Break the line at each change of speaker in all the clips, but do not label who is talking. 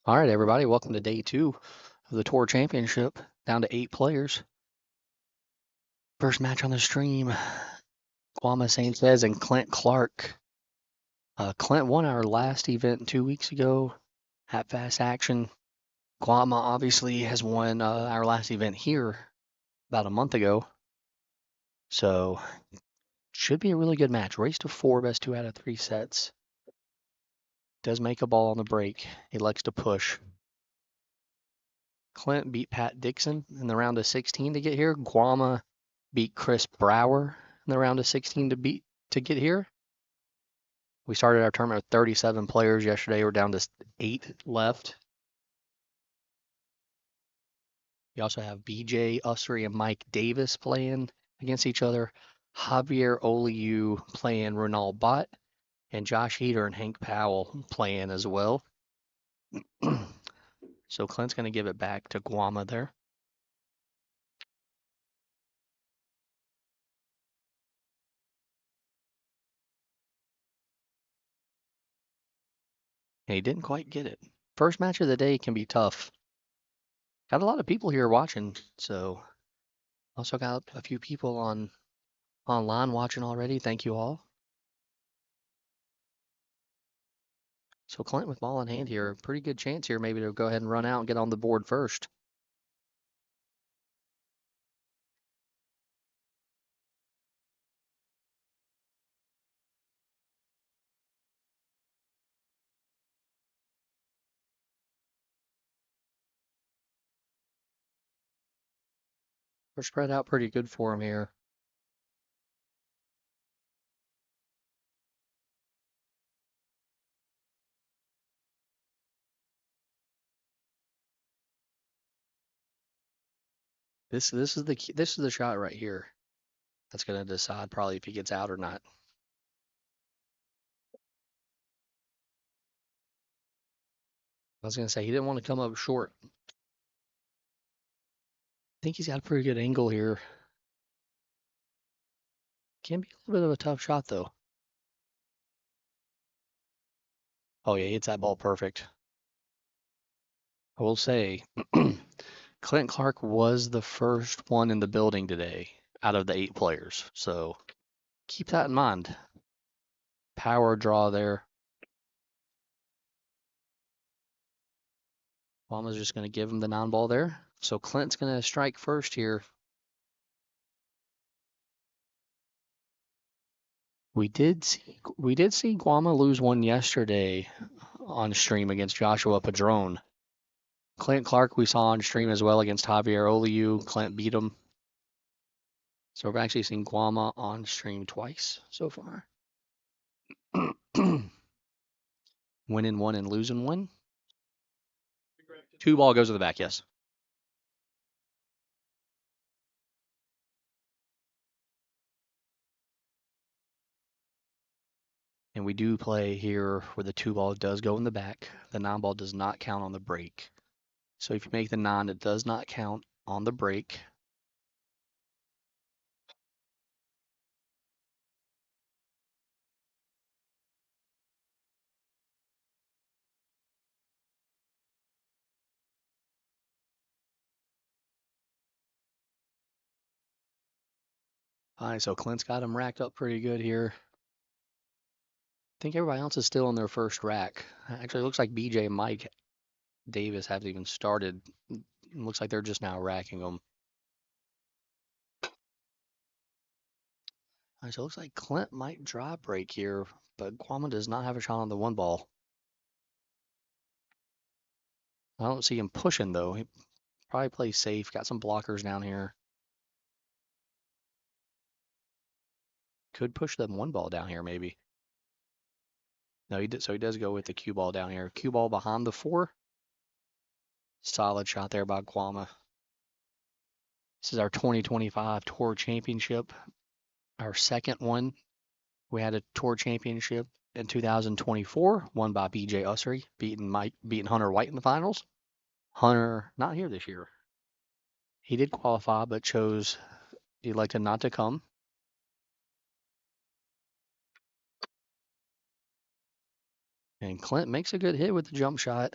All right, everybody, welcome to day 2 of the Tour Championship, down to 8 players. First match on the stream, Kwame Sanchez and Clint Clark. Clint won our last event 2 weeks ago at Fast Action. Kwame obviously has won our last event here about a month ago. So, should be a really good match. Race to 4, best 2 out of 3 sets. Does make a ball on the break. He likes to push. Clint beat Pat Dixon in the round of 16 to get here. Kwame beat Chris Brower in the round of 16 to get here. We started our tournament with 37 players yesterday. We're down to 8 left. We also have BJ Ussery and Mike Davis playing against each other. Javier Oliu playing Ronald Bott, and Josh Heater and Hank Powell playing as well. So Clint's going to give it back to Guama there. And he didn't quite get it. First match of the day can be tough. Got a lot of people here watching, so also got a few people online watching already. Thank you all. So Clint with ball in hand here, pretty good chance here maybe to go ahead and run out and get on the board first. We're spread out pretty good for him here. This is the key, this is the shot right here that's going to decide probably if he gets out or not. I was going to say he didn't want to come up short. I think he's got a pretty good angle here. Can be a little bit of a tough shot though. Oh yeah, he hits that ball perfect. I will say Clint Clark was the first one in the building today out of the 8 players. So keep that in mind. Power draw there. Obama's just going to give him the non-ball there. So Clint's going to strike first here. We did see Guama lose one yesterday on stream against Joshua Padron. Clint Clark we saw on stream as well against Javier Oliu. Clint beat him. So we've actually seen Guama on stream twice so far. Winning one and losing one. 2 ball goes to the back, yes. And we do play here where the 2 ball does go in the back. The non-ball does not count on the break. So if you make the non, it does not count on the break. All right, so Clint's got him racked up pretty good here. I think everybody else is still in their first rack. Actually, it looks like BJ and Mike Davis haven't even started. It looks like they're just now racking them. All right, so it looks like Clint might draw break here, but Kwame does not have a shot on the 1 ball. I don't see him pushing, though. He probably plays safe. Got some blockers down here. Could push the 1 ball down here, maybe. No, he did. So he does go with the cue ball down here. Cue ball behind the 4. Solid shot there by Kwame. This is our 2025 Tour Championship, our second one. We had a Tour Championship in 2024, won by BJ Ussery, beating Hunter White in the finals. Hunter not here this year. He did qualify, but elected not to come. And Clint makes a good hit with the jump shot.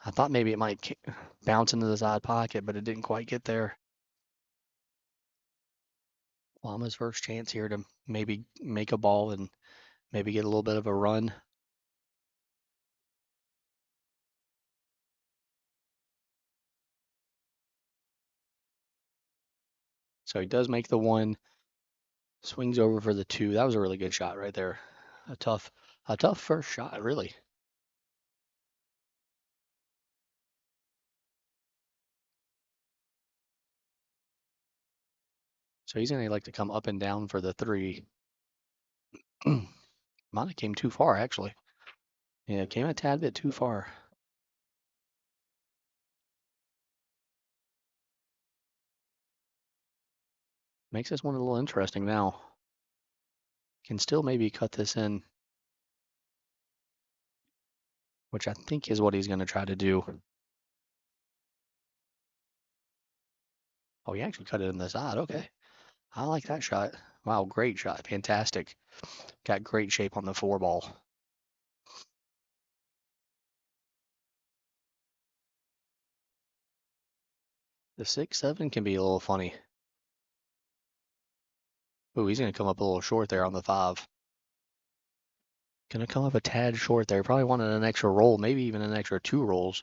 I thought maybe it might bounce into the side pocket, but it didn't quite get there. Llama's first chance here to maybe make a ball and maybe get a little bit of a run. So he does make the one, swings over for the two. That was a really good shot right there. A tough first shot, really. So he's gonna like to come up and down for the three. Might have came too far, actually. Yeah, it came a tad bit too far. Makes this one a little interesting now. Can still maybe cut this in, which I think is what he's going to try to do. Oh, he actually cut it in the side. Okay. I like that shot. Wow, great shot. Fantastic. Got great shape on the four ball. The 6-7 can be a little funny. Ooh, he's going to come up a little short there on the 5. Going to come up a tad short there. Probably wanted an extra roll, maybe even an extra 2 rolls.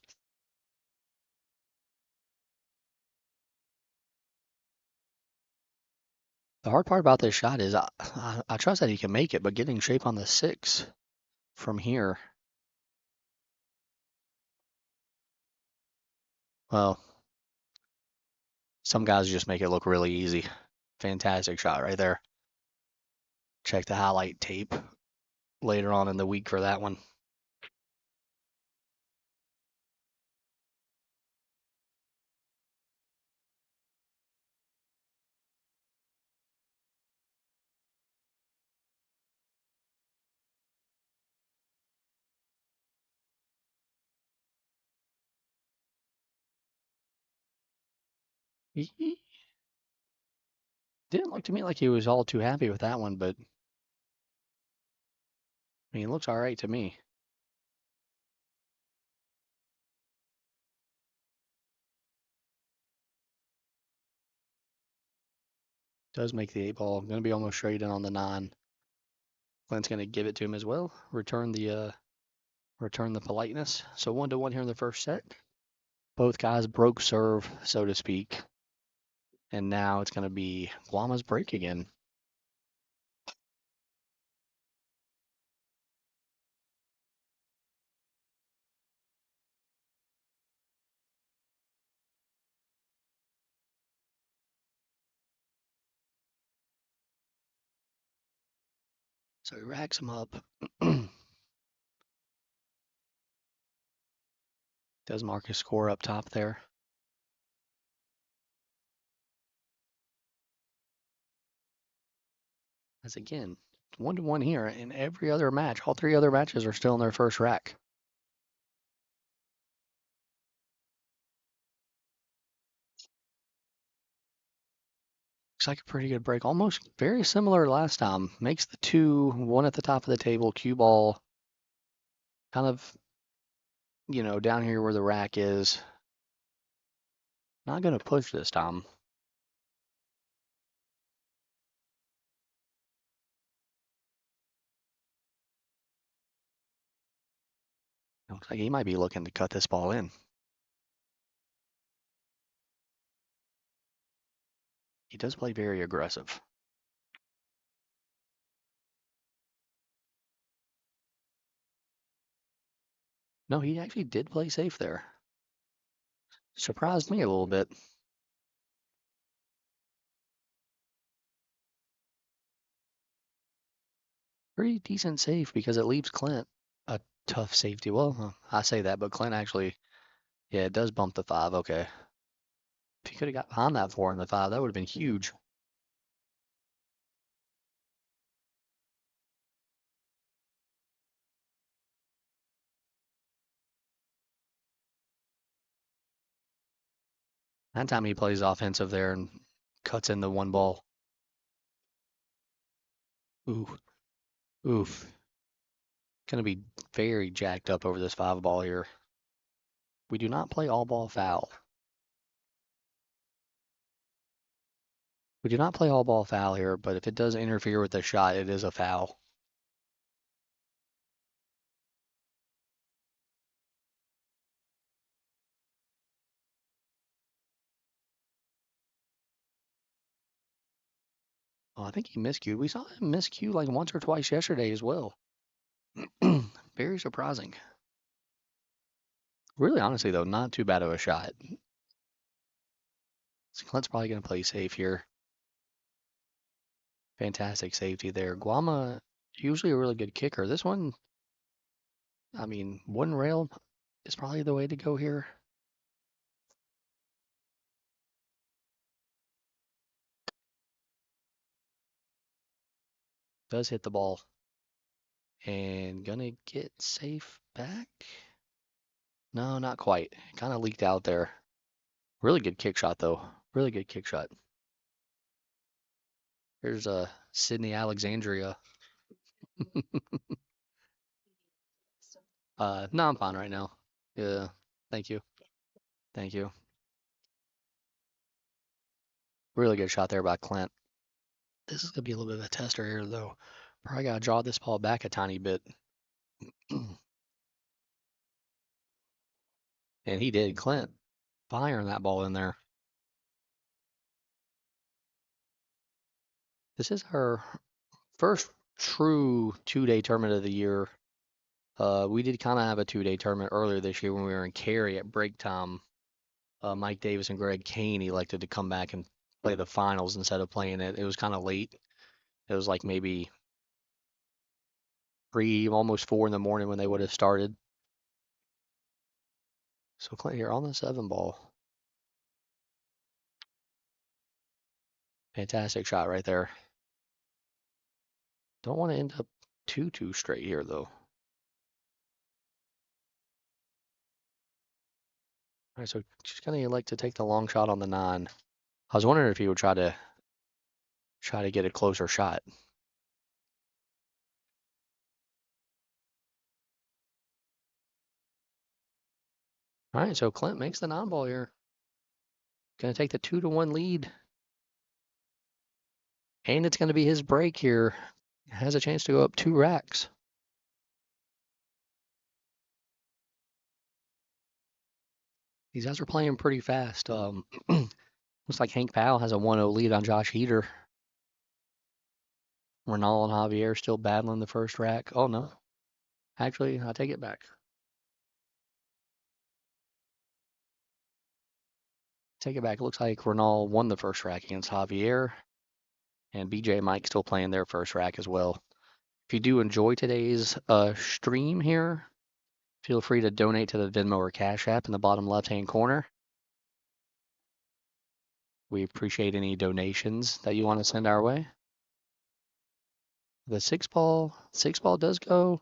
The hard part about this shot is I trust that he can make it, but getting shape on the 6 from here. Well, some guys just make it look really easy. Fantastic shot right there. Check the highlight tape later on in the week for that one. He didn't look to me like he was all too happy with that one, but I mean, it looks all right to me. Does make the 8 ball. I'm going to be almost straight in on the 9. Clint's going to give it to him as well. Return the politeness. So 1-1 here in the first set. Both guys broke serve, so to speak. And now it's going to be Guama's break again. So he racks him up. Does mark his score up top there. As again, 1-1 here. In every other match, all 3 other matches are still in their first rack. Looks like a pretty good break. Almost very similar to last time. Makes the 2, 1 at the top of the table, cue ball. Kind of, down here where the rack is. Not going to push this time. Looks like he might be looking to cut this ball in. He does play very aggressive. No, he actually did play safe there. Surprised me a little bit. Pretty decent safe because it leaves Clint a tough safety. Well, I say that, but Clint actually, yeah, it does bump the 5. Okay. If he could have got behind that 4 and the 5, that would have been huge. That time he plays offensive there and cuts in the 1 ball. Ooh, oof. Gonna be very jacked up over this 5 ball here. We do not play all ball foul. We do not play all ball foul here, but if it does interfere with the shot, it is a foul. Oh, I think he miscued. We saw him miscue like once or twice yesterday as well. Very surprising. Really, honestly, though, not too bad of a shot. So Clint's probably going to play safe here. Fantastic safety there. Guama, usually a really good kicker. This one, I mean, one rail is probably the way to go here. Does hit the ball. And gonna get safe back? No, not quite. Kind of leaked out there. Really good kick shot, though. Really good kick shot. Here's Sydney Alexandria. No, I'm fine right now. Yeah, thank you. Thank you. Really good shot there by Clint. This is going to be a little bit of a tester here, though. Probably got to draw this ball back a tiny bit. And he did. Clint firing that ball in there. This is our first true two-day tournament of the year. We did kind of have a two-day tournament earlier this year when we were in Cary at break time. Mike Davis and Greg Kane elected to come back and play the finals instead of playing it. It was kind of late. It was like maybe 3, almost 4 in the morning when they would have started. So Clint here on the 7 ball. Fantastic shot right there. Don't want to end up 2-2 straight here, though. All right, so just going to elect to take the long shot on the 9. I was wondering if he would try to get a closer shot. All right, so Clint makes the 9 ball here. Going to take the 2-1 lead. And it's going to be his break here. Has a chance to go up 2 racks. These guys are playing pretty fast. Looks like Hank Powell has a 1-0 lead on Josh Heater. Renal and Javier still battling the first rack. Oh, no. Actually, I take it back. Take it back. It looks like Renal won the first rack against Javier. And BJ and Mike still playing their first rack as well. If you do enjoy today's stream here, feel free to donate to the Venmo or Cash App in the bottom left-hand corner. We appreciate any donations that you want to send our way. The 6 ball does go,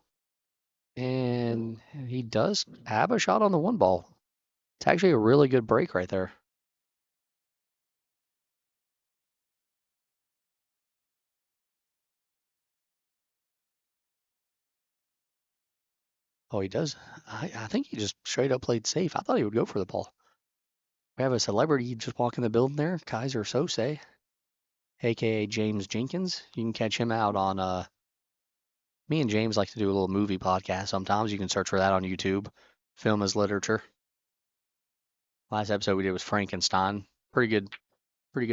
and he does have a shot on the 1 ball. It's actually a really good break right there. Oh, he does. I think he just straight up played safe. I thought he would go for the ball. We have a celebrity just walking the building there, Kaiser Sose, aka James Jenkins. You can catch him out on me and James like to do a little movie podcast sometimes. You can search for that on YouTube. Film as literature. Last episode we did was Frankenstein. Pretty good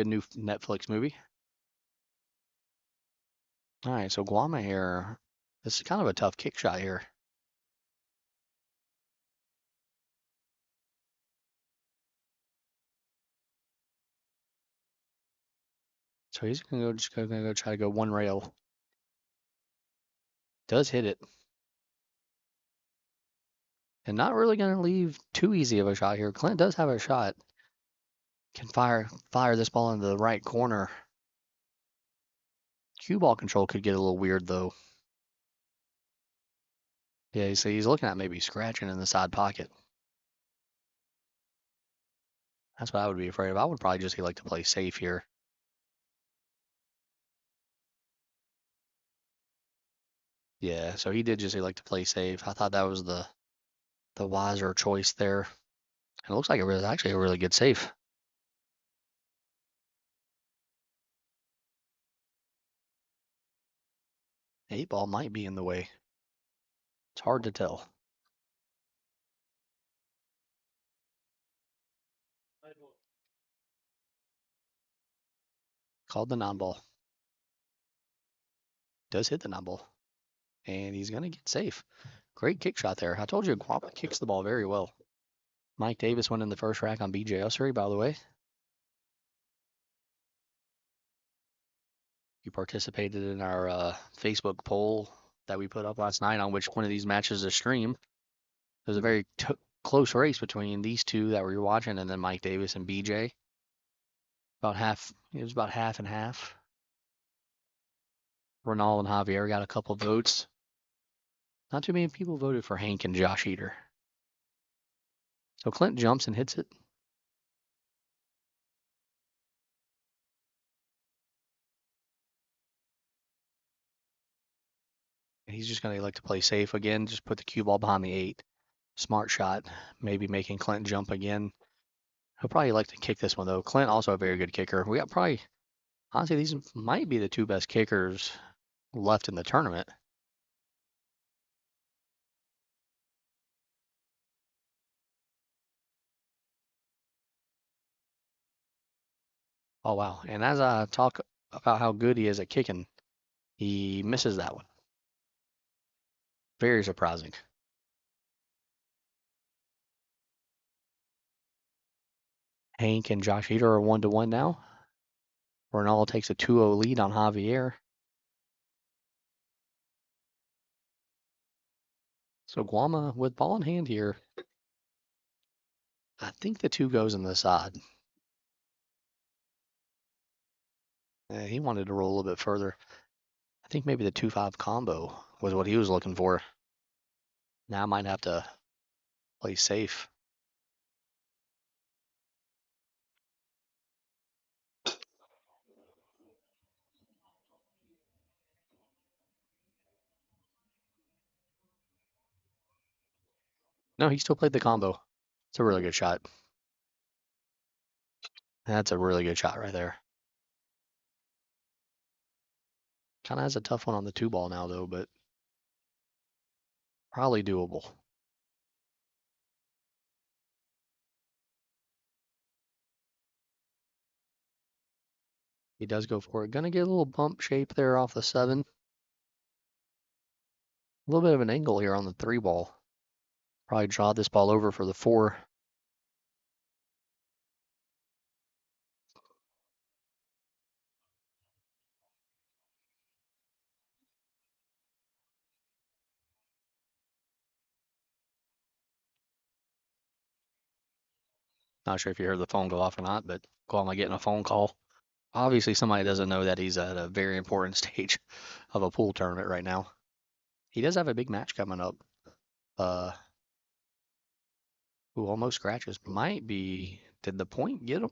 new Netflix movie. All right, so Guama here. This is kind of a tough kick shot here. So he's gonna go try to go 1 rail. Does hit it. And not really gonna leave too easy of a shot here. Clint does have a shot. Can fire this ball into the right corner. Cue ball control could get a little weird though. Yeah, so he's looking at maybe scratching in the side pocket. That's what I would be afraid of. I would probably just like to play safe here. Yeah, so he did just like to play safe. I thought that was the wiser choice there. It looks like it was actually a really good save. Eight ball might be in the way. It's hard to tell. Called the non-ball. Does hit the non-ball. And he's going to get safe. Great kick shot there. I told you, Guapa kicks the ball very well. Mike Davis went in the first rack on BJ Ussery, by the way. You participated in our Facebook poll that we put up last night on which one of these matches to stream. It was a very close race between these two that we were watching and then Mike Davis and BJ. About half, it was about half and half. Ronald and Javier got a couple votes. Not too many people voted for Hank and Josh Eater. So Clint jumps and hits it. And he's just going to like to play safe again, just put the cue ball behind the 8. Smart shot, maybe making Clint jump again. He'll probably like to kick this one, though. Clint also a very good kicker. We got probably, honestly, these might be the two best kickers left in the tournament. Oh, wow. And as I talk about how good he is at kicking, he misses that one. Very surprising. Hank and Josh Eder are 1-1 now. Ronaldo takes a 2-0 lead on Javier. So Guama with ball in hand here. I think the 2 goes in the side. He wanted to roll a little bit further. I think maybe the 2-5 combo was what he was looking for. Now I might have to play safe. No, he still played the combo. It's a really good shot. That's a really good shot right there. Kind of has a tough one on the 2 ball now, though, but probably doable. He does go for it. Gonna get a little bump shape there off the 7. A little bit of an angle here on the 3 ball. Probably draw this ball over for the 4. Not sure if you heard the phone go off or not, but Guama getting a phone call. Obviously, somebody doesn't know that he's at a very important stage of a pool tournament right now. He does have a big match coming up. Who almost scratches. Might be. Did the point get him?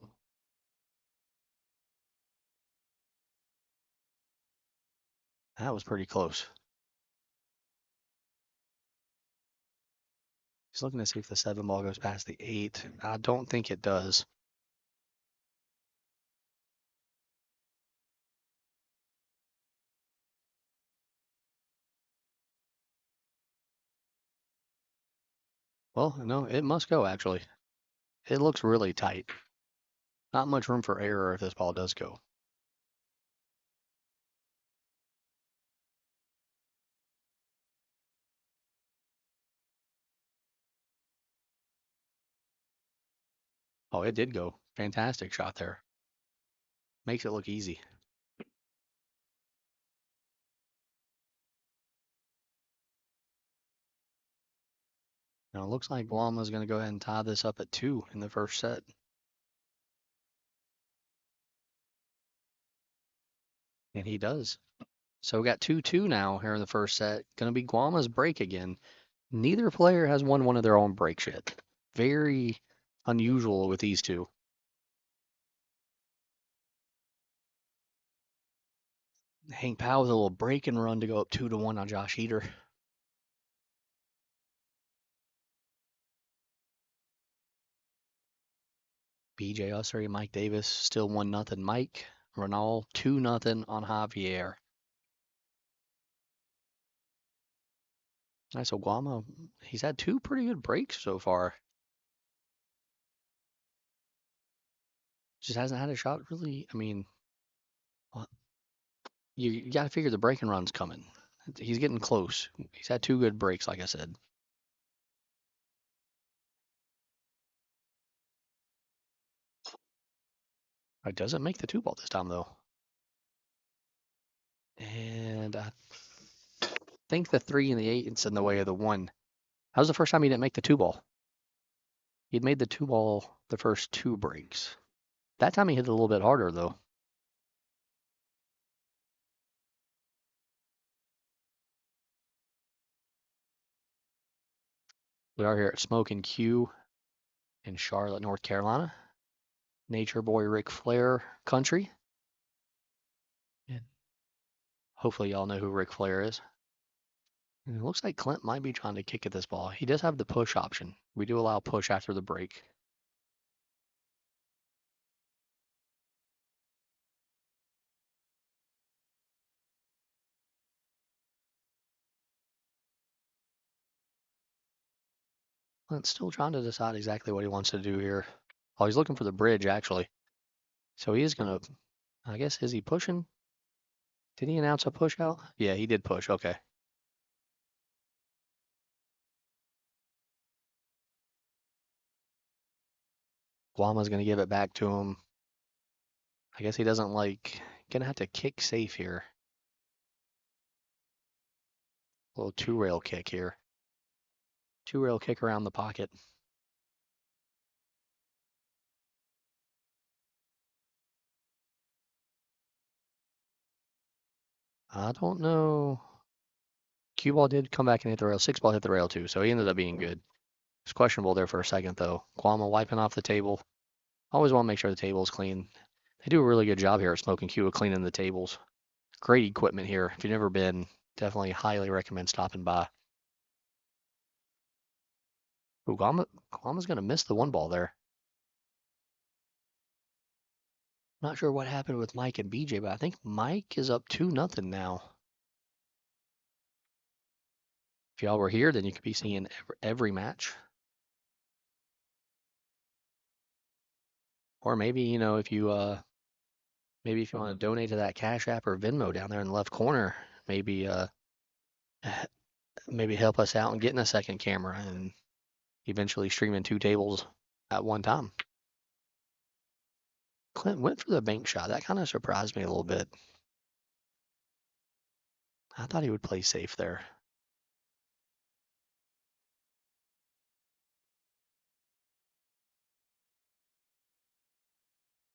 That was pretty close. He's looking to see if the 7 ball goes past the 8. I don't think it does. Well, no, it must go, actually. It looks really tight. Not much room for error if this ball does go. Oh, it did go. Fantastic shot there. Makes it look easy. Now it looks like Guama's going to go ahead and tie this up at 2 in the first set. And he does. So we got 2-2 now here in the first set. Going to be Guama's break again. Neither player has won one of their own breaks yet. Very unusual with these two. Hank Powell with a little break and run to go up 2-1 on Josh Eder. BJ Ussery, Mike Davis, still 1-0 Mike. Renal, 2-0 on Javier. Nice, so Guama, he's had 2 pretty good breaks so far. Just hasn't had a shot really. I mean, you got to figure the break and run's coming. He's getting close. He's had 2 good breaks, like I said. It doesn't make the 2-ball this time, though. And I think the 3 and the 8 is in the way of the 1. That was the first time he didn't make the 2-ball. He'd made the 2-ball the first 2 breaks. That time he hit it a little bit harder, though. We are here at Smokin Cue in Charlotte, North Carolina. Nature Boy Ric Flair country. And hopefully y'all know who Ric Flair is. And it looks like Clint might be trying to kick at this ball. He does have the push option. We do allow push after the break. Clint's still trying to decide exactly what he wants to do here. Oh, he's looking for the bridge, actually. So he is going to, I guess, is he pushing? Did he announce a push out? Yeah, he did push. Okay. Guama's going to give it back to him. I guess he doesn't like, going to have to kick safe here. A little 2-rail kick here. 2-rail kick around the pocket. I don't know. Cue ball did come back and hit the rail. 6-ball hit the rail too, so he ended up being good. It's questionable there for a second though. Guama wiping off the table. Always want to make sure the table's clean. They do a really good job here at Smokin Cue of cleaning the tables. Great equipment here. If you've never been, definitely highly recommend stopping by. Ooh, Guama's going to miss the 1-ball there. Not sure what happened with Mike and BJ, but I think Mike is up 2-0 now. If y'all were here, then you could be seeing every match. Or maybe, you know, if you maybe if you want to donate to that Cash App or Venmo down there in the left corner, maybe maybe help us out in getting a second camera and eventually streaming 2 tables at one time. Clint went for the bank shot. That kind of surprised me a little bit. I thought he would play safe there.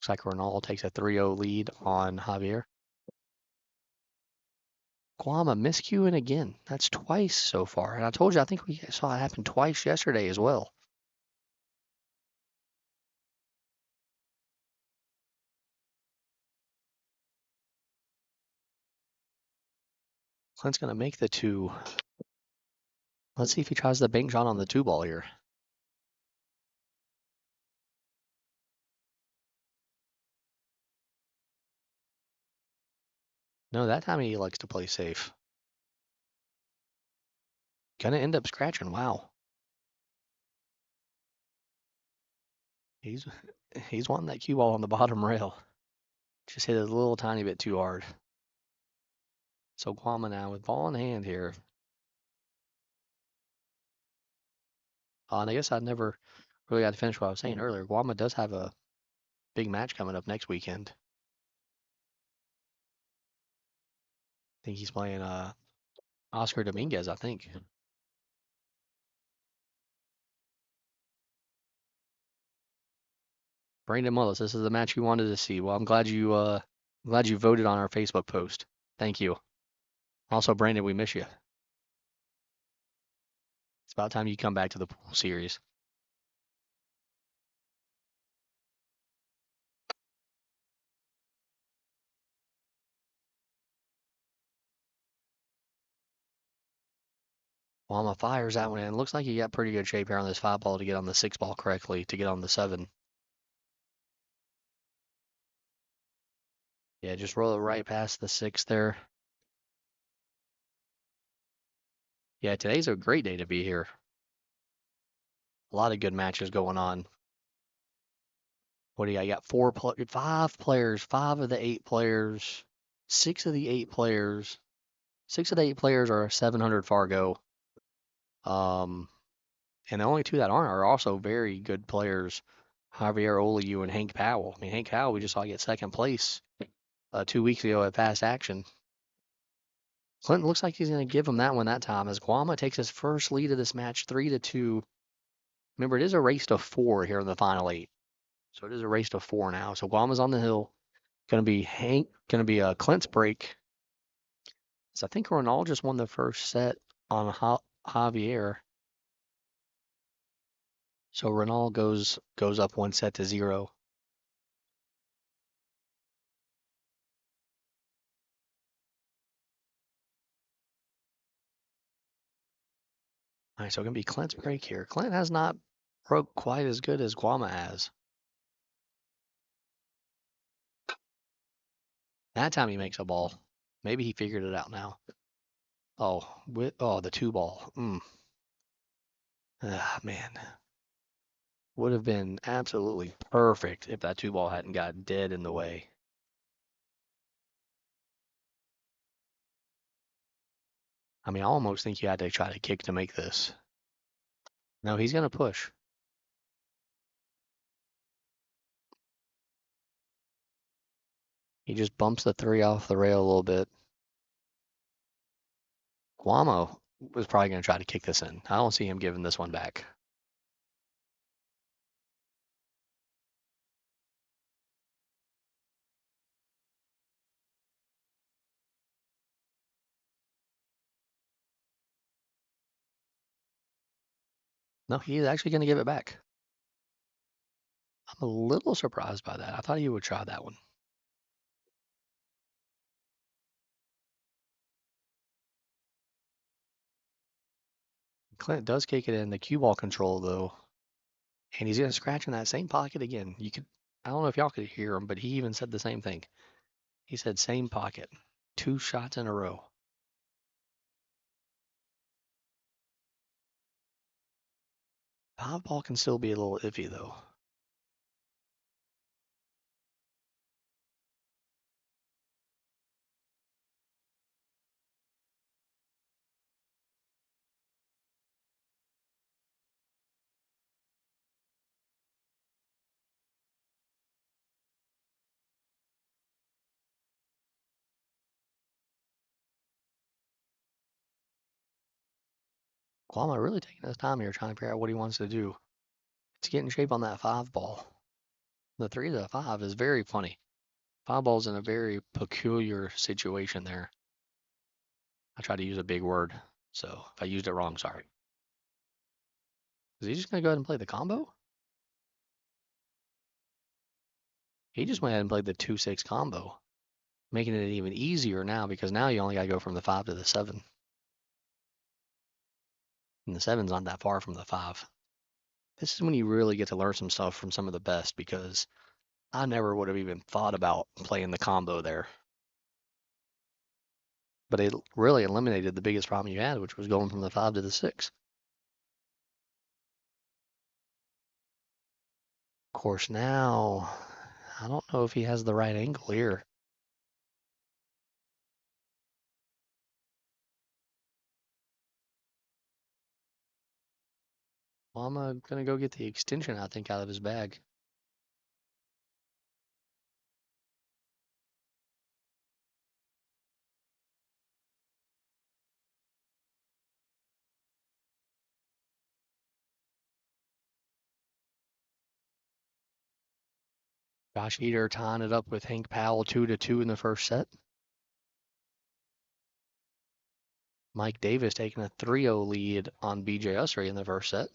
Looks like Ronaldo takes a 3-0 lead on Javier. Guama miscuing again. That's twice so far. And I told you, I think we saw it happen twice yesterday as well. Clint's going to make the 2. Let's see if he tries the bank shot on the 2-ball here. No, that time he likes to play safe. Gonna end up scratching. Wow. He's he's wanting that cue ball on the bottom rail. Just hit it a little tiny bit too hard. So Guama now with ball in hand here. And I guess I never really got to finish what I was saying earlier. Guama does have a big match coming up next weekend. I think he's playing Oscar Dominguez, I think. Brandon Willis, this is the match you wanted to see. Well, I'm glad you voted on our Facebook post. Thank you. Also, Brandon, we miss you. It's about time you come back to the pool series. Guama fires that one in. Looks like he got pretty good shape here on this 5-ball to get on the 6-ball correctly to get on the 7. Yeah, just roll it right past the 6 there. Yeah, today's a great day to be here. A lot of good matches going on. What do you got? You got 5 players, 5 of the 8 players, 6 of the 8 players. 6 of the 8 players are 700 Fargo. And the only 2 that aren't are also very good players, Javier Oliu and Hank Powell. I mean, Hank Powell, we just saw get second place 2 weeks ago at Fast Action. Clinton looks like he's going to give him that one that time as Guama takes his first lead of this match, 3-2. Remember, it is a race to 4 here in the final 8. So it is a race to 4 now. So Guama's on the hill. Going to be a Clint's break. So I think Ronald just won the first set on Javier. So Ronald goes up 1-0. All right, so it's going to be Clint's break here. Clint has not broke quite as good as Guama has. That time he makes a ball. Maybe he figured it out now. The 2 ball. Ah, man. Would have been absolutely perfect if that 2 ball hadn't got dead in the way. I mean, I almost think you had to try to kick to make this. No, he's going to push. He just bumps the 3 off the rail a little bit. Guamo was probably going to try to kick this in. I don't see him giving this one back. No, he's actually going to give it back. I'm a little surprised by that. I thought he would try that one. Clint does kick it in the cue ball control, though. And he's going to scratch in that same pocket again. I don't know if y'all could hear him, but he even said the same thing. He said same pocket. 2 shots in a row. Five ball can still be a little iffy, though. Guama really taking his time here trying to figure out what he wants to do. It's getting shape on that 5 ball. The 3 to the 5 is very funny. 5 ball's in a very peculiar situation there. I tried to use a big word, so if I used it wrong, sorry. Is he just going to go ahead and play the combo? He just went ahead and played the 2-6 combo, making it even easier now because now you only got to go from the 5 to the 7. And the 7's not that far from the 5. This is when you really get to learn some stuff from some of the best because I never would have even thought about playing the combo there. But it really eliminated the biggest problem you had, which was going from the 5 to the 6. Of course, now, I don't know if he has the right angle here. Well, I'm going to go get the extension, I think, out of his bag. Josh Eder tying it up with Hank Powell 2-2 in the first set. Mike Davis taking a 3-0 lead on BJ Usry in the first set.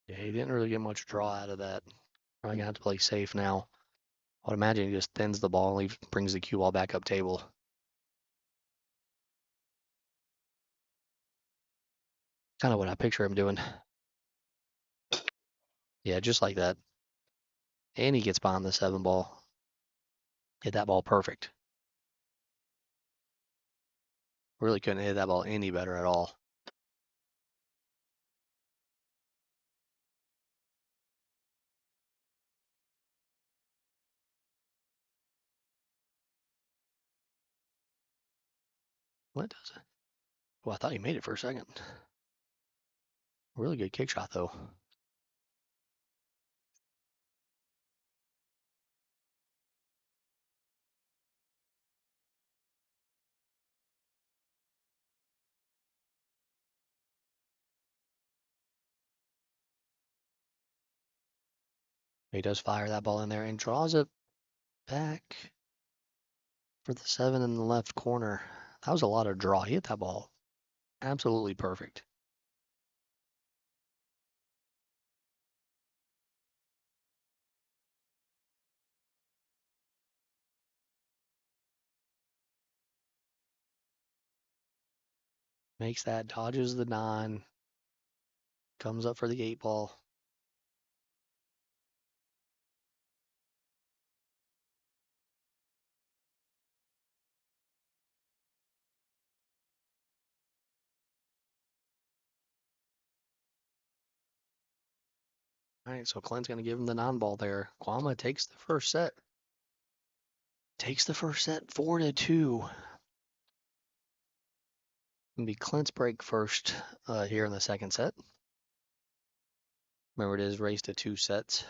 Yeah, he didn't really get much draw out of that. Probably gonna have to play safe now. I would imagine he just thins the ball and leaves, brings the cue ball back up table. Kind of what I picture him doing. Yeah, just like that. And he gets behind the 7 ball. Hit that ball perfect. Really couldn't hit that ball any better at all. What does it? Well, I thought he made it for a second. Really good kick shot, though. He does fire that ball in there and draws it back for the 7 in the left corner. That was a lot of draw. He hit that ball absolutely perfect. Makes that, dodges the 9, comes up for the 8 ball. All right, so Clint's going to give him the 9 ball there. Kwama takes the first set. Takes the first set 4-2. It'll be Clint's break first here in the second set. Remember, it is race to 2 sets.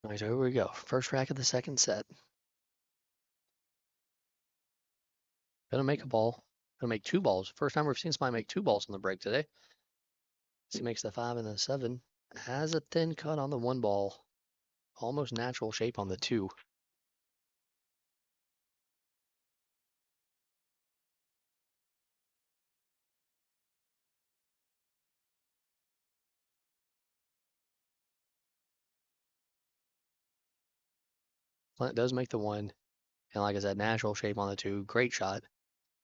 All right, so here we go. First rack of the second set. Gonna make a ball. Gonna make 2 balls. First time we've seen somebody make 2 balls on the break today. So he makes the 5 and the 7. Has a thin cut on the 1 ball. Almost natural shape on the 2. Clint does make the 1. And like I said, natural shape on the 2. Great shot.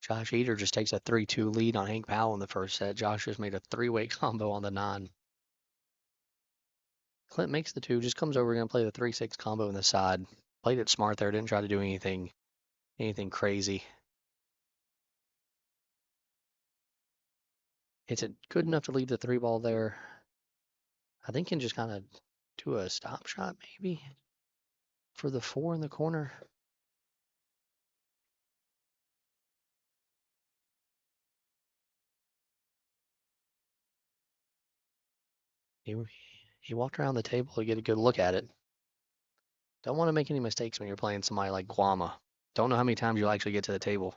Josh Eater just takes a 3-2 lead on Hank Powell in the first set. Josh just made a 3-way combo on the 9. Clint makes the 2, just comes over, going to play the 3-6 combo in the side. Played it smart there, didn't try to do anything crazy. Hits it good enough to leave the 3 ball there. I think can just kind of do a stop shot maybe for the 4 in the corner. He walked around the table to get a good look at it. Don't want to make any mistakes when you're playing somebody like Guama. Don't know how many times you'll actually get to the table.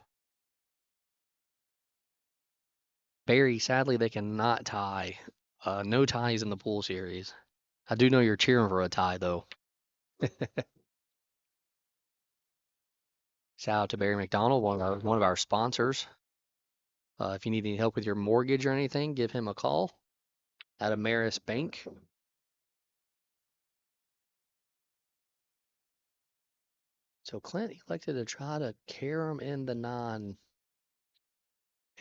Barry, sadly, they cannot tie. No ties in the pool series. I do know you're cheering for a tie, though. Shout out to Barry McDonald, one of our sponsors. If you need any help with your mortgage or anything, give him a call at Ameris Bank. So Clint elected to try to carry him in the 9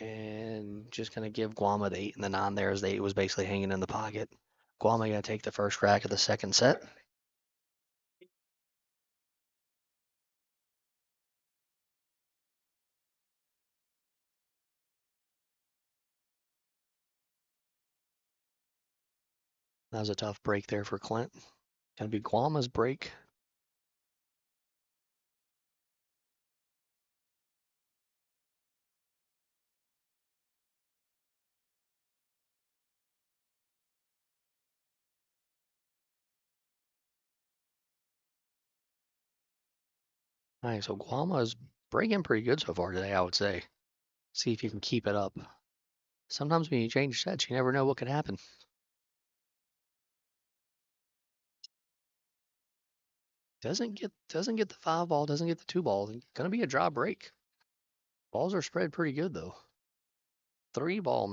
and just going to give Guama the 8 and the 9 there as the 8 was basically hanging in the pocket. Guama going to take the first rack of the second set. That was a tough break there for Clint. Going to be Guama's break. All right, so Guama is breaking pretty good so far today, I would say. See if you can keep it up. Sometimes when you change sets, you never know what could happen. Doesn't get the 5 ball, doesn't get the 2 ball. Gonna be a draw break. Balls are spread pretty good though. 3 ball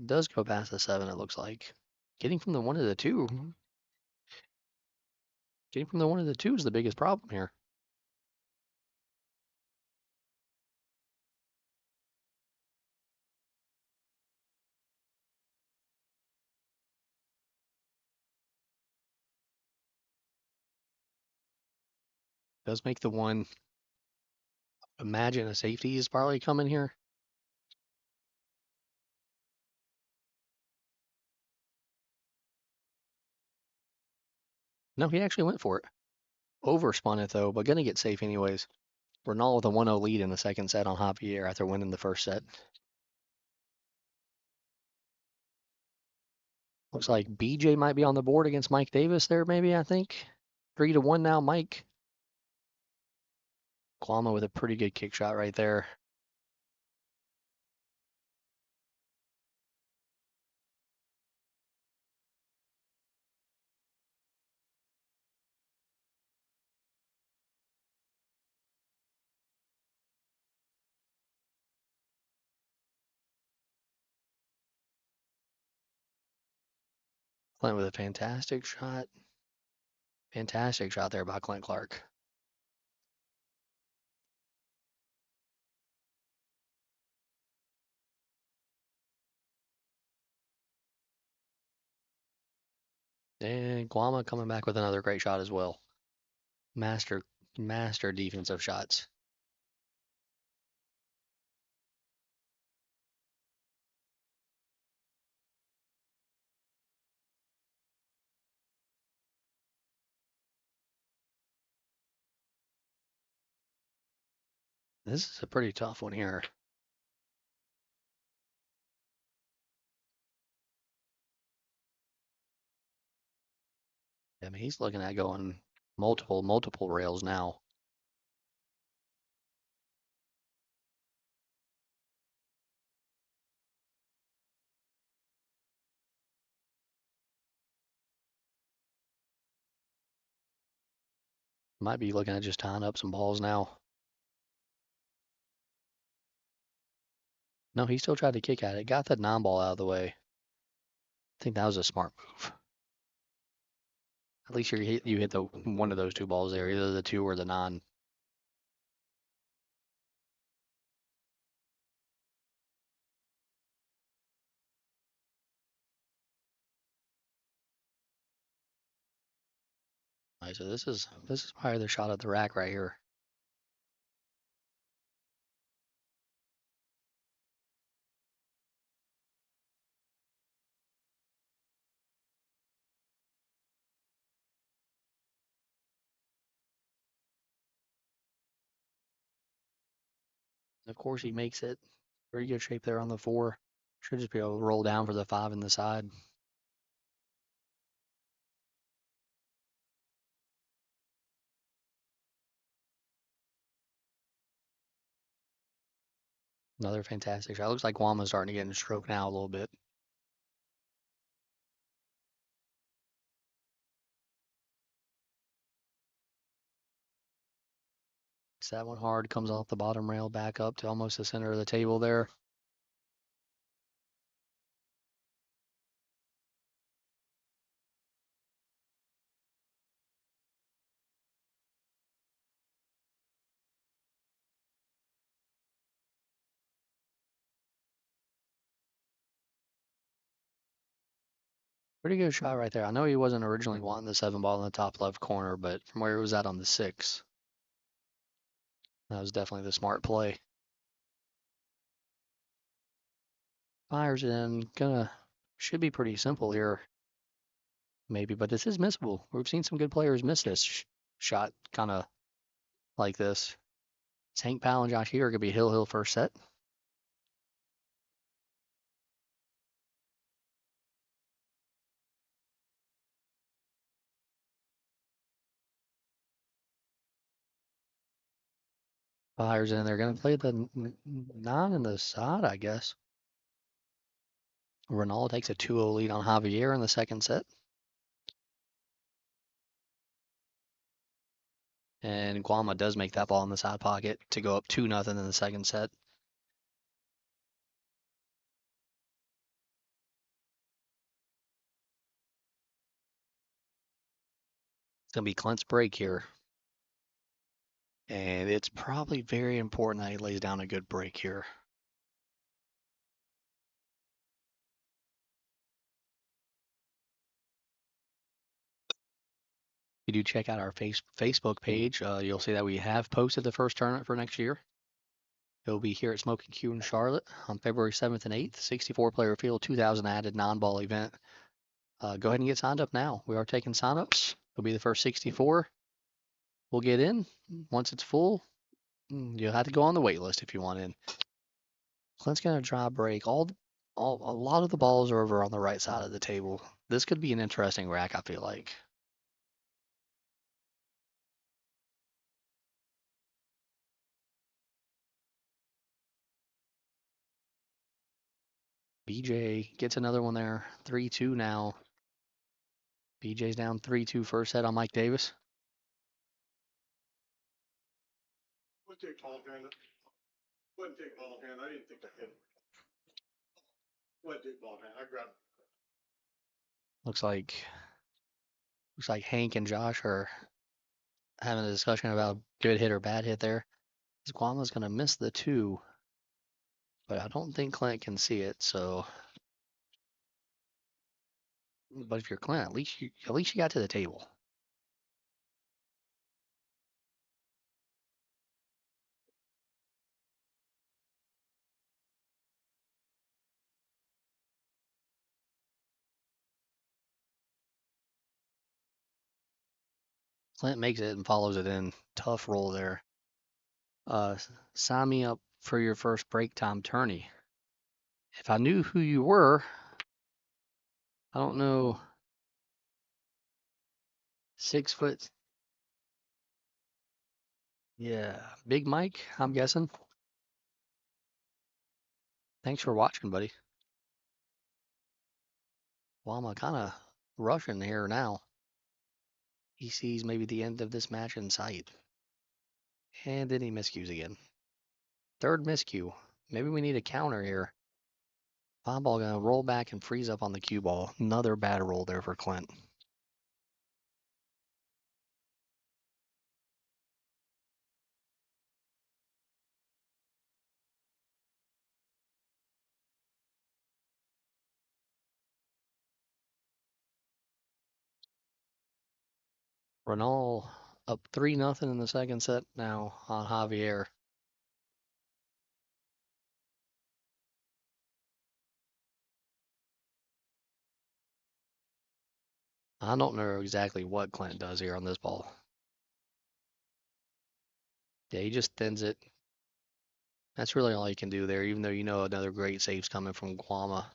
does go past the 7, it looks like. Getting from the 1 to the 2. Getting from the 1 to the 2 is the biggest problem here. Does make the 1. Imagine a safety is probably coming here. No, he actually went for it. Overspun it though, but gonna get safe anyways. Renal with a 1-0 lead in the second set on Javier after winning the first set. Looks like BJ might be on the board against Mike Davis there, maybe, I think. 3-1 now, Mike. Kwama with a pretty good kick shot right there. Clint with a fantastic shot. Fantastic shot there by Clint Clark. And Guama coming back with another great shot as well. Master defensive shots. This is a pretty tough one here. I mean, he's looking at going multiple rails now. Might be looking at just tying up some balls now. No, he still tried to kick at it. Got that 9 ball out of the way. I think that was a smart move. At least you hit the one of those 2 balls there, either the 2 or the 9. All right, so this is probably the shot at the rack right here. Of course, he makes it. Very good shape there on the 4. Should just be able to roll down for the 5 in the side. Another fantastic shot. Looks like Guama's starting to get in stroke now a little bit. Hits that one hard, comes off the bottom rail, back up to almost the center of the table there. Pretty good shot right there. I know he wasn't originally wanting the 7 ball in the top left corner, but from where it was at on the 6, that was definitely the smart play. Fires in, should be pretty simple here, maybe, but this is missable. We've seen some good players miss this shot, kind of like this. It's Hank Powell and Josh here. Could be Hill first set. Fires in. They're going to play the 9 in the side, I guess. Ronaldo takes a 2-0 lead on Javier in the second set. And Guama does make that ball in the side pocket to go up 2-0 in the second set. It's going to be Clint's break here. And it's probably very important that he lays down a good break here. If you do check out our Facebook page, you'll see that we have posted the first tournament for next year. It'll be here at Smokin Cue in Charlotte on February 7th and 8th. 64-player field, 2,000 added non-ball event. Go ahead and get signed up now. We are taking sign-ups. It'll be the first 64. We'll get in. Once it's full, you'll have to go on the wait list if you want in. Clint's going to draw break. A lot of the balls are over on the right side of the table. This could be an interesting rack, I feel like. BJ gets another one there. 3-2 now. BJ's down 3-2 first set on Mike Davis.
Wouldn't take ball hand. Wouldn't take ball hand. I didn't think I hit. Wouldn't take ball hand. I grabbed.
Looks like Hank and Josh are having a discussion about good hit or bad hit there. Guama's going to miss the 2, but I don't think Clint can see it. So, but if you're Clint, at least you got to the table. Clint makes it and follows it in. Tough roll there. Sign me up for your first break time tourney. If I knew who you were, I don't know. 6 foot. Yeah, Big Mike, I'm guessing. Thanks for watching, buddy. Guama kind of rushing here now. He sees maybe the end of this match in sight. And then he miscues again. Third miscue. Maybe we need a counter here. Five ball gonna roll back and freeze up on the cue ball. Another bad roll there for Clint. Renal up 3-0 in the second set now on Javier. I don't know exactly what Clint does here on this ball. Yeah, he just thins it. That's really all you can do there, even though you know another great save's coming from Guama.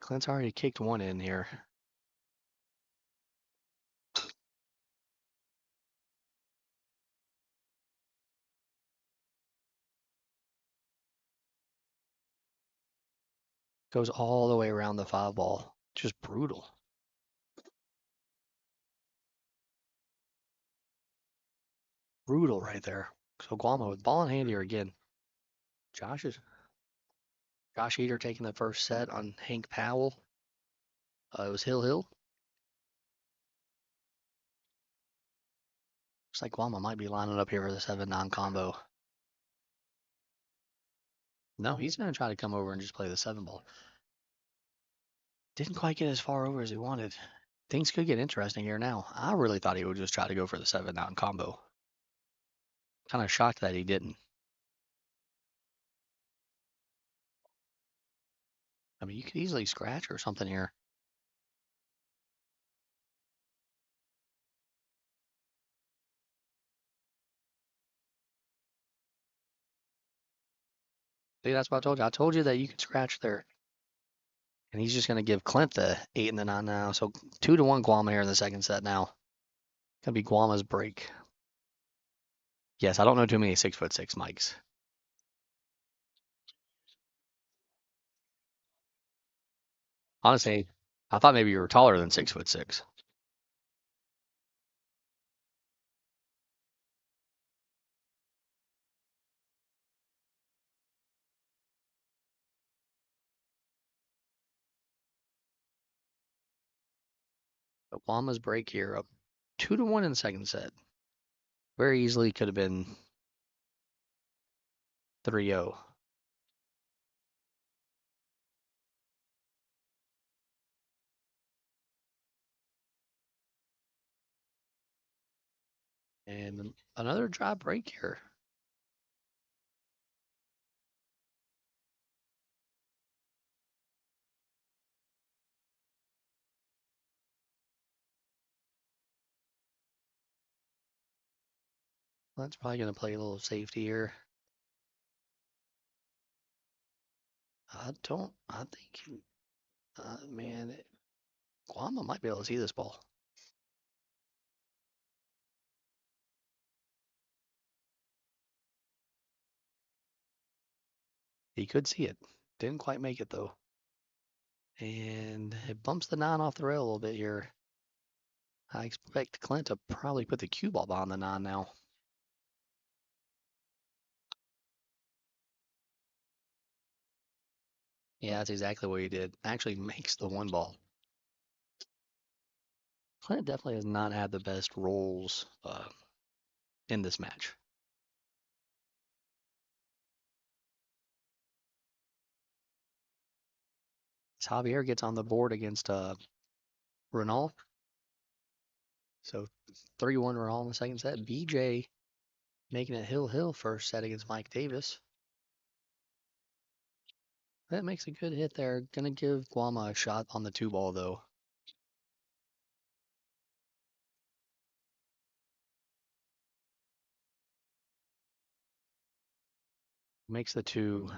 Clint's already kicked one in here. Goes all the way around the five ball. Just brutal. Brutal right there. So Guama with ball in hand here again. Josh Eater taking the first set on Hank Powell. It was Hill. Looks like Guama might be lining up here for the 7-9 combo. No, he's going to try to come over and just play the 7 ball. Didn't quite get as far over as he wanted. Things could get interesting here now. I really thought he would just try to go for the 7-9 combo. Kind of shocked that he didn't. I mean, you could easily scratch or something here. See, that's what I told you. I told you that you could scratch there. And he's just going to give Clint the 8 and the 9 now. So 2-1 Guama here in the second set now. Going to be Guama's break. Yes, I don't know too many 6'6" mics. Honestly, I thought maybe you were taller than 6'6". But Guama's break here up 2-1 in the second set. Very easily could have been 3-0. And another dry break here. That's probably going to play a little safety here. I think, man, Guama might be able to see this ball. He could see it. Didn't quite make it though. And it bumps the 9 off the rail a little bit here. I expect Clint to probably put the cue ball behind the 9 now. Yeah, that's exactly what he did. Actually makes the 1 ball. Clint definitely has not had the best rolls in this match. As Javier gets on the board against Renal. So 3-1 Renal in the second set. BJ making it Hill first set against Mike Davis. That makes a good hit there. Gonna give Guama a shot on the 2 ball though. Makes the 2.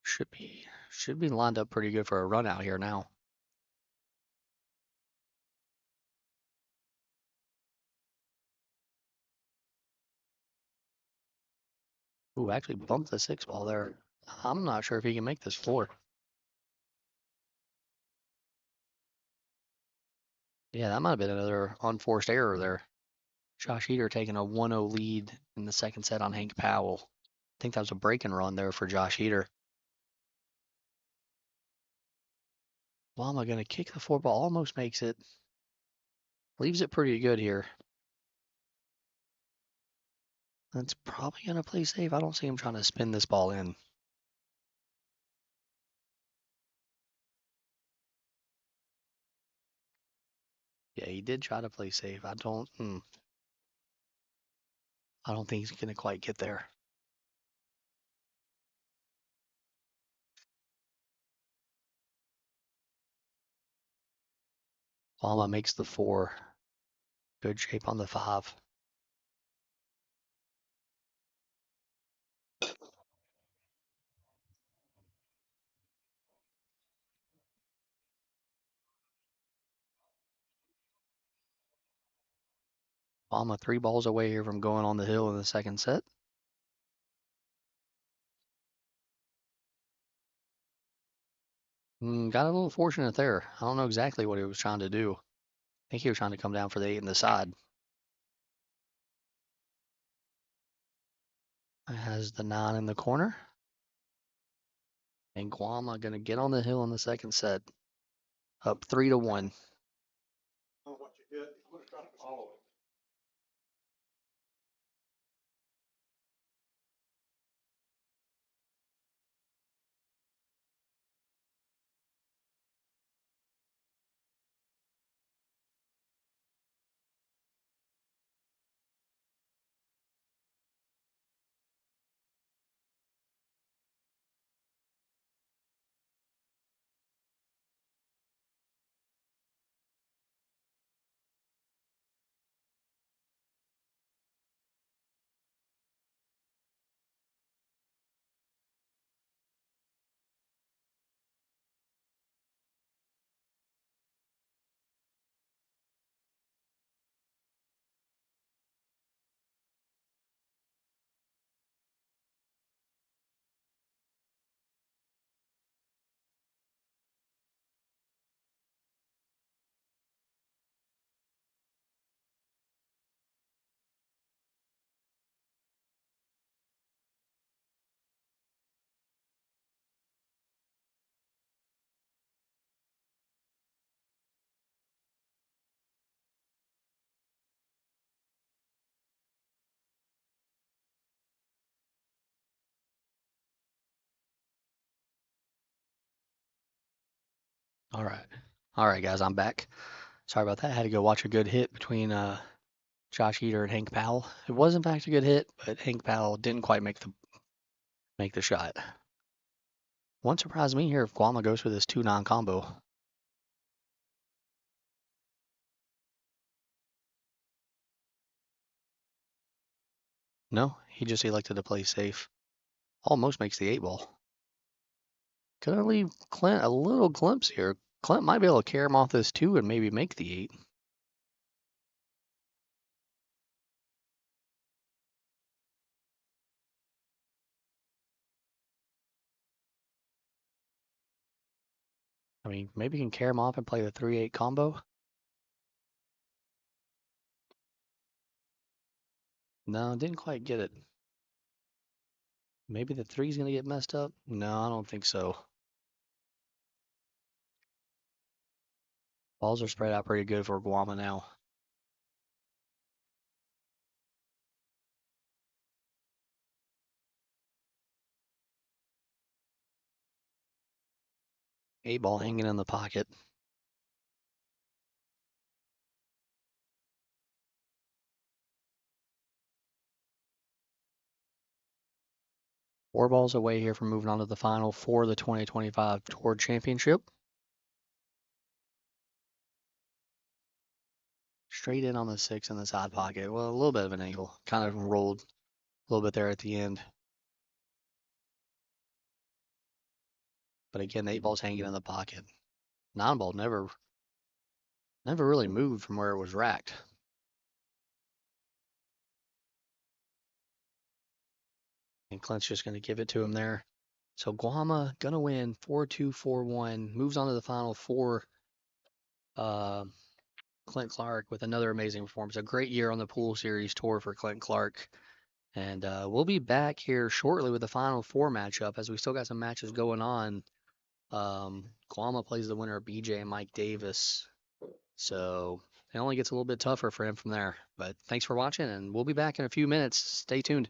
Should be lined up pretty good for a run out here now. Ooh, actually bumped the 6 ball there. I'm not sure if he can make this 4. Yeah, that might have been another unforced error there. Josh Eder taking a 1-0 lead in the second set on Hank Powell. I think that was a break and run there for Josh Eder. Lama gonna kick the 4 ball, almost makes it. Leaves it pretty good here. That's probably gonna play safe. I don't see him trying to spin this ball in. Yeah, he did try to play safe. I don't think he's gonna quite get there. Lama makes the 4. Good shape on the 5. Lama 3 balls away here from going on the hill in the second set. Got a little fortunate there. I don't know exactly what he was trying to do. I think he was trying to come down for the 8 in the side. It has the 9 in the corner. And Guama gonna get on the hill in the second set. Up 3-1.
What you hit, I'm gonna try to follow it.
All right. All right, guys, I'm back. Sorry about that. I had to go watch a good hit between Josh Eder and Hank Powell. It was in fact a good hit, but Hank Powell didn't quite make the shot. Won't surprise me here if Guama goes for this 2-9 combo. No, he just elected to play safe. Almost makes the 8 ball. Gonna leave Clint a little glimpse here. Clint might be able to carry him off this 2 and maybe make the 8. I mean, maybe he can carry him off and play the 3-8 combo. No, didn't quite get it. Maybe the 3's gonna get messed up? No, I don't think so. Balls are spread out pretty good for Guama now. Eight ball hanging in the pocket. Four balls away here from moving on to the final for the 2025 Tour Championship. Straight in on the 6 in the side pocket. Well, a little bit of an angle. Kind of rolled a little bit there at the end. But again, the 8 ball's hanging in the pocket. 9 ball never really moved from where it was racked. And Clint's just going to give it to him there. So Guama going to win 4-2, 4-1. Moves on to the final for Clint Clark with another amazing performance. A great year on the Pool Series Tour for Clint Clark. And we'll be back here shortly with the Final Four matchup as we still got some matches going on. Guama plays the winner of BJ and Mike Davis. So it only gets a little bit tougher for him from there. But thanks for watching, and we'll be back in a few minutes. Stay tuned.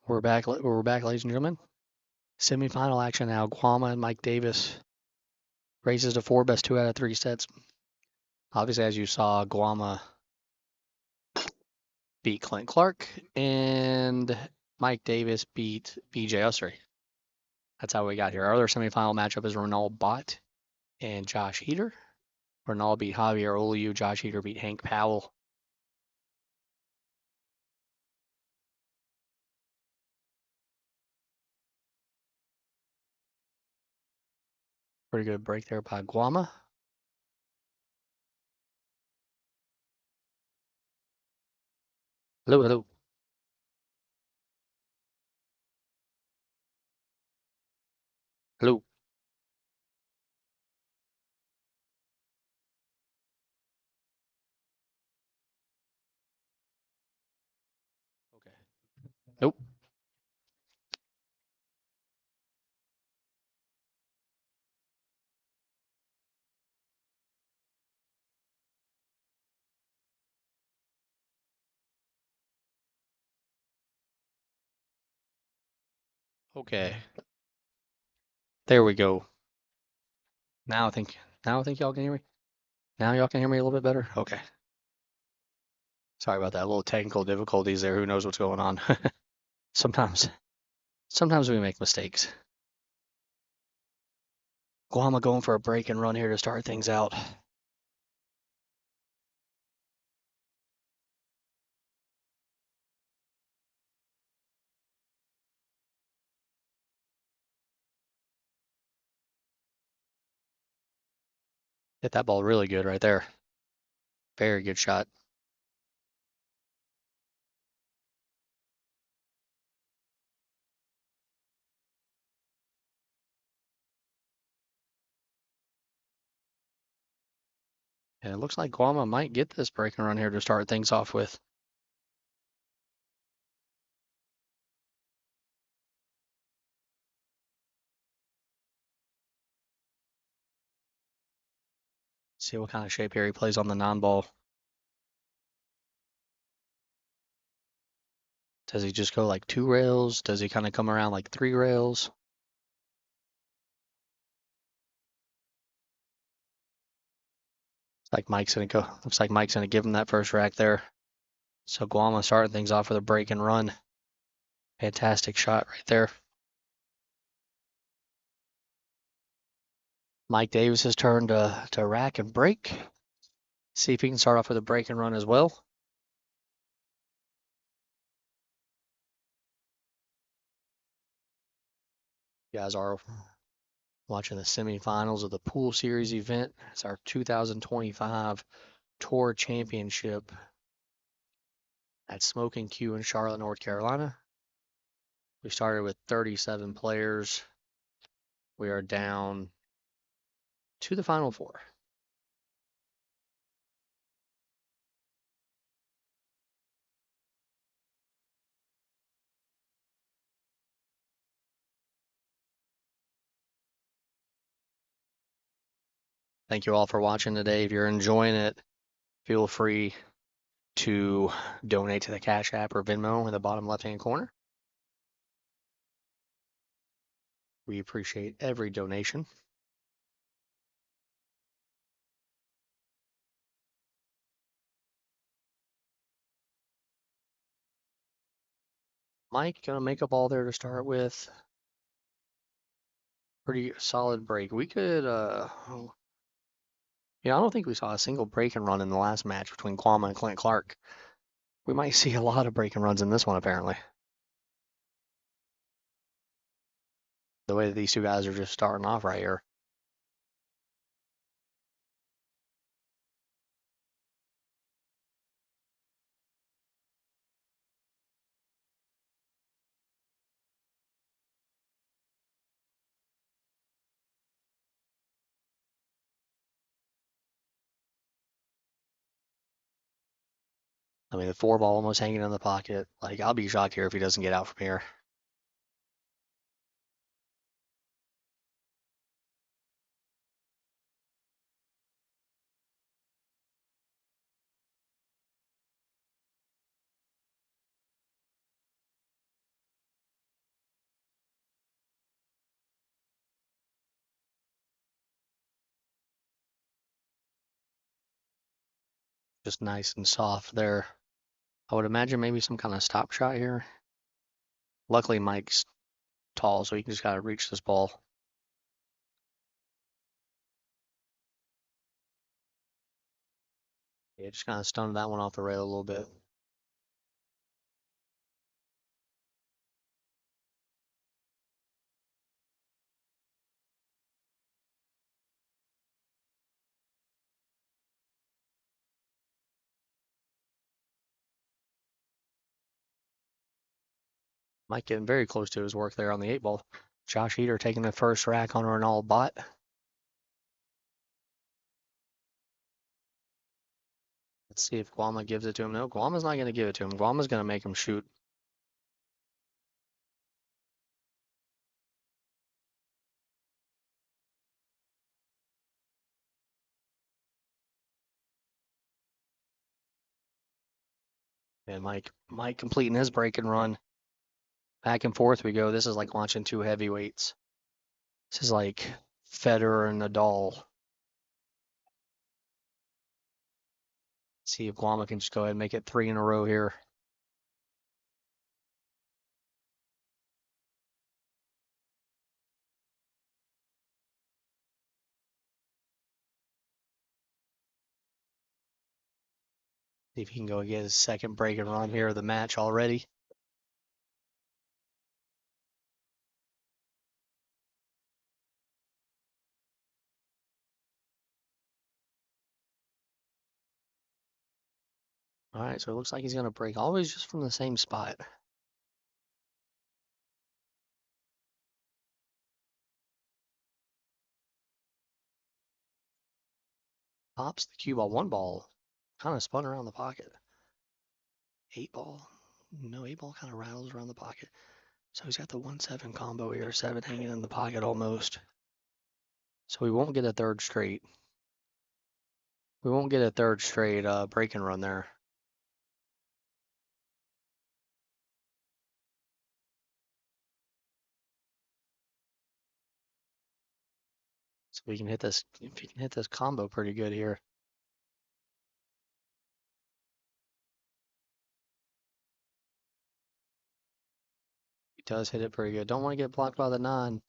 We're back, ladies and gentlemen. Semifinal action now. Guama and Mike Davis races to 4, best 2 out of 3 sets. Obviously, as you saw, Guama beat Clint Clark, and Mike Davis beat BJ Ussery. That's how we got here. Our other semifinal matchup is Ronald Bott and Josh Heater. Ronald beat Javier Oliu. Josh Heater beat Hank Powell. Pretty good break there by Guama. Hello, hello. Hello. Okay. Nope. Okay. There we go. Now I think y'all can hear me. Now y'all can hear me a little bit better? Okay. Sorry about that. A little technical difficulties there. Who knows what's going on? Sometimes we make mistakes. Guama going for a break and run here to start things out. Hit that ball really good right there. Very good shot. And it looks like Guama might get this break and run here to start things off with. See what kind of shape here he plays on the non-ball. Does he just go like 2 rails? Does he kind of come around like 3 rails? Looks like Mike's gonna give him that first rack there. So Guama starting things off with a break and run. Fantastic shot right there. Mike Davis's turn to rack and break. See if he can start off with a break and run as well. You guys are watching the semifinals of the Pool Series event. It's our 2025 Tour Championship at Smokin Cue in Charlotte, North Carolina. We started with 37 players. We are down to the final 4. Thank you all for watching today. If you're enjoying it, feel free to donate to the Cash App or Venmo in the bottom left-hand corner. We appreciate every donation. Mike gonna make a ball there to start with. Pretty solid break. We could, I don't think we saw a single break and run in the last match between Guama and Clint Clark. We might see a lot of break and runs in this one, apparently. The way that these two guys are just starting off right here. I mean, the 4-ball almost hanging in the pocket. Like, I'll be shocked here if he doesn't get out from here. Just nice and soft there. I would imagine maybe some kind of stop shot here. Luckily, Mike's tall, so he just got to reach this ball. Yeah, just kind of stunned that one off the rail a little bit. Mike getting very close to his work there on the 8-ball. Josh Eder taking the first rack on an all bot. Let's see if Guama gives it to him. No, Guama's not going to give it to him. Guama's going to make him shoot. And Mike completing his break and run. Back and forth we go. This is like launching two heavyweights. This is like Federer and Nadal. See if Guama can just go ahead and make it 3 in a row here. See if he can go get his second break and run here of the match already. All right, so it looks like he's going to break always just from the same spot. Pops the cue ball, 1-ball. Kind of spun around the pocket. 8-ball. No, 8-ball kind of rattles around the pocket. So he's got the 1-7 combo here, 7 hanging in the pocket almost. So we won't get a third straight. We won't get a third straight break and run there. So we can hit this, if he can hit this combo pretty good here. He does hit it pretty good. Don't want to get blocked by the 9.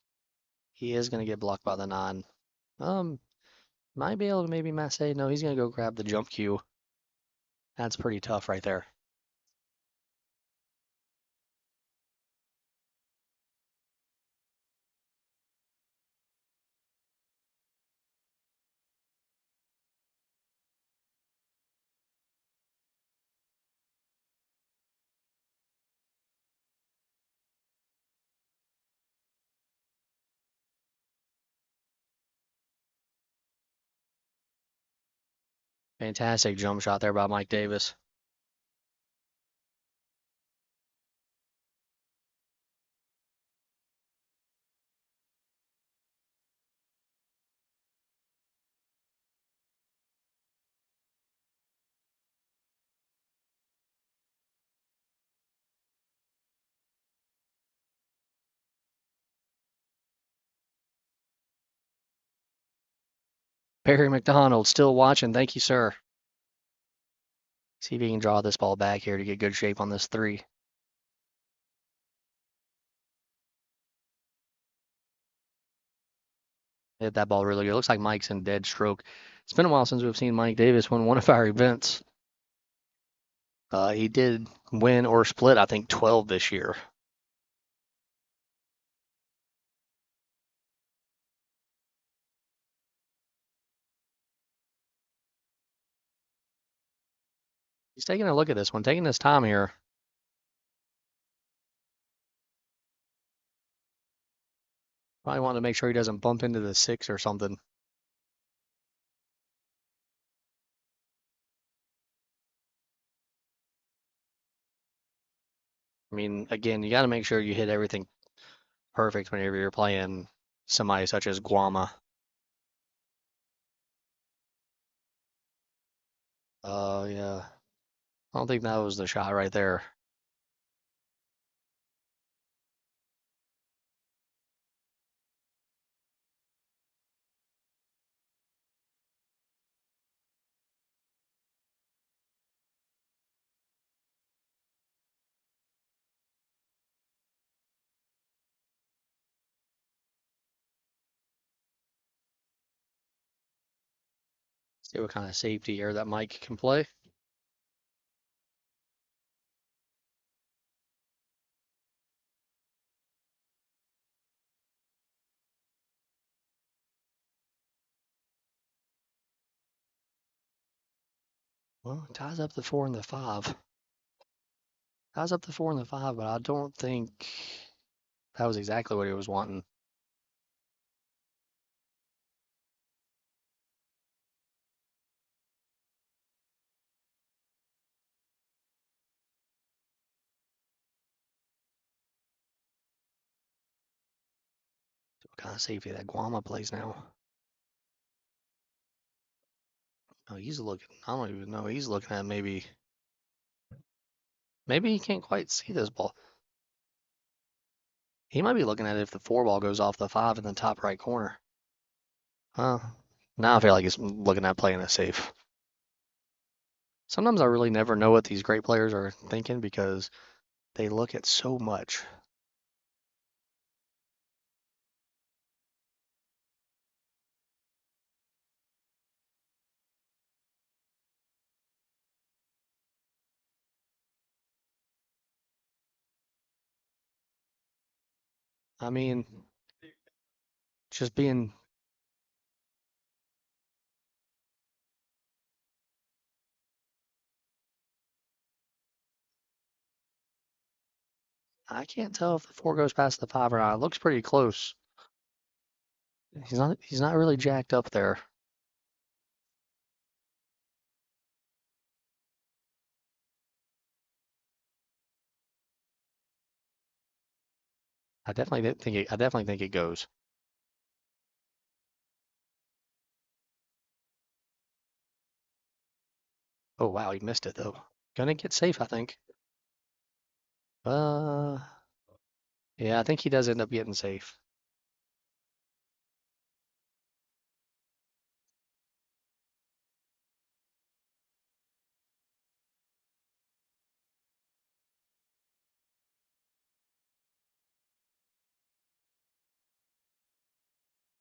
He is going to get blocked by the 9. Might be able to maybe masse. No, he's going to go grab the jump cue. That's pretty tough right there. Fantastic jump shot there by Mike Davis. Perry McDonald still watching. Thank you, sir. See if he can draw this ball back here to get good shape on this 3. Hit that ball really good. Looks like Mike's in dead stroke. It's been a while since we've seen Mike Davis win one of our events. He did win or split, I think, 12 this year. He's taking a look at this one, taking his time here. Probably want to make sure he doesn't bump into the 6 or something. I mean, again, you got to make sure you hit everything perfect whenever you're playing somebody such as Guama. Yeah. I don't think that was the shot right there. See what kind of safety here that Mike can play. Well, ties up the 4 and the 5. Ties up the 4 and the 5, but I don't think that was exactly what he was wanting. So what kind of safety that Guama plays now? Oh, he's looking. I don't even know. He's looking at maybe he can't quite see this ball. He might be looking at it if the 4 ball goes off the 5 in the top right corner. Now I feel like he's looking at playing it safe. Sometimes I really never know what these great players are thinking because they look at so much. I mean, just being. I can't tell if the 4 goes past the 5 or not. It looks pretty close. He's not really jacked up there. I definitely think it goes. Oh wow, he missed it though. Gonna get safe, I think. Uh, yeah, I think he does end up getting safe.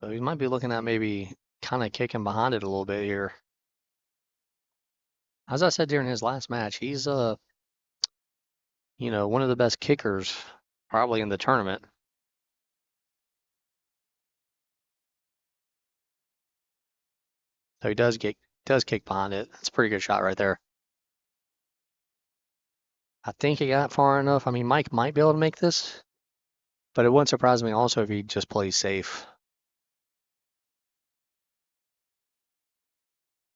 So he might be looking at maybe kind of kicking behind it a little bit here. As I said during his last match, he's one of the best kickers probably in the tournament. So he does kick behind it. That's a pretty good shot right there. I think he got far enough. I mean, Mike might be able to make this, but it wouldn't surprise me also if he just plays safe.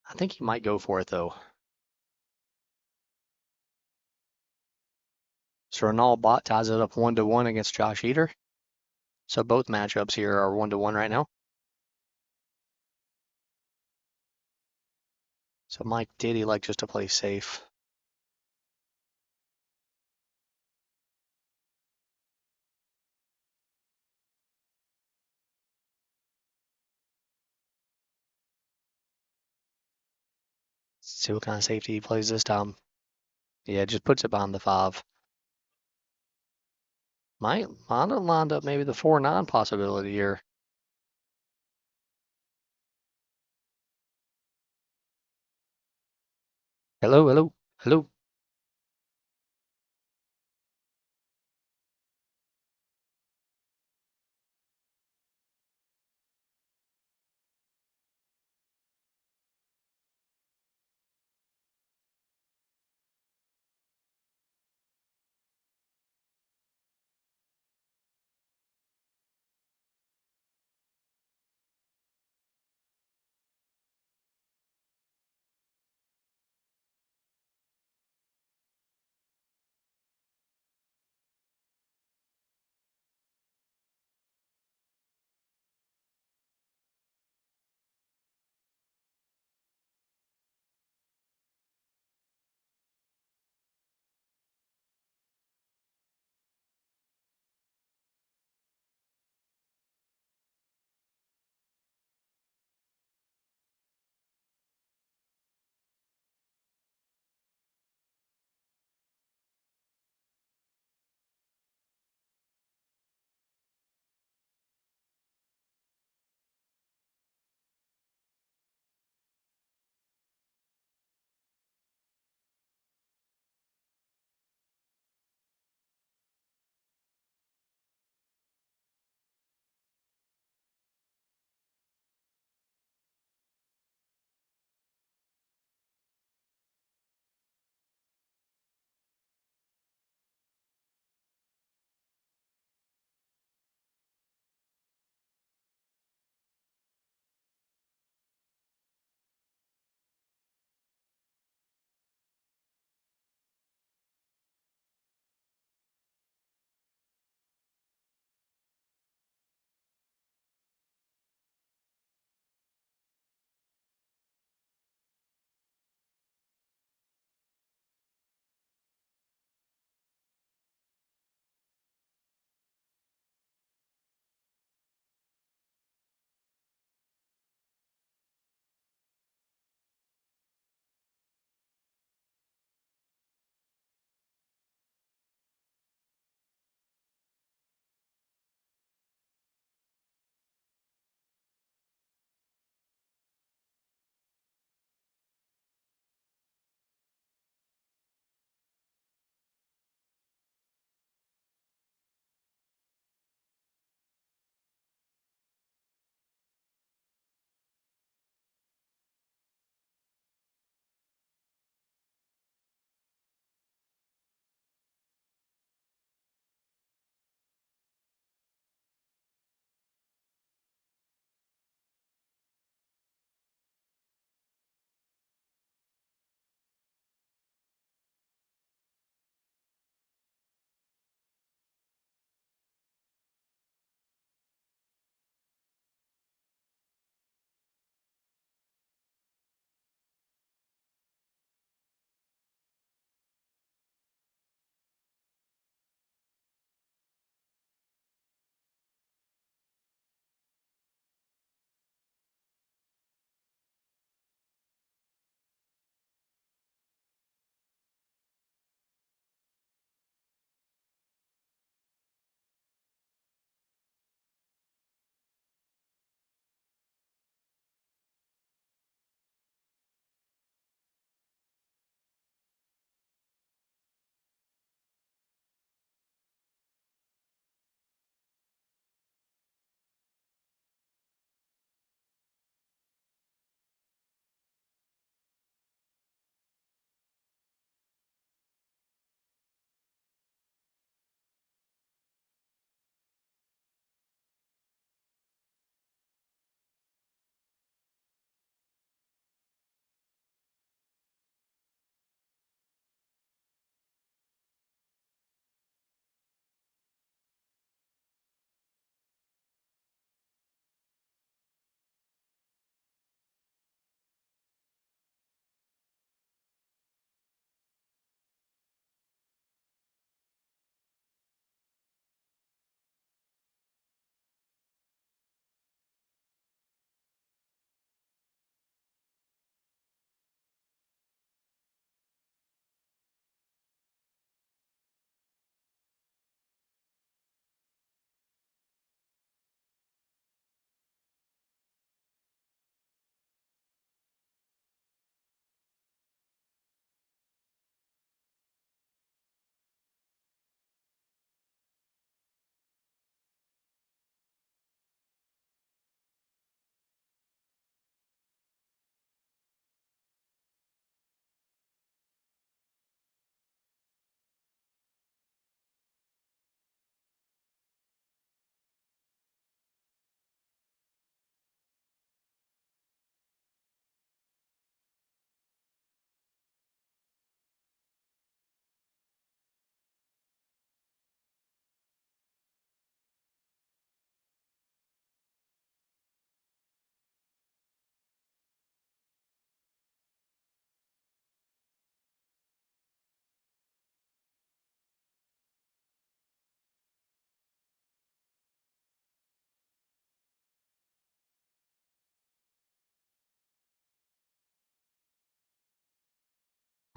I think he might go for it though. So Renal Bot ties it up 1-1 against Josh Eater. So both matchups here are 1-1 right now. So Mike did he like just to play safe. See what kind of safety he plays this time. Yeah, just puts it behind the 5. Might have lined up maybe the 4-9 possibility here. Hello, hello, hello.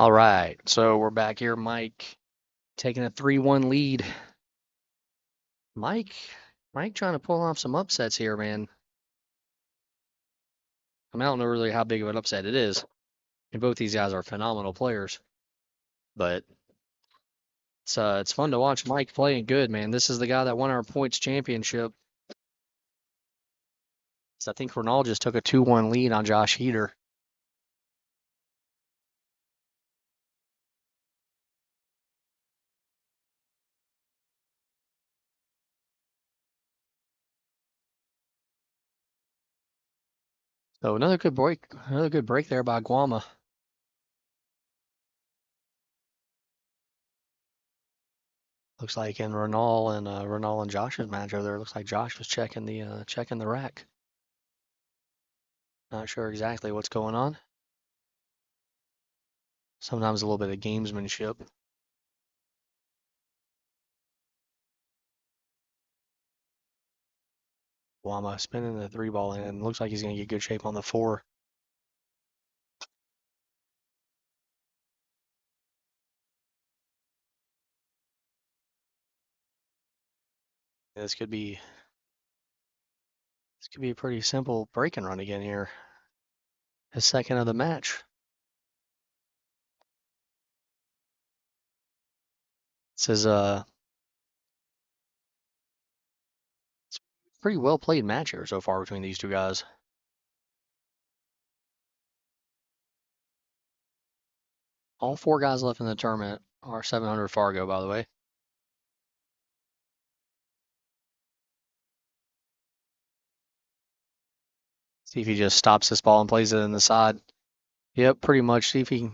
All right, so we're back here. Mike taking a 3-1 lead. Mike trying to pull off some upsets here, man. I mean, I don't know really how big of an upset it is. And both these guys are phenomenal players. But it's fun to watch Mike playing good, man. This is the guy that won our points championship. So I think Ronald just took a 2-1 lead on Josh Heater. So another good break there by Guama. Looks like in Ronald and Josh's match over there, looks like Josh was checking the rack. Not sure exactly what's going on. Sometimes a little bit of gamesmanship. Guama spinning the 3-ball in. Looks like he's gonna get good shape on the 4. This could be a pretty simple break and run again here. His second of the match. This is it's a pretty well played match here so far between these two guys. All 4 guys left in the tournament are 700 Fargo, by the way. See if he just stops this ball and plays it in the side. Yep, pretty much. See if he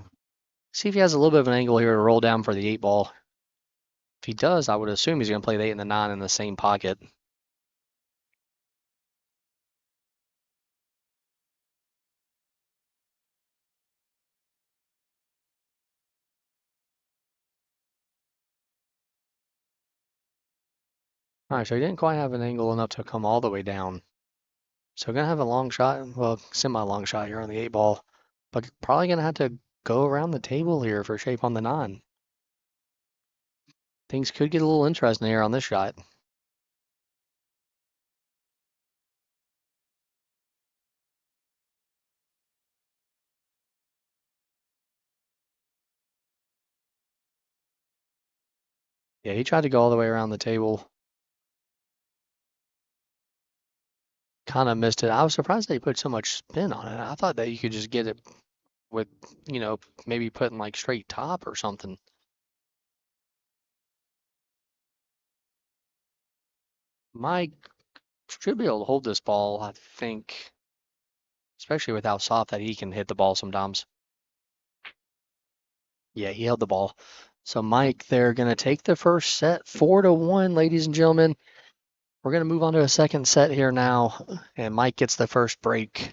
has a little bit of an angle here to roll down for the 8-ball. If he does, I would assume he's going to play the 8 and the 9 in the same pocket. All right, so he didn't quite have an angle enough to come all the way down. So going to have a long shot, well, semi-long shot here on the 8-ball, but probably going to have to go around the table here for shape on the 9. Things could get a little interesting here on this shot. Yeah, he tried to go all the way around the table. Kind of missed it. I was surprised they put so much spin on it. I thought that you could just get it with, maybe putting like straight top or something. Mike should be able to hold this ball, I think, especially with how soft that he can hit the ball sometimes. Yeah, he held the ball. So Mike, they're going to take the first set 4-1, ladies and gentlemen. We're going to move on to a second set here now, and Mike gets the first break.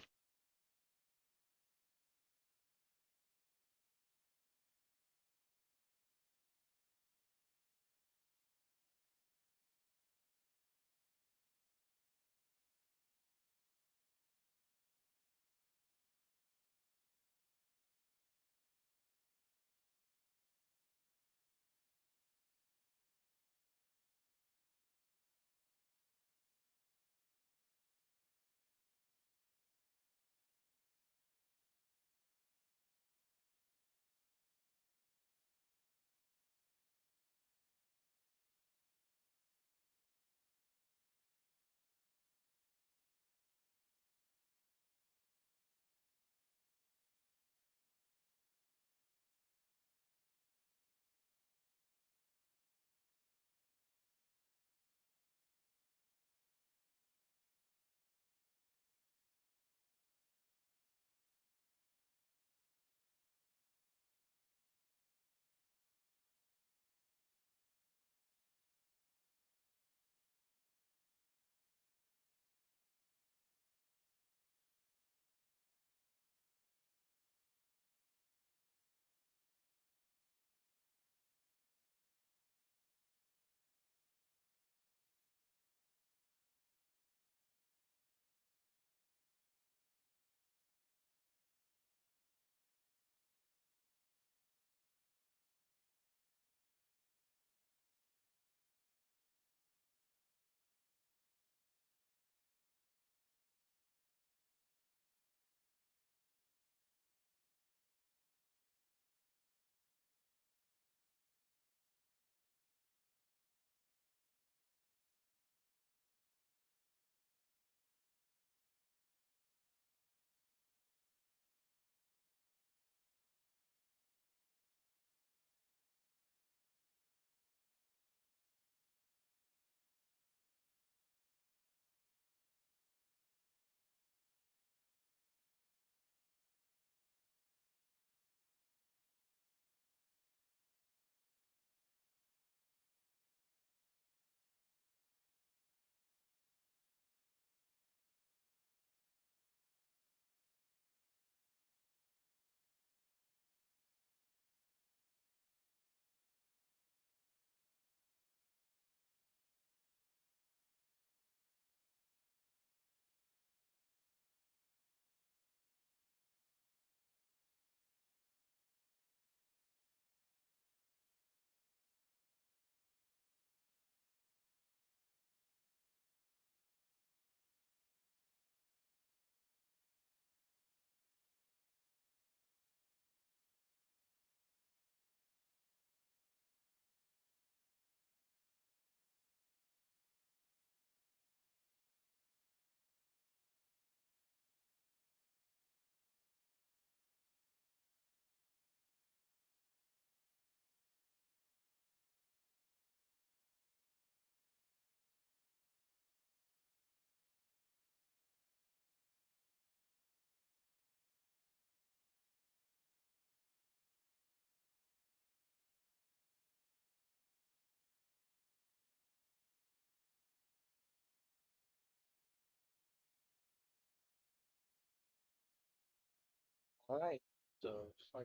All right. So,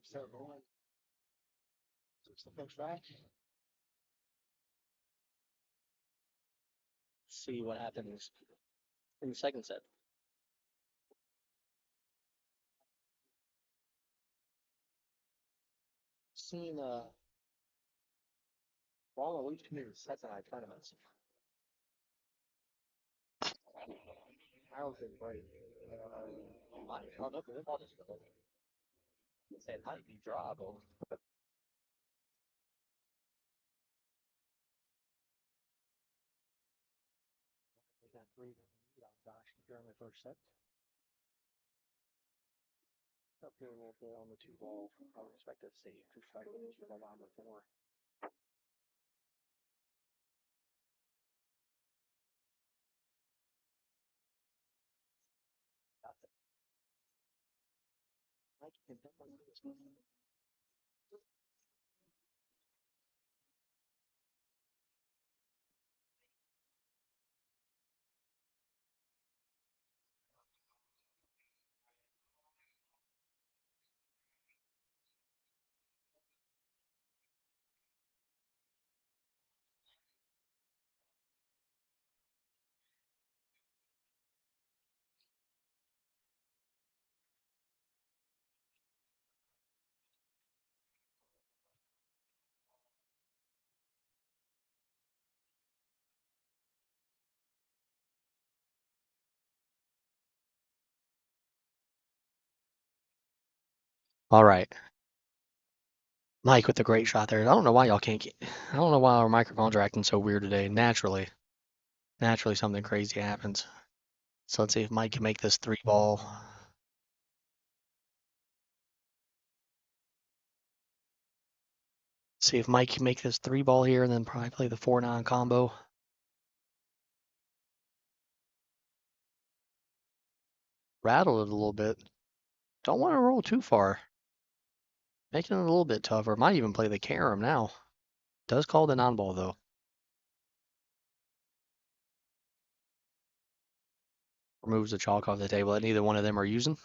start rolling. Switch the first rack. See what happens in the second set. Seen Wrong at least 2 sets in our tournaments. I don't think right. Might held up with it. Say it might be drawable. We got 3 lead on Josh during the first set. Up here we'll go on the 2 ball. I would expect to see 2 strike with 2 ball on the 4. That's it. Mike, you can definitely do this one. All right. Mike with the great shot there. I don't know why y'all can't get, I don't know why our microphones are acting so weird today. Naturally something crazy happens. So let's see if Mike can make this 3 ball. See if Mike can make this 3 ball here and then probably play the 4-9 combo. Rattle it a little bit. Don't want to roll too far. Making it a little bit tougher. Might even play the carom now. Does call the non-ball though. Removes the chalk off the table that neither one of them are using.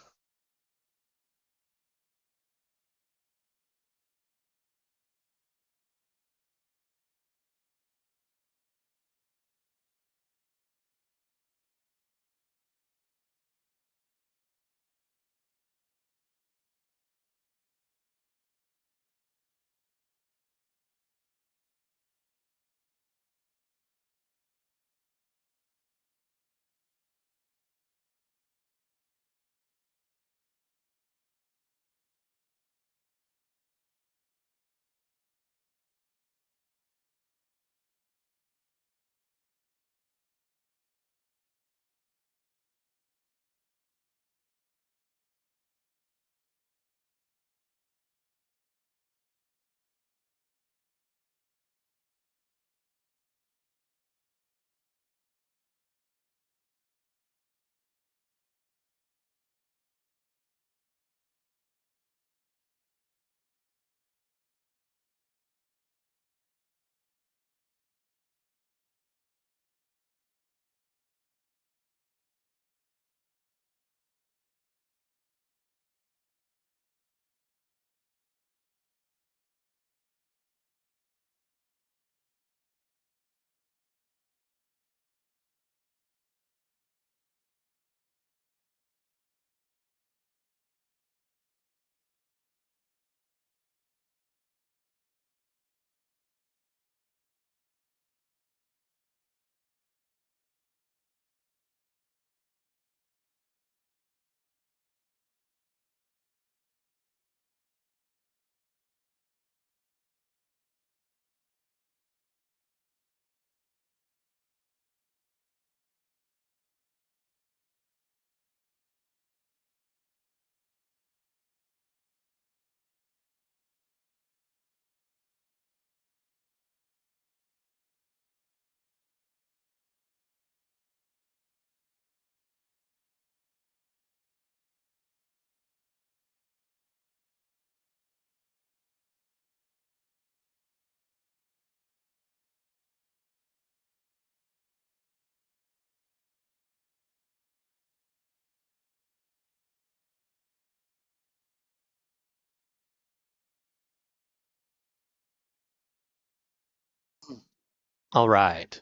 All right.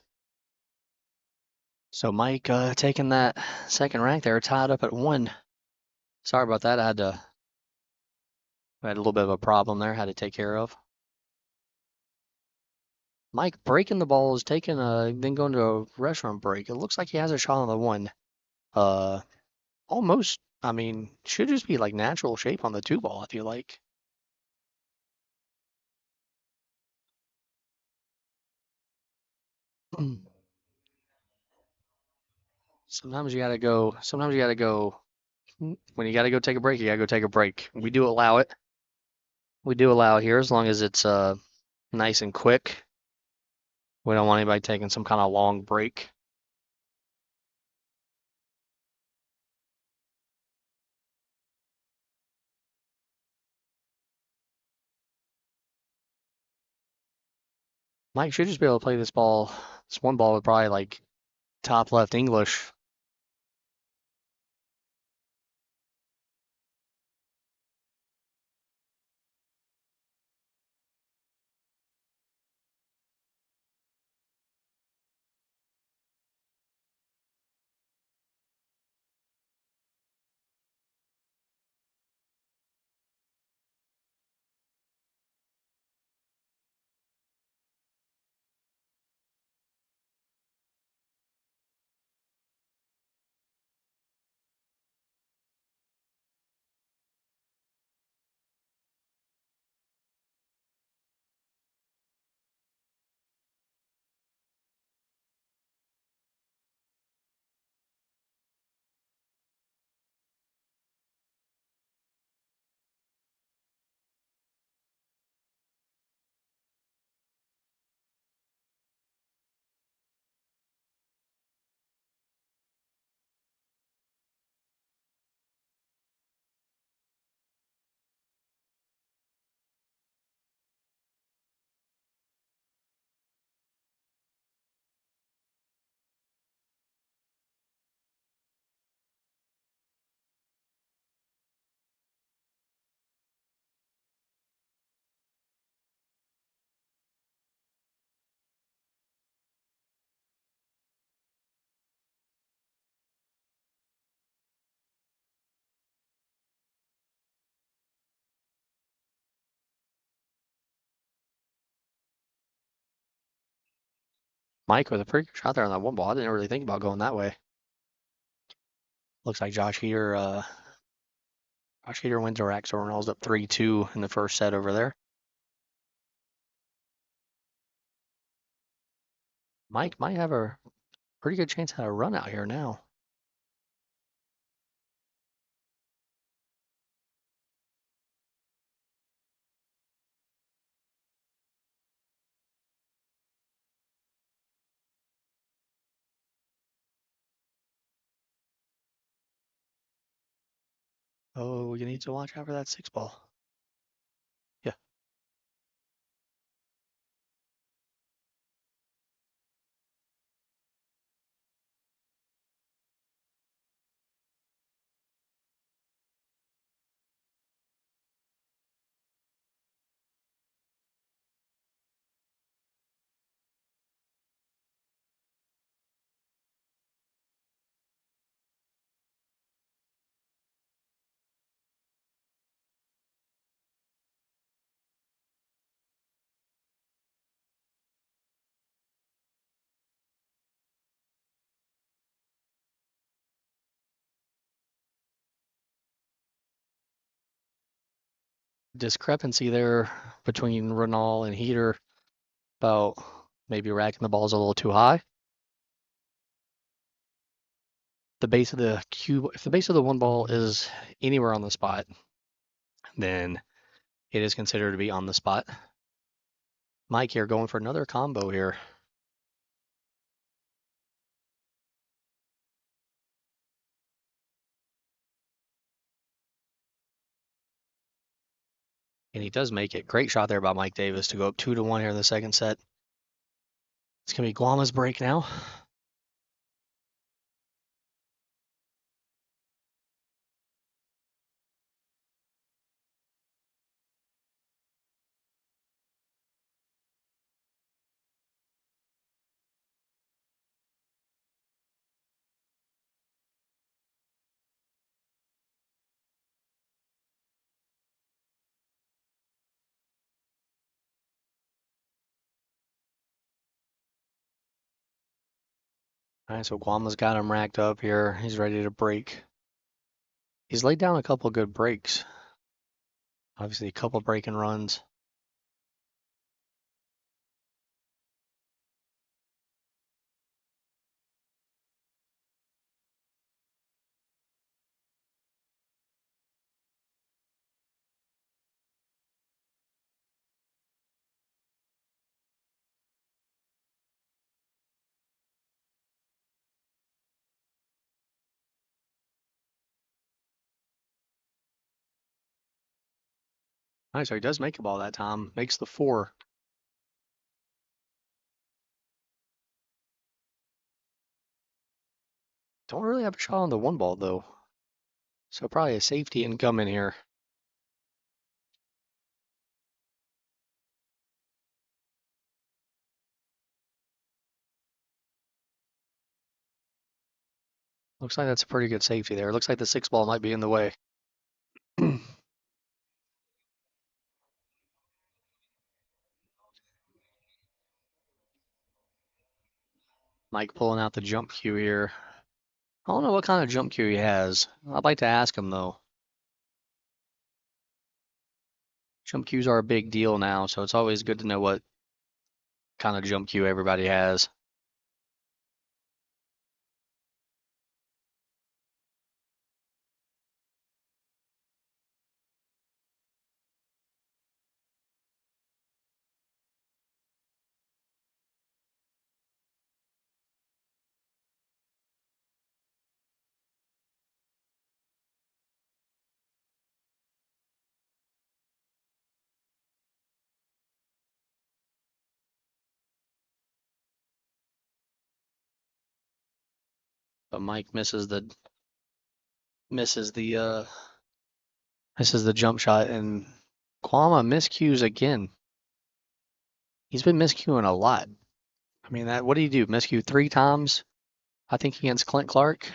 So Mike taking that second rank there, tied up at 1. Sorry about that. I had a little bit of a problem there, had to take care of. Mike breaking the balls, taking then going to a restaurant break. It looks like he has a shot on the 1. Uh, almost. I mean, should just be like natural shape on the 2 ball. I feel like. Sometimes you gotta go. Sometimes you gotta go. When you gotta go take a break, you gotta go take a break. We do allow it. We do allow it here as long as it's nice and quick. We don't want anybody taking some kind of long break. Mike should just be able to play this ball. This 1 ball with probably like top left English. Mike with a pretty good shot there on that 1 ball. I didn't really think about going that way. Looks like Josh Heater wins a rack, so Ronald's up 3-2 in the first set over there. Mike might have a pretty good chance at a run out here now. Oh, you need to watch out for that 6 ball. Yeah. Discrepancy there between Ronald and Heater about maybe racking the balls a little too high. The base of the cue, if the base of the 1 ball is anywhere on the spot, then it is considered to be on the spot. Mike here going for another combo here. And he does make it. Great shot there by Mike Davis to go up 2-1 here in the second set. It's going to be Guama's break now. All right, so Guama's got him racked up here. He's ready to break. He's laid down a couple good breaks. Obviously, a couple breaking runs. All right, so he does make a ball that time. Makes the 4. Don't really have a shot on the 1 ball, though. So probably a safety income in here. Looks like that's a pretty good safety there. Looks like the 6 ball might be in the way. Mike pulling out the jump cue here. I don't know what kind of jump cue he has. I'd like to ask him, though. Jump cues are a big deal now, so it's always good to know what kind of jump cue everybody has. But Mike misses the jump shot, and Kwama miscues again. He's been miscuing a lot. I mean, what did he do? Miscue 3 times, I think, against Clint Clark.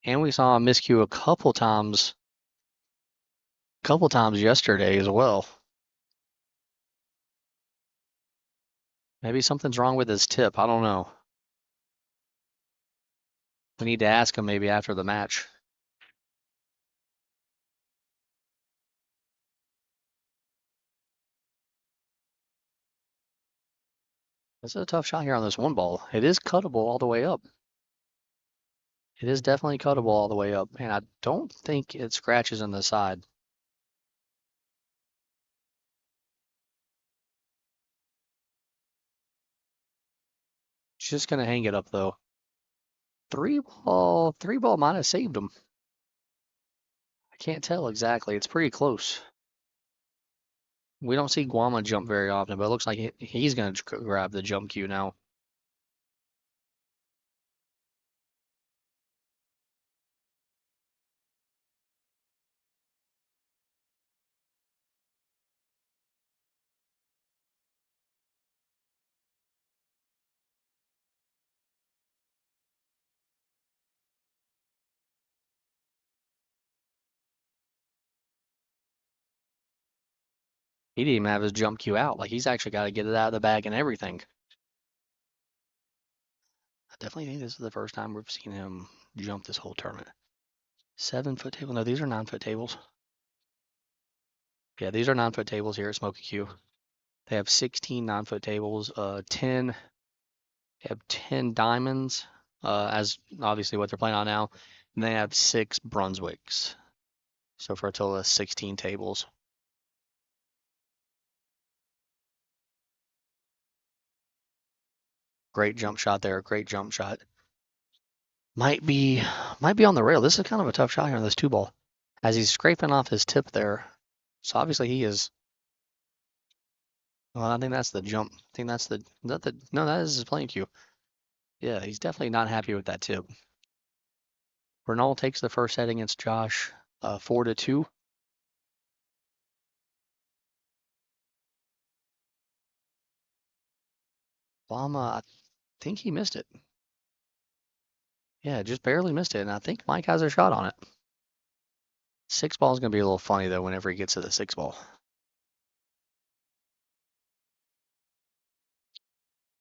And we saw him miscue a couple times yesterday as well. Maybe something's wrong with his tip. I don't know. We need to ask him maybe after the match. This is a tough shot here on this 1 ball. It is cuttable all the way up. It is definitely cuttable all the way up, and I don't think it scratches on the side. Just gonna hang it up though. 3 ball might have saved him. I can't tell exactly. It's pretty close. We don't see Guama jump very often, but it looks like he's gonna grab the jump cue now. He didn't even have his jump cue out. Like, he's actually got to get it out of the bag and everything. I definitely think this is the first time we've seen him jump this whole tournament. 7-foot table? No, these are 9-foot tables. Yeah, these are 9-foot tables here at Smokin Cue. They have 16 9-foot tables, 10. They have 10 diamonds, as obviously what they're playing on now. And they have 6 Brunswicks. So for a total of 16 tables. Great jump shot there. Great jump shot. Might be on the rail. This is kind of a tough shot here on this 2 ball. As he's scraping off his tip there. So obviously he is. Well, I think that's the jump. I think that's the. No, that is his playing cue. Yeah, he's definitely not happy with that tip. Bernal takes the first set against Josh, 4-2. Lama, I think he missed it. Yeah, just barely missed it, and I think Mike has a shot on it. 6 ball is going to be a little funny, though, whenever he gets to the 6 ball.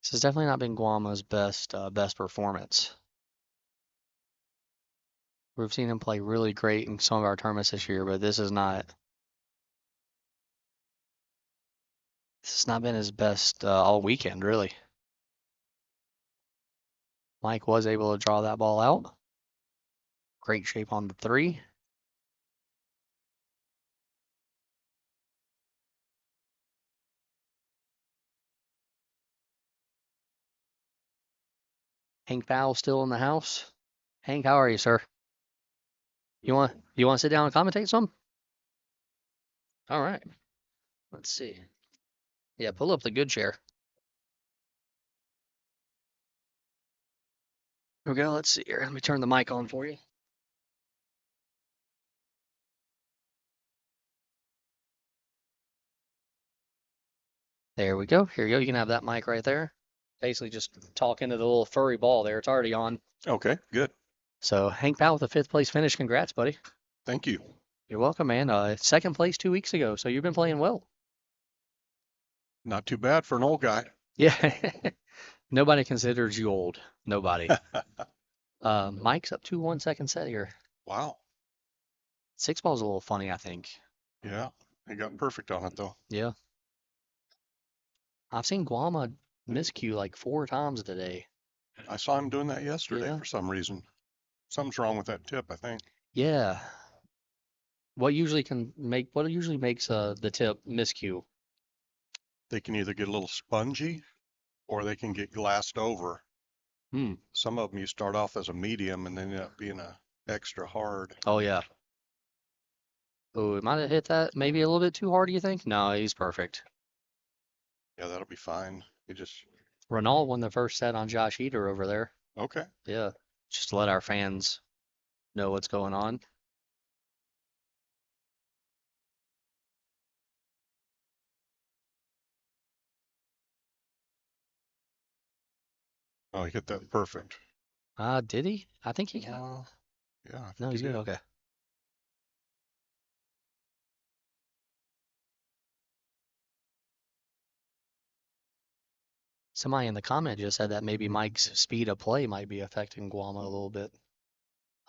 This has definitely not been Guama's best performance. We've seen him play really great in some of our tournaments this year, but this has not been his best all weekend, really. Mike was able to draw that ball out. Great shape on the 3. Hank Powell still in the house. Hank, how are you, sir? You want to sit down and commentate some? All right. Let's see. Yeah, pull up the good chair. Here we go. Let's see here. Let me turn the mic on for you. There we go. Here you go. You can have that mic right there. Basically just talk into the little furry ball there. It's already on.
Okay, good.
So Hank Powell with a 5th place finish. Congrats, buddy.
Thank you.
You're welcome, man. 2nd place 2 weeks ago. So you've been playing well.
Not too bad for an old guy.
Yeah. Nobody considers you old. Nobody. Mike's up 2-1 second set here.
Wow.
6 ball's a little funny, I think.
Yeah, he got perfect on it though.
Yeah. I've seen Guama miscue like 4 times today.
I saw him doing that yesterday
Yeah.
for some reason. Something's wrong with that tip, I think.
Yeah. What usually makes the tip miscue?
They can either get a little spongy or they can get glassed over.
Hmm.
Some of them you start off as a medium and then end up being a extra hard.
Oh yeah. Oh, it might have hit that maybe a little bit too hard, do you think? No, he's perfect.
Yeah, that'll be fine. You just,
Ronald won the first set on Josh Heater over there.
okay.
Yeah. Just to let our fans know what's going on.
Oh, he hit that perfect.
Did he? I think he got.
Yeah, I
No,
think
he's
he
good.
did.
Okay. Somebody in the comment just said that maybe Mike's speed of play might be affecting Guama a little bit.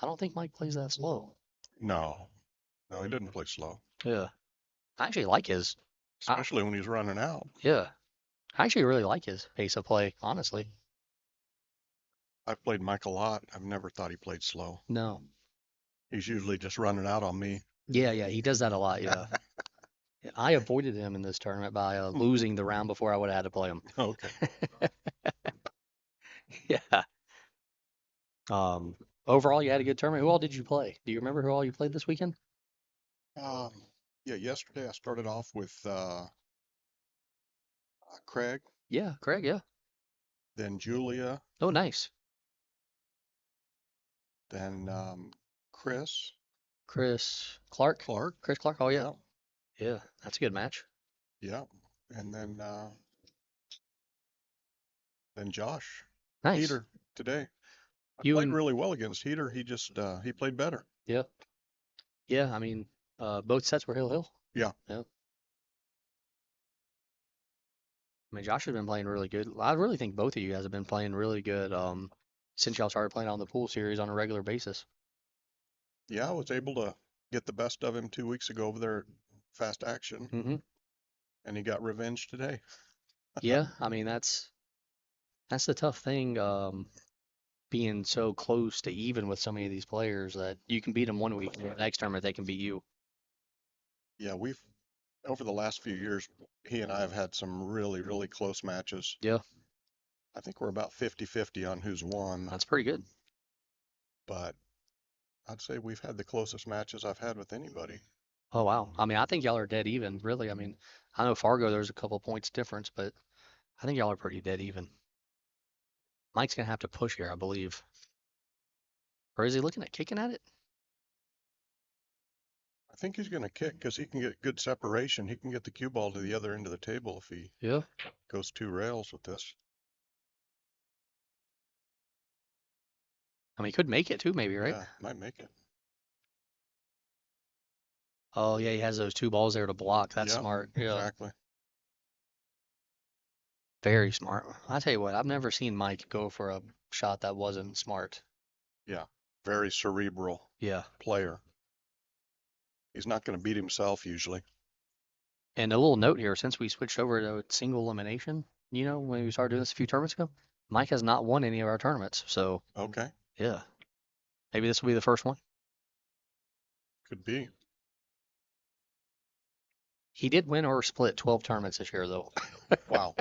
I don't think Mike plays that slow.
No, no, he didn't play slow,
Yeah. I actually like his.
especially when he's running out.
Yeah. I actually really like his pace of play, honestly.
I've played Mike a lot. I've never thought he played slow.
No.
He's usually just running out on me.
Yeah, he does that a lot. Yeah. Yeah, I avoided him in this tournament by losing the round before I would have had to play him.
Okay.
Yeah. Overall, you had a good tournament. Who all did you play? Do you remember who all you played this weekend?
Um, yeah, yesterday I started off with Craig,
Yeah, Craig. Yeah.
then Julia,
Oh, nice.
then Chris
Chris Clark.
Clark.
Chris Clark. Oh, yeah.
Yeah,
Yeah, that's a good match.
yeah, and then Josh
Nice.
Heater today. I
You
played
and
really well against Heater. He just he played better.
yeah, yeah. I mean, both sets were hill.
Yeah,
Yeah. I mean, Josh has been playing really good. I really think both of you guys have been playing really good. Since y'all started playing on the pool series on a regular basis.
yeah. I was able to get the best of him 2 weeks ago over there at Fast Action,
Mm-hmm.
and he got revenge today.
Yeah. I mean, that's the tough thing. Being so close to even with so many of these players that you can beat them one week, and the next tournament they can beat you.
Yeah, we've over the last few years, he and I have had some really, really close matches.
Yeah,
I think we're about 50-50 on who's won,
that's pretty good.
but I'd say we've had the closest matches I've had with anybody.
Oh wow. I mean, I think y'all are dead even, really. I mean, I know Fargo there's a couple points difference, but I think y'all are pretty dead even. Mike's gonna have to push here, I believe. Or is he looking at kicking at it?
I think he's going to kick because he can get good separation. He can get the cue ball to the other end of the table if he
Yeah.
goes 2 rails with this.
I mean, he could make it too, maybe, right?
Yeah, might make it.
Oh yeah, he has those 2 balls there to block. That's
Yeah,
smart. Yeah.
exactly.
Very smart. I tell you what, I've never seen Mike go for a shot that wasn't smart.
Yeah, very cerebral
Yeah.
player. He's not going to beat himself usually.
And a little note here, since we switched over to single elimination, when we started doing this a few tournaments ago, Mike has not won any of our tournaments. So,
Okay,
yeah, maybe this will be the first one.
could be.
He did win or split 12 tournaments this year, though.
Wow,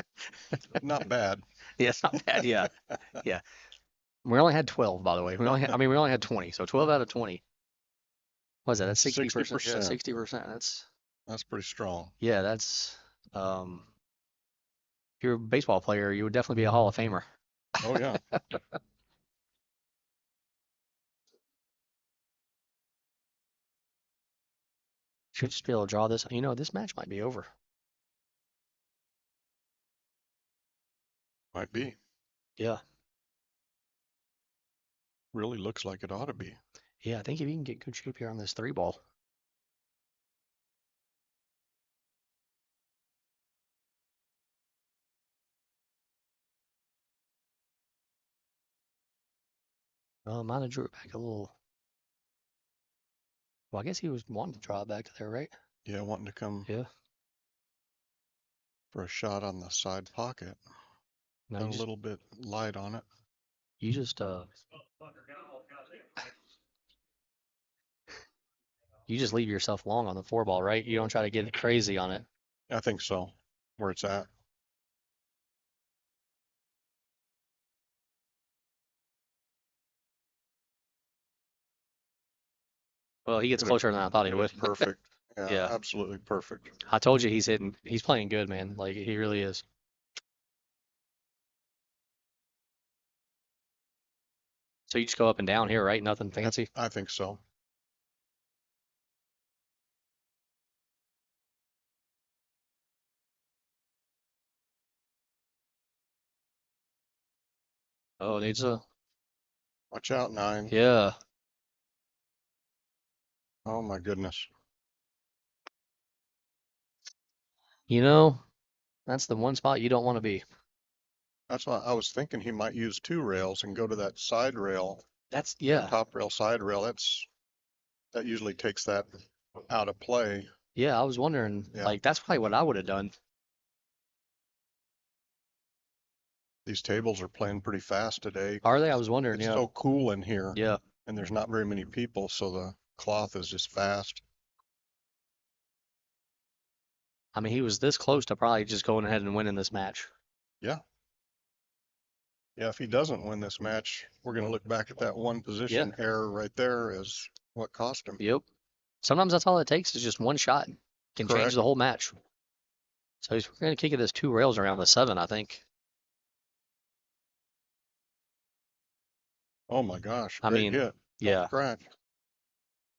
not bad.
Yeah, it's not bad. Yeah. Yeah. We only had 12, by the way. We only had 20. So 12 out of 20. What is that? That's 60%. Yeah,
60%.
60%.
That's pretty strong.
Yeah, um, if you're a baseball player, you would definitely be a Hall of Famer.
Oh yeah.
Should just be able to draw this. This match might be over.
Might be.
Yeah.
Really looks like it ought to be.
Yeah, I think if you can get good shape here on this three ball. Might have drew it back a little. Well, I guess he was wanting to draw it back to there, right?
Yeah, wanting to come
Yeah.
for a shot on the side pocket.
No,
Got a little bit light on it.
you just leave yourself long on the four ball, right? You don't try to get crazy on it.
I think so. Where it's at.
Well, he gets closer than I thought he would.
Perfect. Yeah,
Yeah.
absolutely perfect.
I told you he's playing good, man. Like he really is. So you just go up and down here, right? Nothing fancy.
I think so.
Oh, needs a
Watch out, 9.
yeah.
Oh my goodness.
That's the one spot you don't want to be.
That's why I was thinking he might use 2 rails and go to that side rail,
That's yeah.
top rail, side rail. That usually takes that out of play.
Yeah, I was wondering,
Yeah.
that's probably what I would have done.
These tables are playing pretty fast today.
Are they? I was wondering,
It's
yeah.
so cool in here
Yeah.
and there's not very many people, so the cloth is just fast.
I mean, he was this close to probably just going ahead and winning this match.
Yeah. Yeah, if he doesn't win this match, we're going to look back at that one position error right there as what cost him.
Yep. Sometimes that's all it takes is just one shot can change
Correct.
the whole match. So he's going to kick it as 2 rails around the 7, I think.
Oh my gosh,
I
great
mean,
hit.
yeah,
Scratch.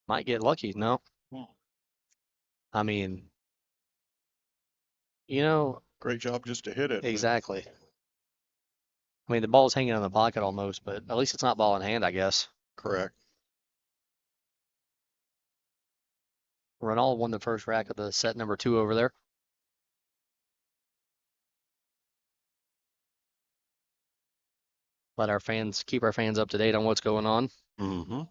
might get lucky. No, I mean,
Great job just to hit it.
exactly. I mean, the ball's hanging in the pocket almost, but at least it's not ball in hand, I guess.
Correct.
Ronald won the first rack of the set number 2 over there. Keep our fans up to date on what's going on.
Mm-hmm.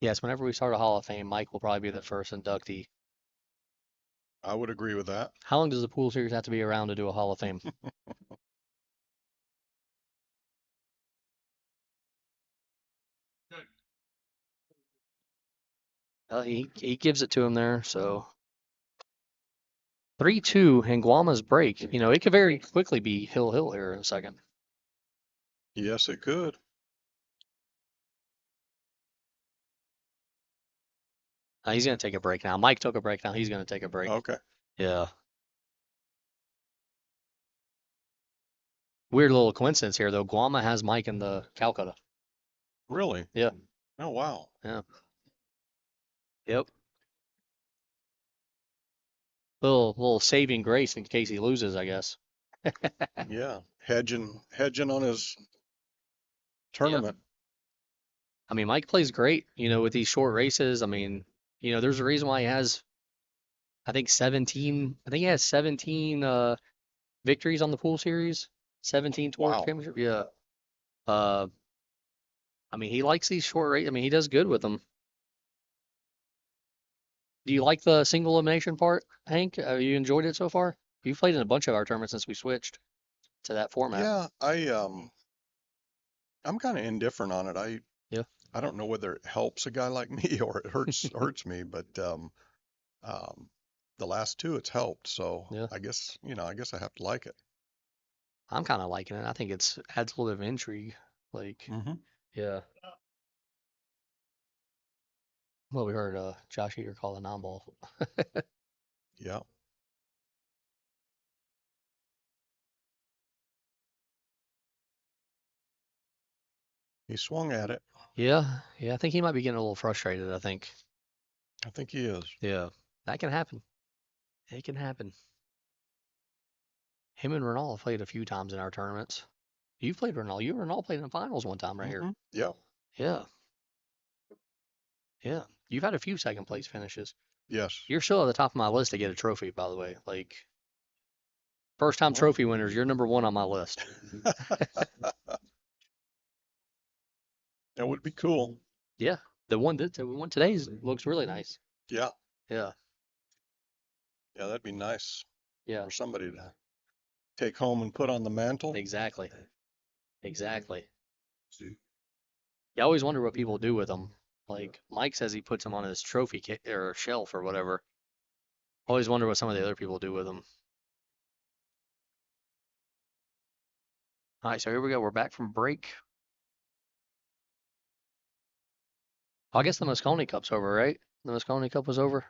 Yes, whenever we start a Hall of Fame, Mike will probably be the first inductee.
I would agree with that.
How long does the pool series have to be around to do a Hall of Fame? He gives it to him there, so 3-2 and Guama's break. It could very quickly be Hill here in a second.
Yes, it could.
He's going to take a break now. Mike took a break now. He's going to take a break.
Okay.
Yeah. Weird little coincidence here, though. Guama has Mike in the Calcutta.
Really?
Yeah.
Oh, wow.
Yeah. Yep. Little saving grace in case he loses, I guess.
Yeah. Hedging on his tournament.
I mean, Mike plays great, with these short races. I mean, there's a reason why he has I think 17. I think he has 17 victories on the pool series. 17 tour
Wow.
championship. Yeah. Uh, I mean, he likes these short race. I mean, he does good with them. Do you like the single elimination part, Hank? You enjoyed it so far? You've played in a bunch of our tournaments since we switched to that format.
Yeah, I'm kind of indifferent on it.
Yeah.
I don't know whether it helps a guy like me or it hurts me, but um, the last two it's helped. So
Yeah.
I guess I have to like it.
I'm kind of liking it. I think it's adds a little bit of intrigue. Like,
Hmm.
yeah. Well, we heard Josh Eater call a non-ball.
Yeah, he swung at it.
Yeah, yeah. I think he might be getting a little frustrated. I think.
I think he is.
Yeah, that can happen. It can happen. Him and Renal have played a few times in our tournaments. You've played Renal. You and Renal played in the finals one time right here.
Yeah.
Yeah, yeah. You've had a few second place finishes.
Yes.
You're still at the top of my list to get a trophy, by the way. Like first time
Well,
trophy winners, you're number one on my list.
that would be cool.
Yeah, the one today's looks really nice.
Yeah.
Yeah,
Yeah, that'd be nice
yeah.
for somebody to take home and put on the mantle.
Exactly, exactly. You always wonder what people do with them. Like Mike says he puts them on his trophy or shelf or whatever. Always wonder what some of the other people do with them. All right, so here we go. We're back from break. I guess the Moscone Cup's over, right? The Moscone Cup was over.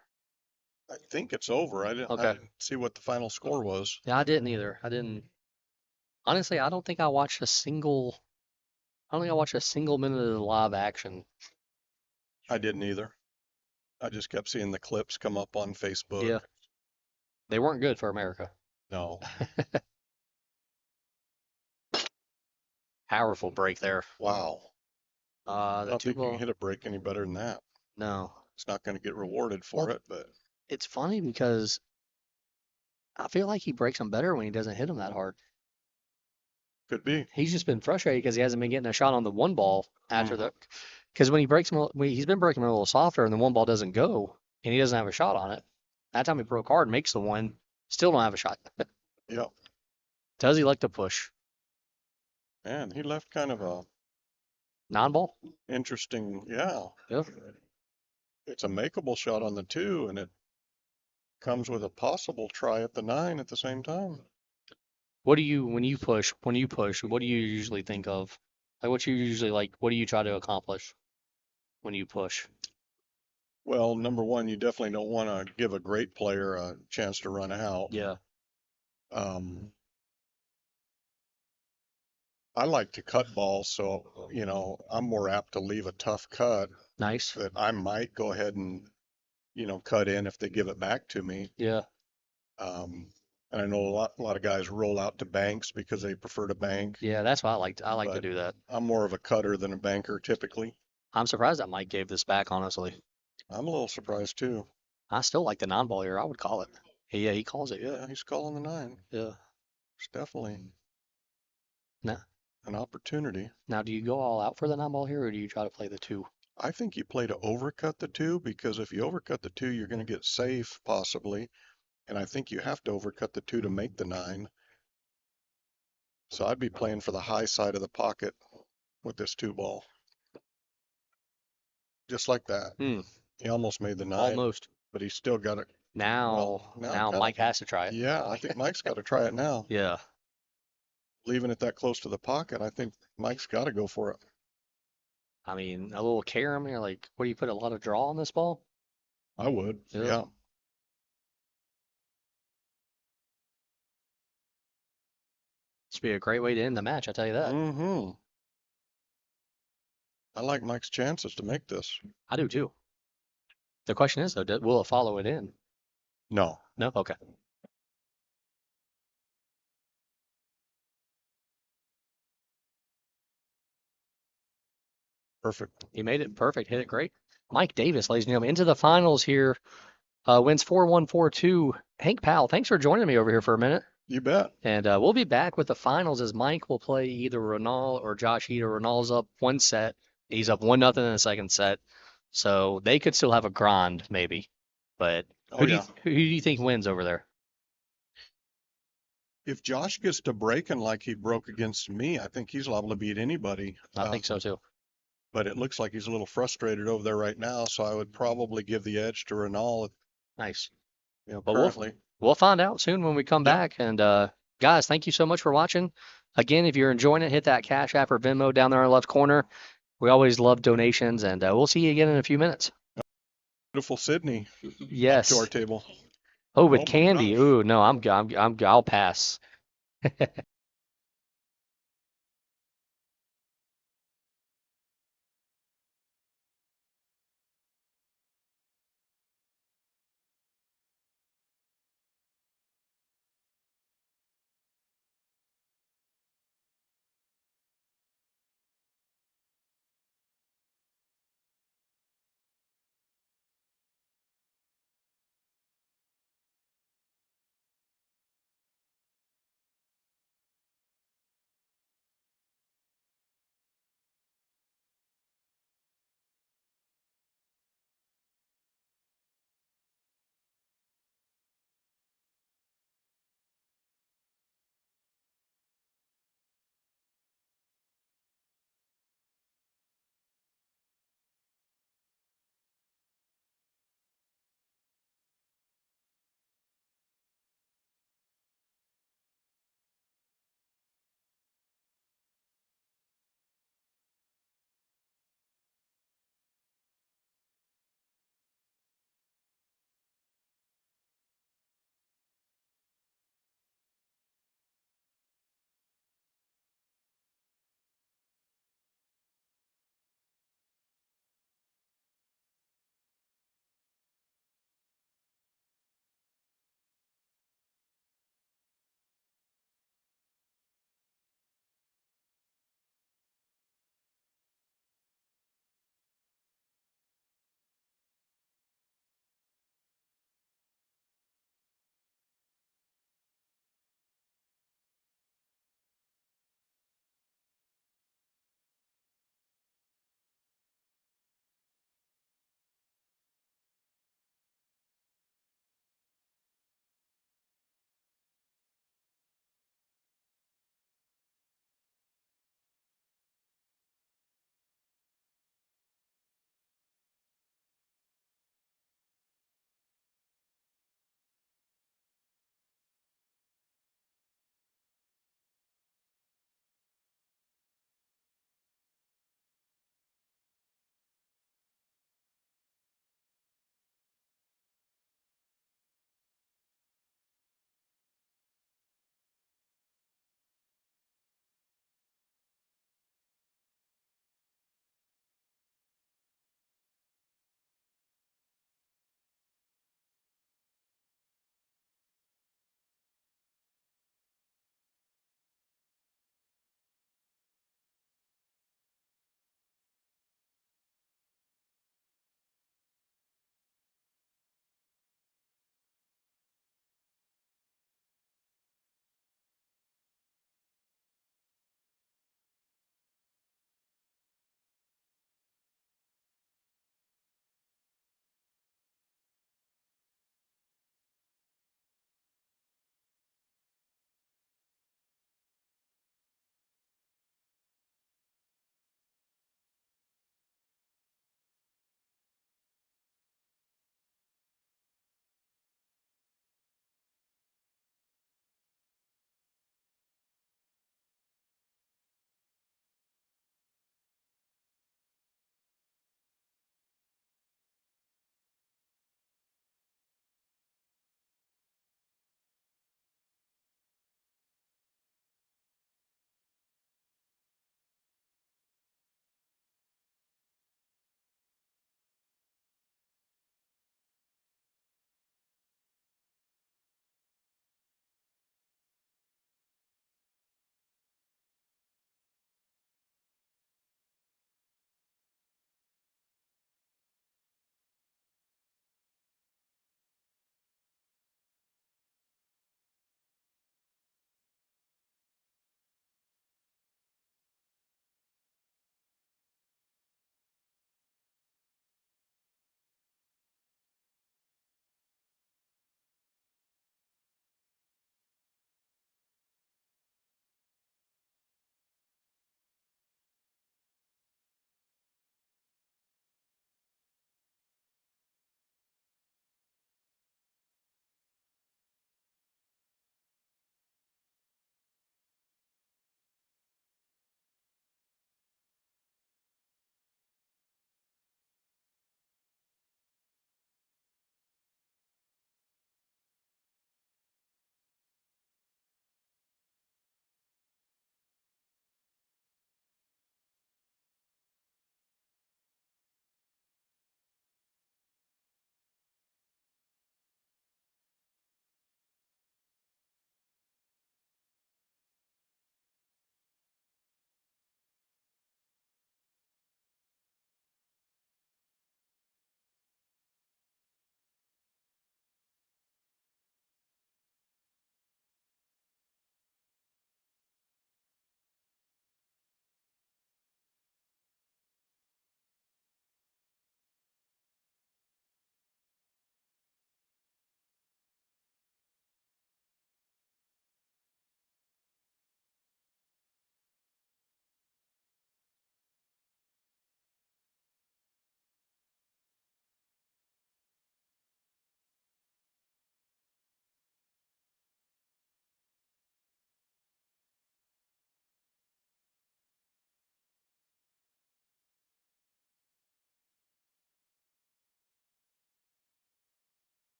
I think it's over. I
Okay.
didn't see what the final score was.
Yeah, I didn't either. I didn't. Honestly, I don't think I watched a single. I don't think I watched a single minute of the live action.
I didn't either. I just kept seeing the clips come up on Facebook.
Yeah, they weren't good for America.
No.
Powerful break there.
Wow. I
The
don't
two
think you can
ball.
hit a break any better than that.
No.
It's not going to get rewarded for
Well,
it, but
it's funny because I feel like he breaks them better when he doesn't hit them that hard.
could be.
He's just been frustrated because he hasn't been getting a shot on the one ball after
Hmm.
the. Because when he breaks them, he's been breaking them a little softer, and the one ball doesn't go, and he doesn't have a shot on it. That time he broke hard, makes the one, still don't have a shot.
Yeah.
Does he like to push?
Man, he left kind of a
Non-ball?
interesting, yeah.
Yeah.
It's a makeable shot on the two, and it comes with a possible try at the nine at the same time.
What do you when you push? When you push, what do you usually think of? Like what you usually like? What do you try to accomplish when you push?
Well, number one, you definitely don't want to give a great player a chance to run out.
Yeah.
Um, I like to cut balls, so I'm more apt to leave a tough cut
Nice.
that I might go ahead and cut in if they give it back to me.
Yeah.
Um, and I know a lot of guys roll out to banks because they prefer to bank,
Yeah. That's what I like. I like to
but
do that.
I'm more of a cutter than a banker typically.
I'm surprised that Mike gave this back. Honestly,
I'm a little surprised too.
I still like the non-ball here. I would call it. Yeah, he calls it. Yeah.
Yeah, he's calling the nine.
Yeah.
It's definitely
Now,
an opportunity.
now, do you go all out for the non-ball here, or do you try to play the two?
I think you play to overcut the two because if you overcut the two, you're going to get safe possibly. And I think you have to overcut the two to make the nine. So I'd be playing for the high side of the pocket with this two ball. Just like that.
Hmm.
He almost made the nine,
Almost.
but he's still got it. Well,
Now
kind
Mike
of.
has to try it.
Yeah, I think Mike's got to try it now.
Yeah.
Leaving it that close to the pocket, I think Mike's got to go for it.
I mean, a little carom here. Like, what do you put a lot of draw on this ball?
I would.
Yeah.
Yeah.
This would be a great way to end the match. I tell you that.
Mm-hmm. I like Mike's chances to make this.
I do too. The question is though, will it follow it in?
No.
No. Okay.
Perfect.
He made it perfect. Hit it great. Mike Davis, ladies and gentlemen, into the finals here. Wins 4-1, 4-2. Hank Powell, thanks for joining me over here for a minute.
You bet.
And we'll be back with the finals as Mike will play either Ronald or Josh Heater. Ronald's up one set. He's up 1-0 in the second set. So they could still have a grind, maybe. But
Oh yeah.
who do you think wins over there?
If Josh gets to breaking like he broke against me, I think he's liable to beat anybody.
I think so too.
But it looks like he's a little frustrated over there right now, so I would probably give the edge to Ronald,
Nice. But
currently.
we'll find out soon when we come
Yep.
back. And guys, thank you so much for watching. Again, if you're enjoying it, hit that Cash App or Venmo down there in the left corner. We always love donations, and we'll see you again in a few minutes.
Beautiful Sydney up to
Yes.
our table.
Oh, with
Oh my
candy.
gosh.
Ooh, no, I'll pass.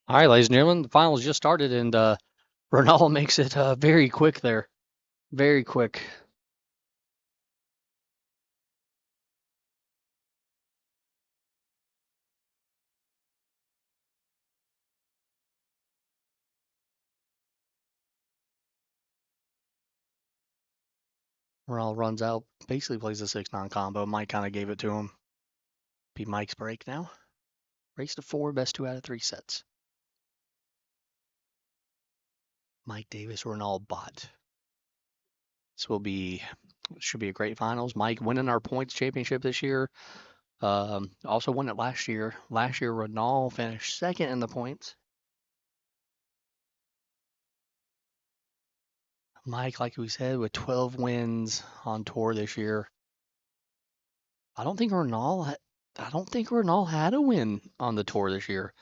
All right, ladies and gentlemen, the finals just started, and Ronaldo makes it very quick there. Very quick. Ronaldo runs out, basically plays a 6-9 combo. Mike kind of gave it to him. Be Mike's break now. Race to 4, best 2 out of 3 sets. Mike Davis, Ronaldo bot. This should be a great finals. Mike winning our points championship this year. Also won it last year. Last year, Ronaldo finished second in the points. Mike, like we said, with 12 wins on tour this year. I don't think Ronaldo had a win on the tour this year.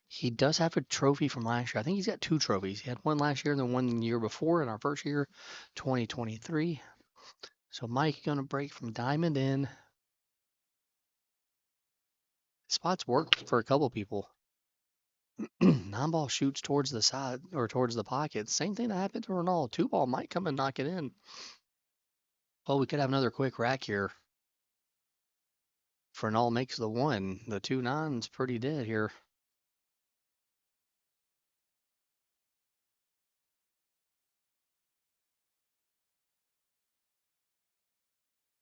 He does have a trophy from last year. I think he's got 2 trophies. He had one last year and then one the year before in our first year, 2023. So Mike gonna break from diamond in. Spots work for a couple people. 9-ball shoots towards the side or towards the pocket. Same thing that happened to Ronaldo. 2-ball might come and knock it in. Oh, we could have another quick rack here. If Ronaldo makes the 1, the 2-9's pretty dead here.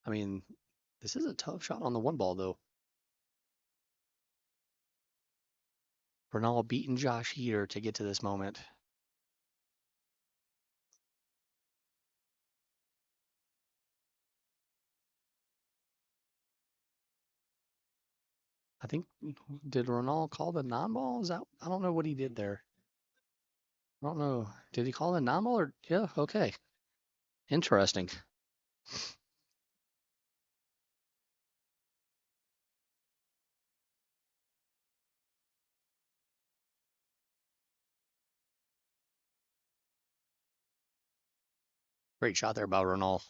I mean, this is a tough shot on the 1-ball though. Ronaldo beating Josh Heater to get to this moment. I think, did Ronaldo call the 9-ball? Is that, I don't know what he did there. I don't know. Did he call the 9-ball or, yeah, okay. Interesting. Great shot there by Ronaldo.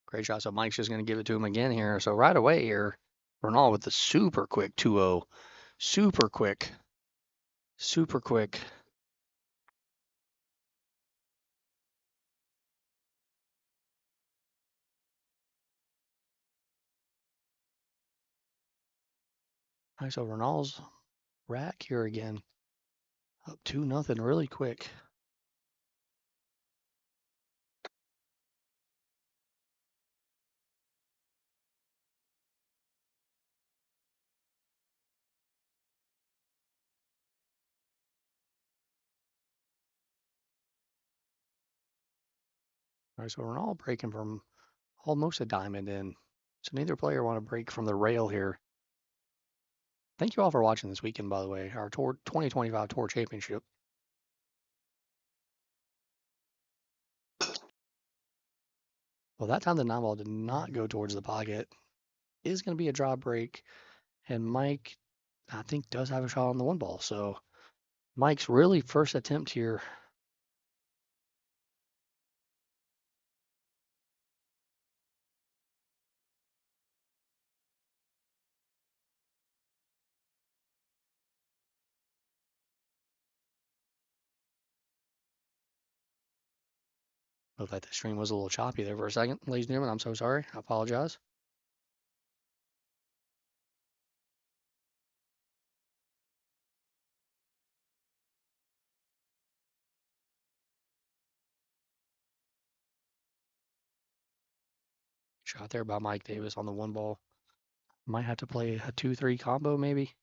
Great shot. So Mike's just going to give it to him again here. So right away here, Ronaldo with the super quick 2-0. Super quick. Super quick. All right, so Ronaldo's rack here again. Up 2-0 really quick. All right, so Ronaldo breaking from almost a diamond in. So neither player want to break from the rail here. Thank you all for watching this weekend, by the way. Our Tour 2025 Tour Championship. Well, that time the 9-ball did not go towards the pocket. It is going to be a draw break. And Mike, I think, does have a shot on the 1-ball. So Mike's really first attempt here. Looked like the stream was a little choppy there for a second. Ladies and gentlemen, I'm so sorry. I apologize. Shot there by Mike Davis on the 1-ball. Might have to play a 2-3 combo maybe.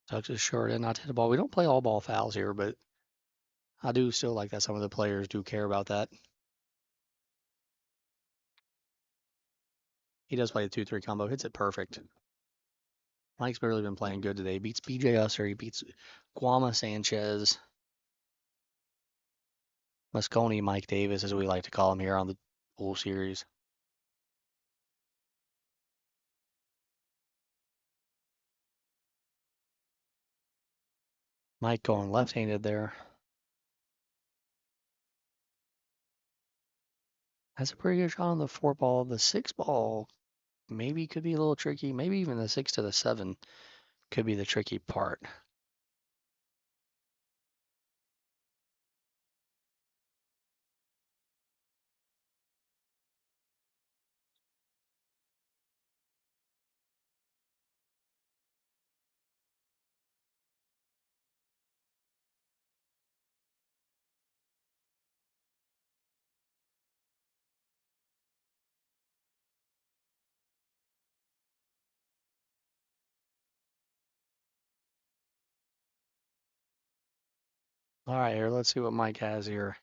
Tucks his short in, not to hit the ball. We don't play all ball fouls here, but I do still like that some of the players do care about that. He does play the 2-3 combo, hits it perfect. Mike's barely been playing good today. He beats BJ Usser, he beats Guama Sanchez. Mosconi Mike Davis, as we like to call him here on the whole series. Mike going left-handed there. That's a pretty good shot on the 4 ball. The 6 ball maybe could be a little tricky. Maybe even the 6 to the 7 could be the tricky part. All right, here, let's see what Mike has here.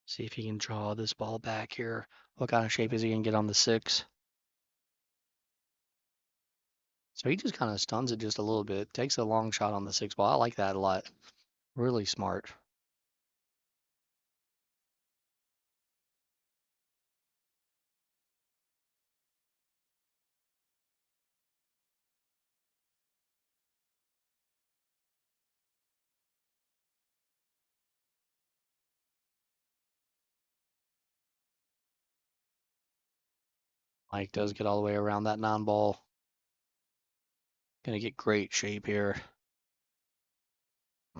See if he can draw this ball back here. What kind of shape is he going to get on the 6? So he just kind of stuns it just a little bit. Takes a long shot on the 6 ball. I like that a lot. Really smart. Mike does get all the way around that 9 ball. Gonna get great shape here.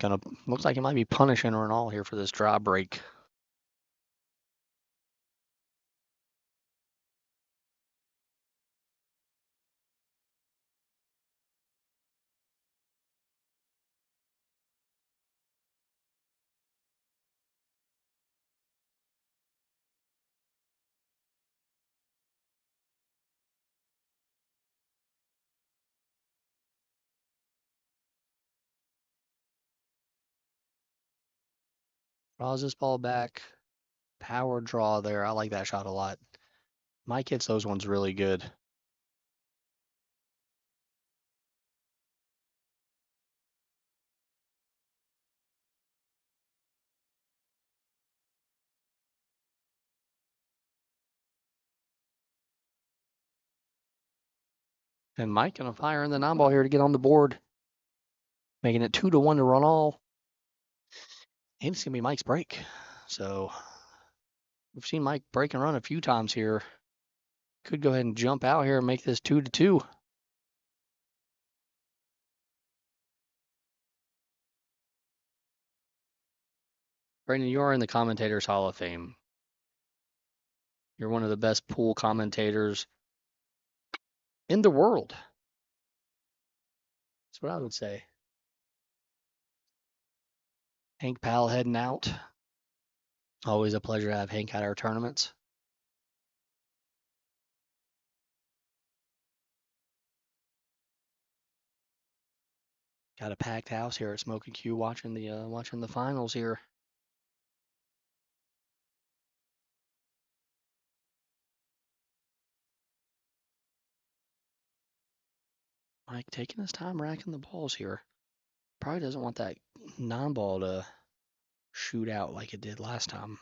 Looks like he might be punishing Renal here for this draw break. Draws this ball back. Power draw there. I like that shot a lot. Mike hits those ones really good. And Mike gonna fire in the 9 ball here to get on the board. Making it 2-1 to Renal. And it's gonna be Mike's break. So we've seen Mike break and run a few times here. Could go ahead and jump out here and make this 2-2. Brandon, you are in the Commentators Hall of Fame. You're one of the best pool commentators in the world. That's what I would say. Hank Powell heading out. Always a pleasure to have Hank at our tournaments. Got a packed house here at Smokin Cue watching the finals here. Mike taking his time racking the balls here. Probably doesn't want that 9 ball to shoot out like it did last time.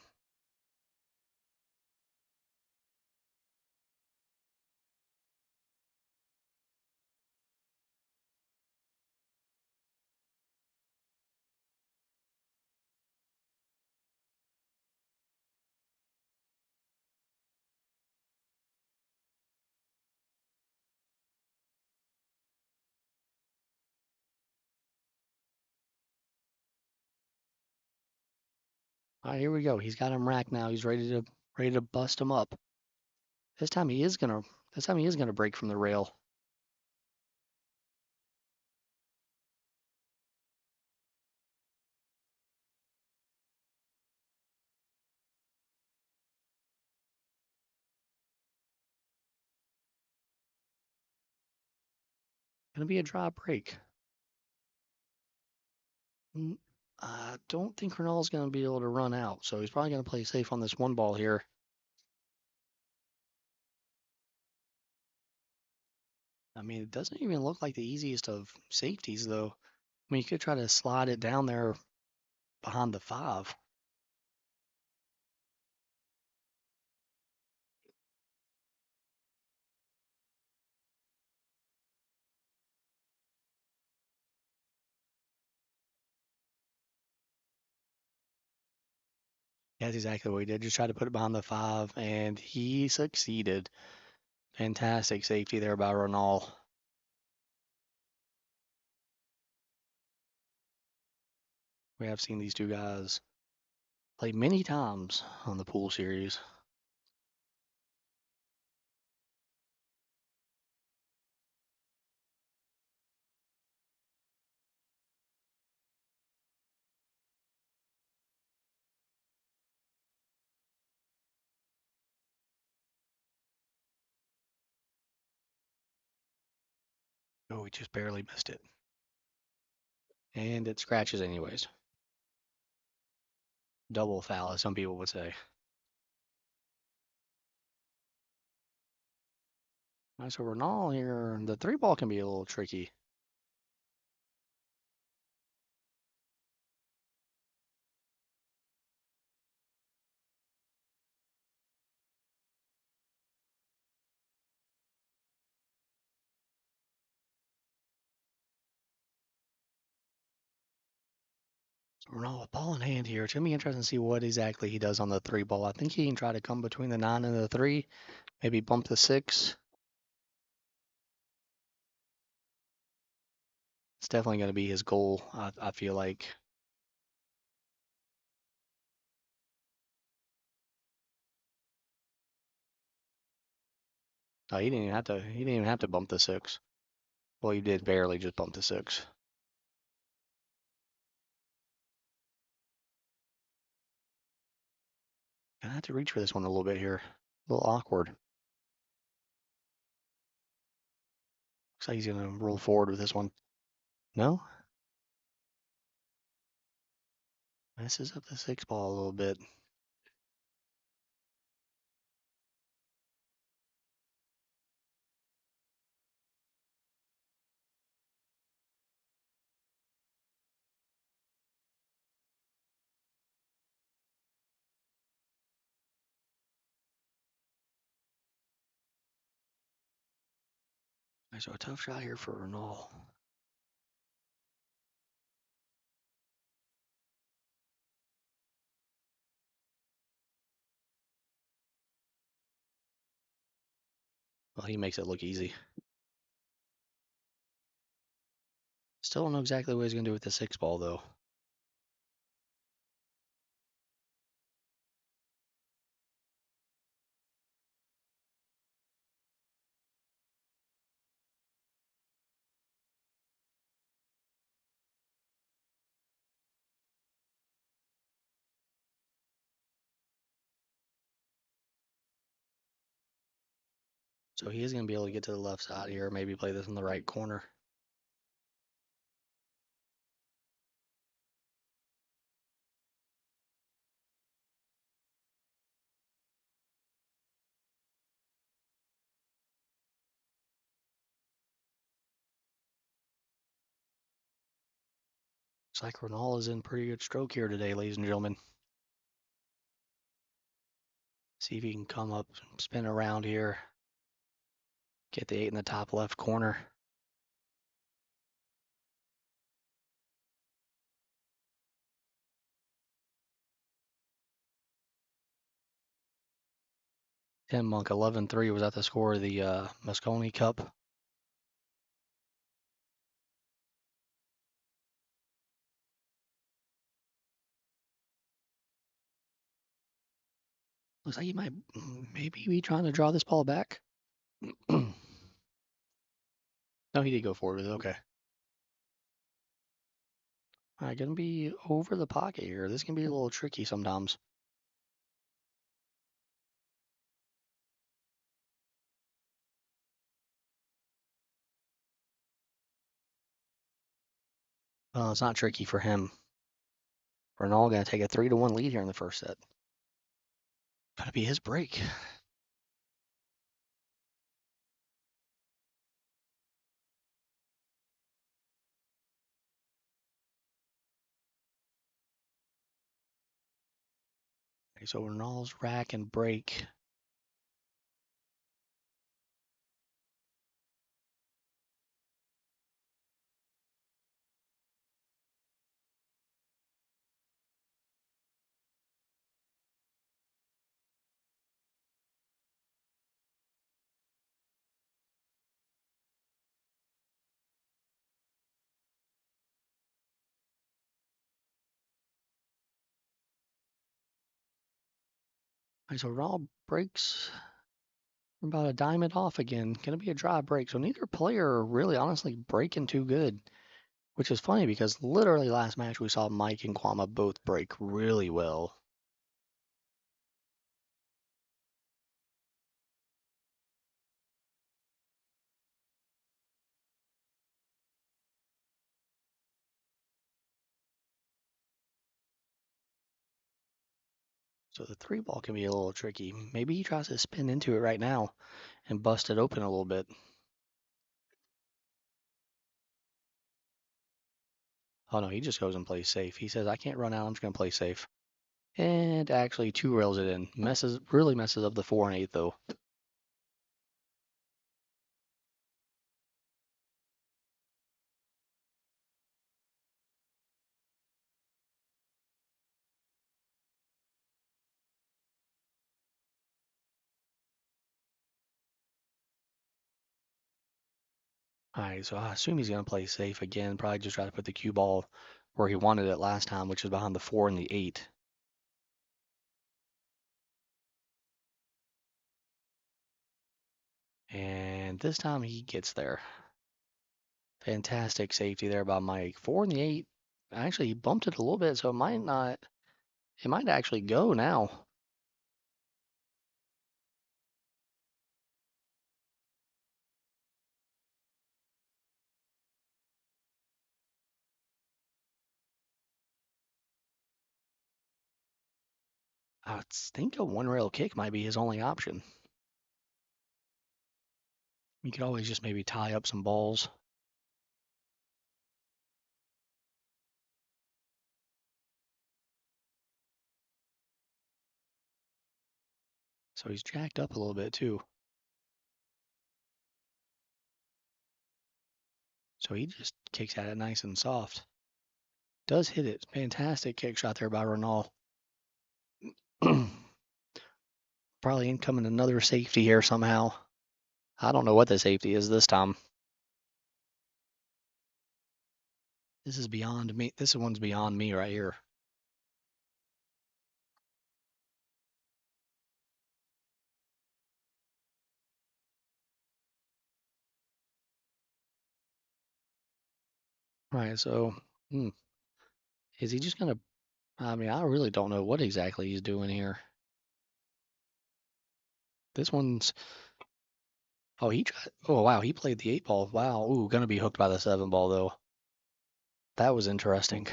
All right, here we go. He's got him racked now. He's ready to bust him up. This time he is gonna break from the rail. Gonna be a draw break. I don't think Ronaldo's gonna be able to run out, so he's probably gonna play safe on this 1 ball here. I mean, it doesn't even look like the easiest of safeties, though. I mean, you could try to slide it down there behind the 5. That's exactly what he did. Just tried to put it behind the 5, and he succeeded. Fantastic safety there by Ronald. We have seen these two guys play many times on the pool series. Oh, he just barely missed it. And it scratches anyways. Double foul, as some people would say. All right, so Ronald here, the 3-ball can be a little tricky. So Ronald, ball in hand here. It's going to be interesting to see what exactly he does on the 3-ball. I think he can try to come between the 9 and the 3, maybe bump the 6. It's definitely going to be his goal, I feel like. Oh, he didn't even have to. He didn't even have to bump the 6. Well, he did barely just bump the 6. Gonna have to reach for this one a little bit here. A little awkward. Looks like he's gonna roll forward with this one. No? Messes up the 6-ball a little bit. So a tough shot here for Ronald. Well, he makes it look easy. Still don't know exactly what he's gonna do with the 6-ball though. So he is gonna be able to get to the left side here, maybe play this in the right corner. Looks like Ronald is in pretty good stroke here today, ladies and gentlemen. See if he can come up, spin around here. Get the 8 in the top left corner. Tim Monk 11-3 was at the score of the Moscone Cup. Looks like he might maybe be trying to draw this ball back. No, he did go forward with it. Okay. All right, gonna be over the pocket here. This can be a little tricky sometimes. Well, it's not tricky for him. Ronald gonna take a 3-1 lead here in the first set. Gotta be his break. Okay, so Ronald's rack and break. Alright, so Raw breaks. We're about to dime it off again. Gonna be a dry break. So neither player are really honestly breaking too good. Which is funny because literally last match we saw Mike and Kwama both break really well. So the 3-ball can be a little tricky. Maybe he tries to spin into it right now and bust it open a little bit. Oh no, he just goes and plays safe. He says, I can't run out, I'm just gonna play safe. And actually 2 rails it in. Really messes up the 4 and 8 though. Alright, so I assume he's gonna play safe again. Probably just try to put the cue ball where he wanted it last time, which is behind the 4 and the 8. And this time he gets there. Fantastic safety there by Mike. 4 and the 8. Actually, he bumped it a little bit, so it might not. It might actually go now. I think a 1-rail kick might be his only option. You could always just maybe tie up some balls. So he's jacked up a little bit too. So he just kicks at it nice and soft. Does hit it. Fantastic kick shot there by Renal. Probably incoming another safety here somehow. I don't know what the safety is this time. This is beyond me. This one's beyond me right here. Right, so is he just gonna? I mean, I really don't know what exactly he's doing here. This one's. Oh, he tried. Oh, wow, he played the 8-ball. Wow, ooh, gonna be hooked by the 7-ball though. That was interesting.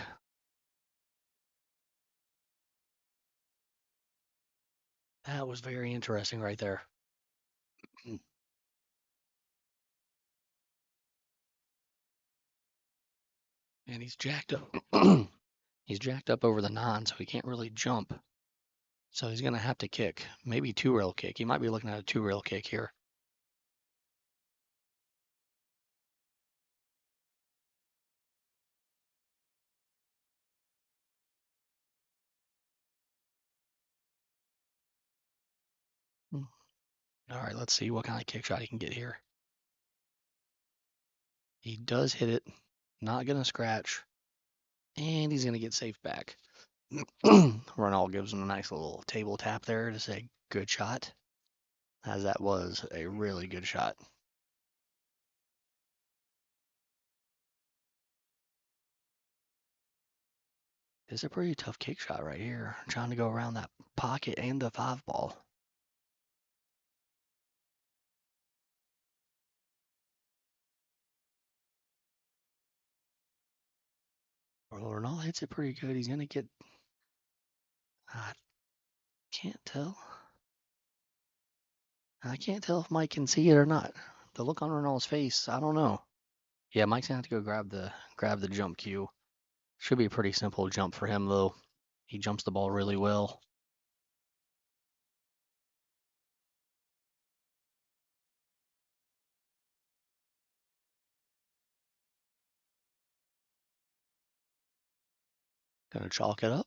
That was very interesting right there. And he's jacked up. He's jacked up over the 9, so he can't really jump. So he's gonna have to kick. Maybe 2-rail kick. He might be looking at a 2-rail kick here. All right, let's see what kind of kick shot he can get here. He does hit it. Not gonna scratch. And he's gonna get safe back. Ronald gives him a nice little table tap there to say good shot, as that was a really good shot. It's a pretty tough kick shot right here, trying to go around that pocket and the 5-ball. Ronald hits it pretty good. He's gonna get. I can't tell. I can't tell if Mike can see it or not. The look on Ronald's face, I don't know. Yeah, Mike's gonna have to go grab the jump cue. Should be a pretty simple jump for him though. He jumps the ball really well. Gonna chalk it up.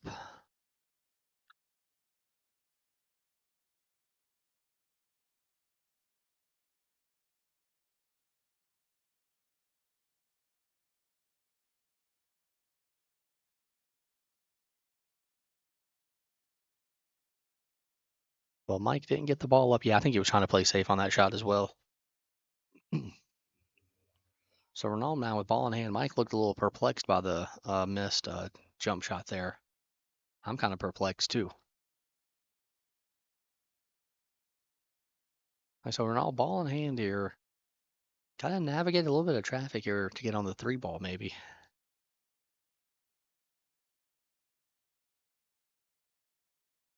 Well, Mike didn't get the ball up. Yeah, I think he was trying to play safe on that shot as well. So Ronaldo now with ball in hand. Mike looked a little perplexed by the missed jump shot there. I'm kind of perplexed too. So Ronaldo ball in hand here. Kind of navigate a little bit of traffic here to get on the 3 ball maybe.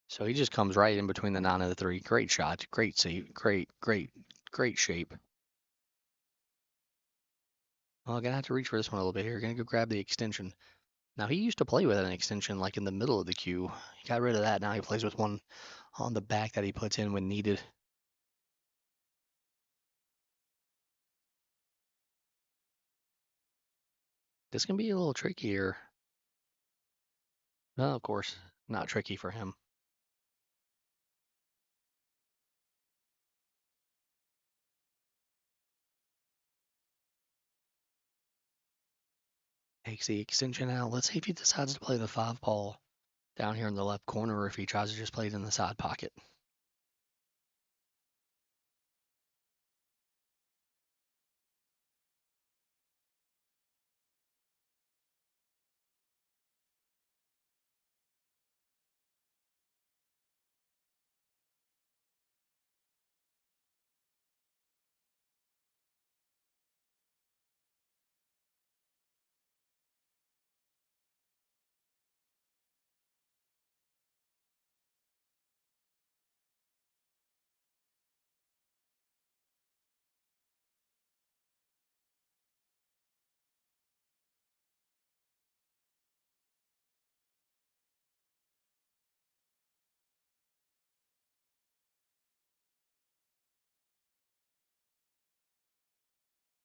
So he just comes right in between the 9 and the 3. Great shot. Great save. Great shape. Well, gonna have to reach for this one a little bit here. Gonna go grab the extension. Now he used to play with an extension like in the middle of the cue. He got rid of that. Now he plays with one on the back that he puts in when needed. This can be a little tricky here. Well, of course, not tricky for him. Takes the extension out. Let's see if he decides to play the 5 ball down here in the left corner or if he tries to just play it in the side pocket.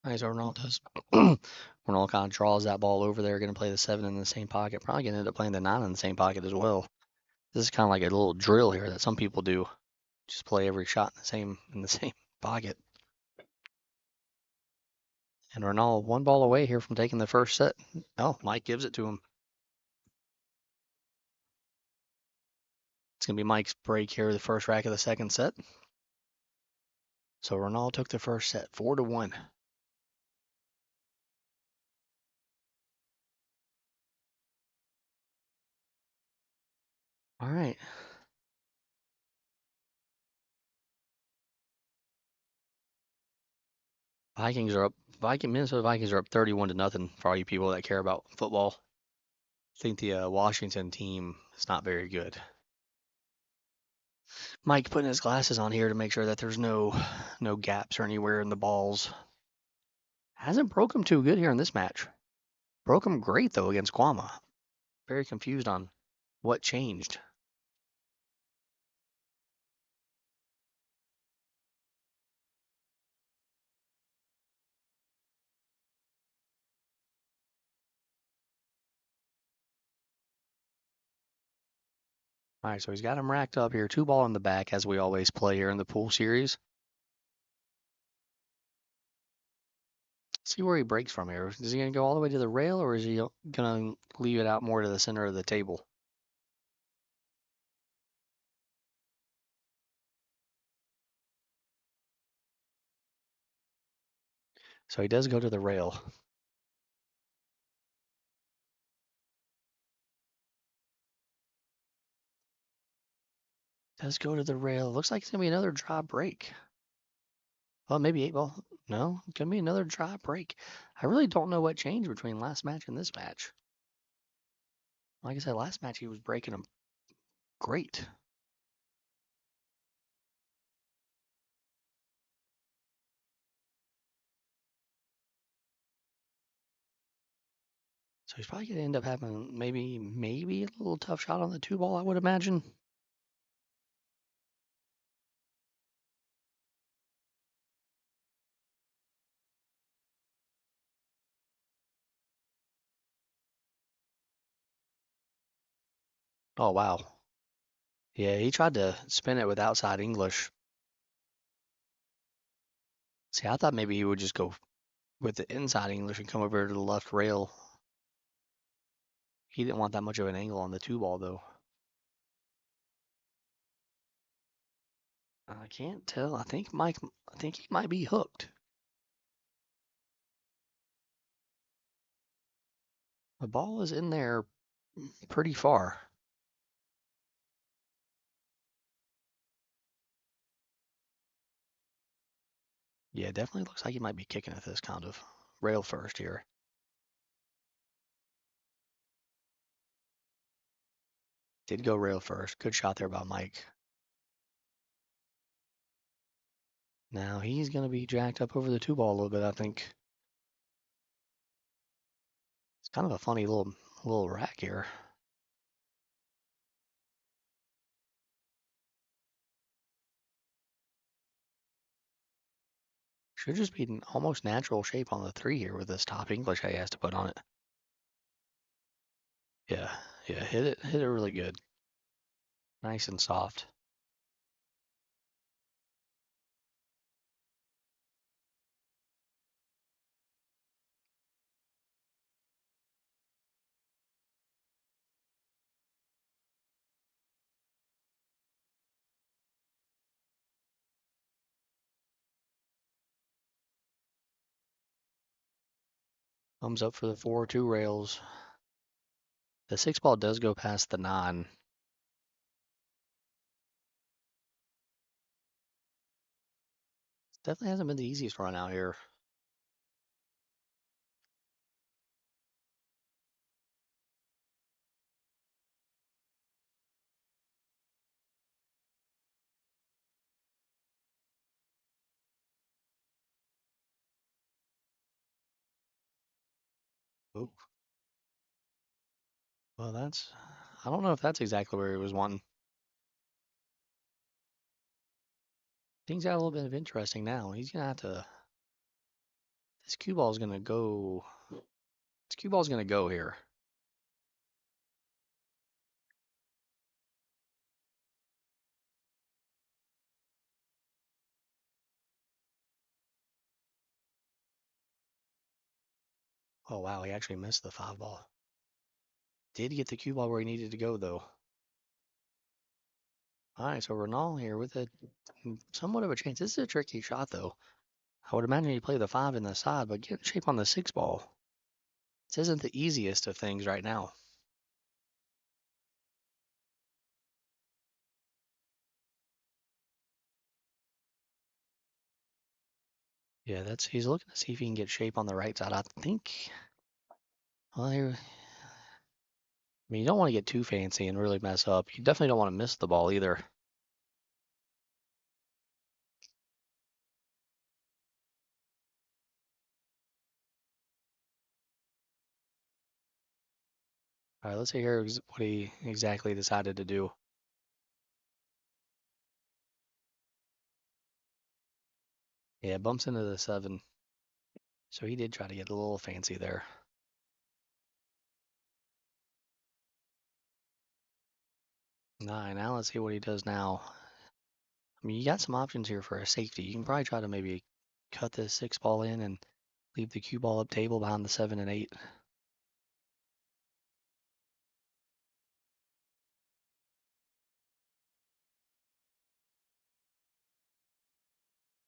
Nice, Arnold does. Arnold kind of draws that ball over there. Going to play the 7 in the same pocket. Probably going to end up playing the 9 in the same pocket as well. This is kind of like a little drill here that some people do. Just play every shot in the same pocket. And Ronaldo 1 ball away here from taking the first set. Oh, Mike gives it to him. It's going to be Mike's break here, the first rack of the second set. So Ronaldo took the first set, 4-1. All right. Vikings are up. Minnesota Vikings are up 31-0 for all you people that care about football. I think the Washington team is not very good. Mike putting his glasses on here to make sure that there's no gaps or anywhere in the balls. Hasn't broke him too good here in this match. Broke him great though against Guama. Very confused on what changed. All right, so he's got him racked up here. 2 ball in the back as we always play here in the pool series. See where he breaks from here. Is he going to go all the way to the rail or is he going to leave it out more to the center of the table? So he does go to the rail. Does go to the rail. Looks like it's going to be another dry break. Well, maybe 8 ball. No, it's going to be another dry break. I really don't know what changed between last match and this match. Like I said, last match he was breaking them great. So he's probably going to end up having maybe a little tough shot on the 2 ball, I would imagine. Oh, wow. Yeah, he tried to spin it with outside English. See, I thought maybe he would just go with the inside English and come over to the left rail. He didn't want that much of an angle on the 2 ball, though. I can't tell. I think he might be hooked. The ball is in there pretty far. Yeah, definitely looks like he might be kicking at this kind of rail first here. Did go rail first. Good shot there by Mike. Now he's going to be jacked up over the two ball a little bit, I think. It's kind of a funny little rack here. Should just be an almost natural shape on the three here with this top English he has to put on it. Yeah, hit it really good. Nice and soft. Thumbs up for the 4-2 rails. The six ball does go past the 9. Definitely hasn't been the easiest run out here. Ooh. Well, I don't know if that's exactly where he was wanting. Things got a little bit of interesting now. He's gonna have to. This cue ball's gonna go. This cue ball's gonna go here. Oh wow, he actually missed the 5 ball. Did get the cue ball where he needed to go though. All right, so Renal here with a somewhat of a chance. This is a tricky shot though. I would imagine you play the 5 in the side, but get shape on the 6 ball. This isn't the easiest of things right now. Yeah, he's looking to see if he can get shape on the right side. I think. Well, I mean, you don't want to get too fancy and really mess up. You definitely don't want to miss the ball either. All right, let's see here what he exactly decided to do. Yeah, bumps into the 7. So he did try to get a little fancy there. Now let's see what he does now. I mean, you got some options here for a safety. You can probably try to maybe cut this 6 ball in and leave the cue ball up table behind the 7 and 8.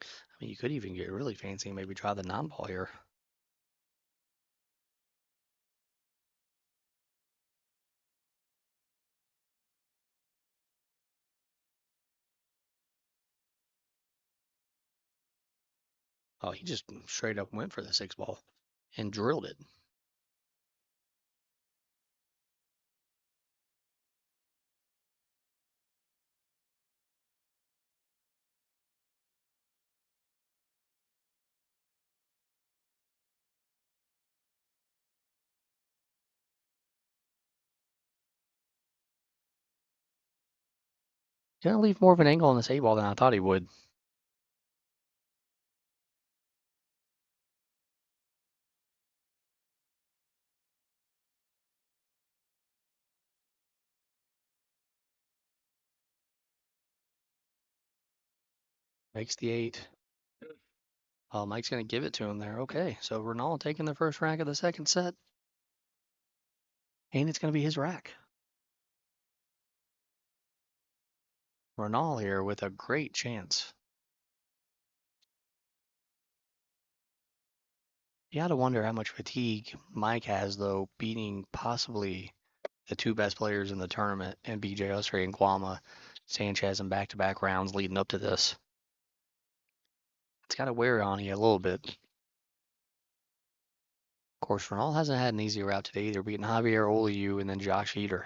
I mean, you could even get really fancy and maybe try the 9 ball here. Oh, he just straight up went for the 6 ball and drilled it. Gonna leave more of an angle on this 8 ball than I thought he would. Makes the 8. Oh, Mike's gonna give it to him there. Okay, so Renal taking the first rack of the second set. And it's gonna be his rack. Renal here with a great chance. You gotta wonder how much fatigue Mike has, though, beating possibly the two best players in the tournament and BJ Usry and Kwama Sanchez in back-to-back rounds leading up to this. It's got to wear on you a little bit. Of course, Renal hasn't had an easy route today either, beating Javier Oliu and then Josh Eder.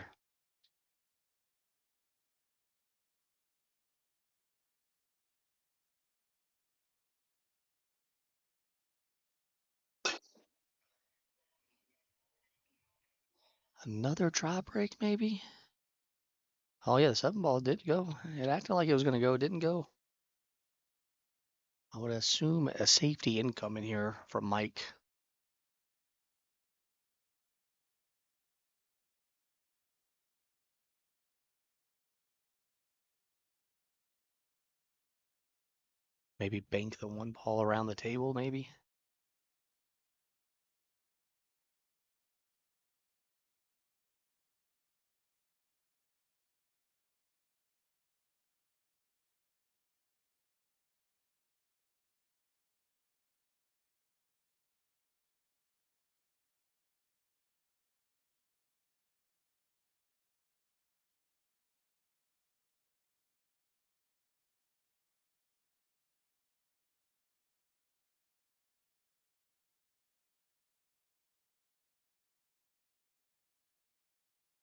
Another try break, maybe? Oh, yeah, the 7 ball did go. It acted like it was going to go. It didn't go. I would assume a safety income in here from Mike. Maybe bank the 1 ball around the table, maybe?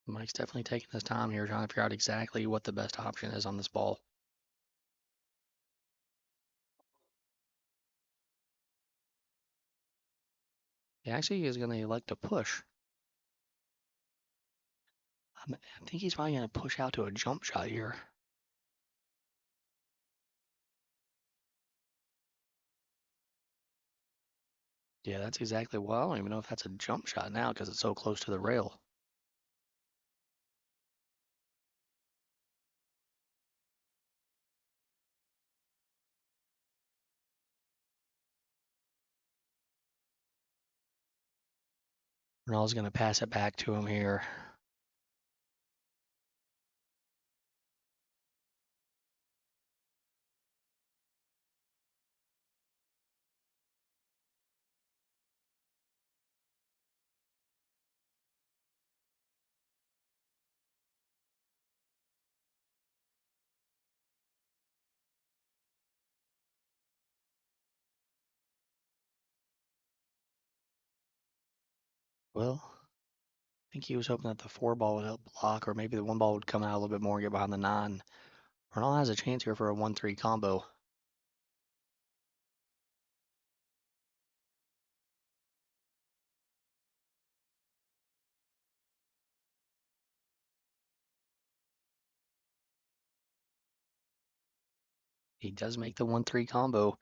Mike's definitely taking his time here, trying to figure out exactly what the best option is on this ball. He actually is going to elect to push. I think he's probably going to push out to a jump shot here. Yeah, that's exactly well. I don't even know if that's a jump shot now because it's so close to the rail. Ronaldo's going to pass it back to him here. Well, I think he was hoping that the 4 ball would help block, or maybe the 1 ball would come out a little bit more and get behind the 9. Ronaldo has a chance here for a 1-3 combo. He does make the 1-3 combo.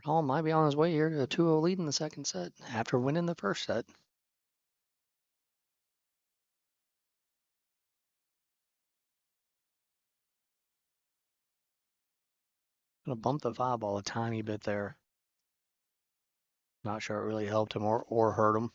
Ronaldo might be on his way here to a 2-0 lead in the second set after winning the first set. Gonna bump the 5 ball a tiny bit there. Not sure it really helped him or hurt him.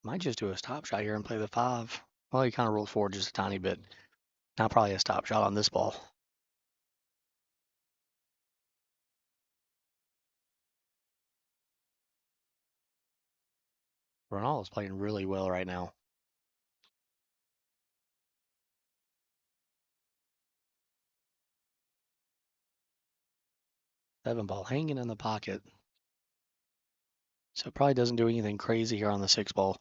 Might just do a stop shot here and play the 5. Well, he kind of rolled forward just a tiny bit. Now probably a stop shot on this ball. Ronaldo's playing really well right now. 7 ball hanging in the pocket. So it probably doesn't do anything crazy here on the 6 ball.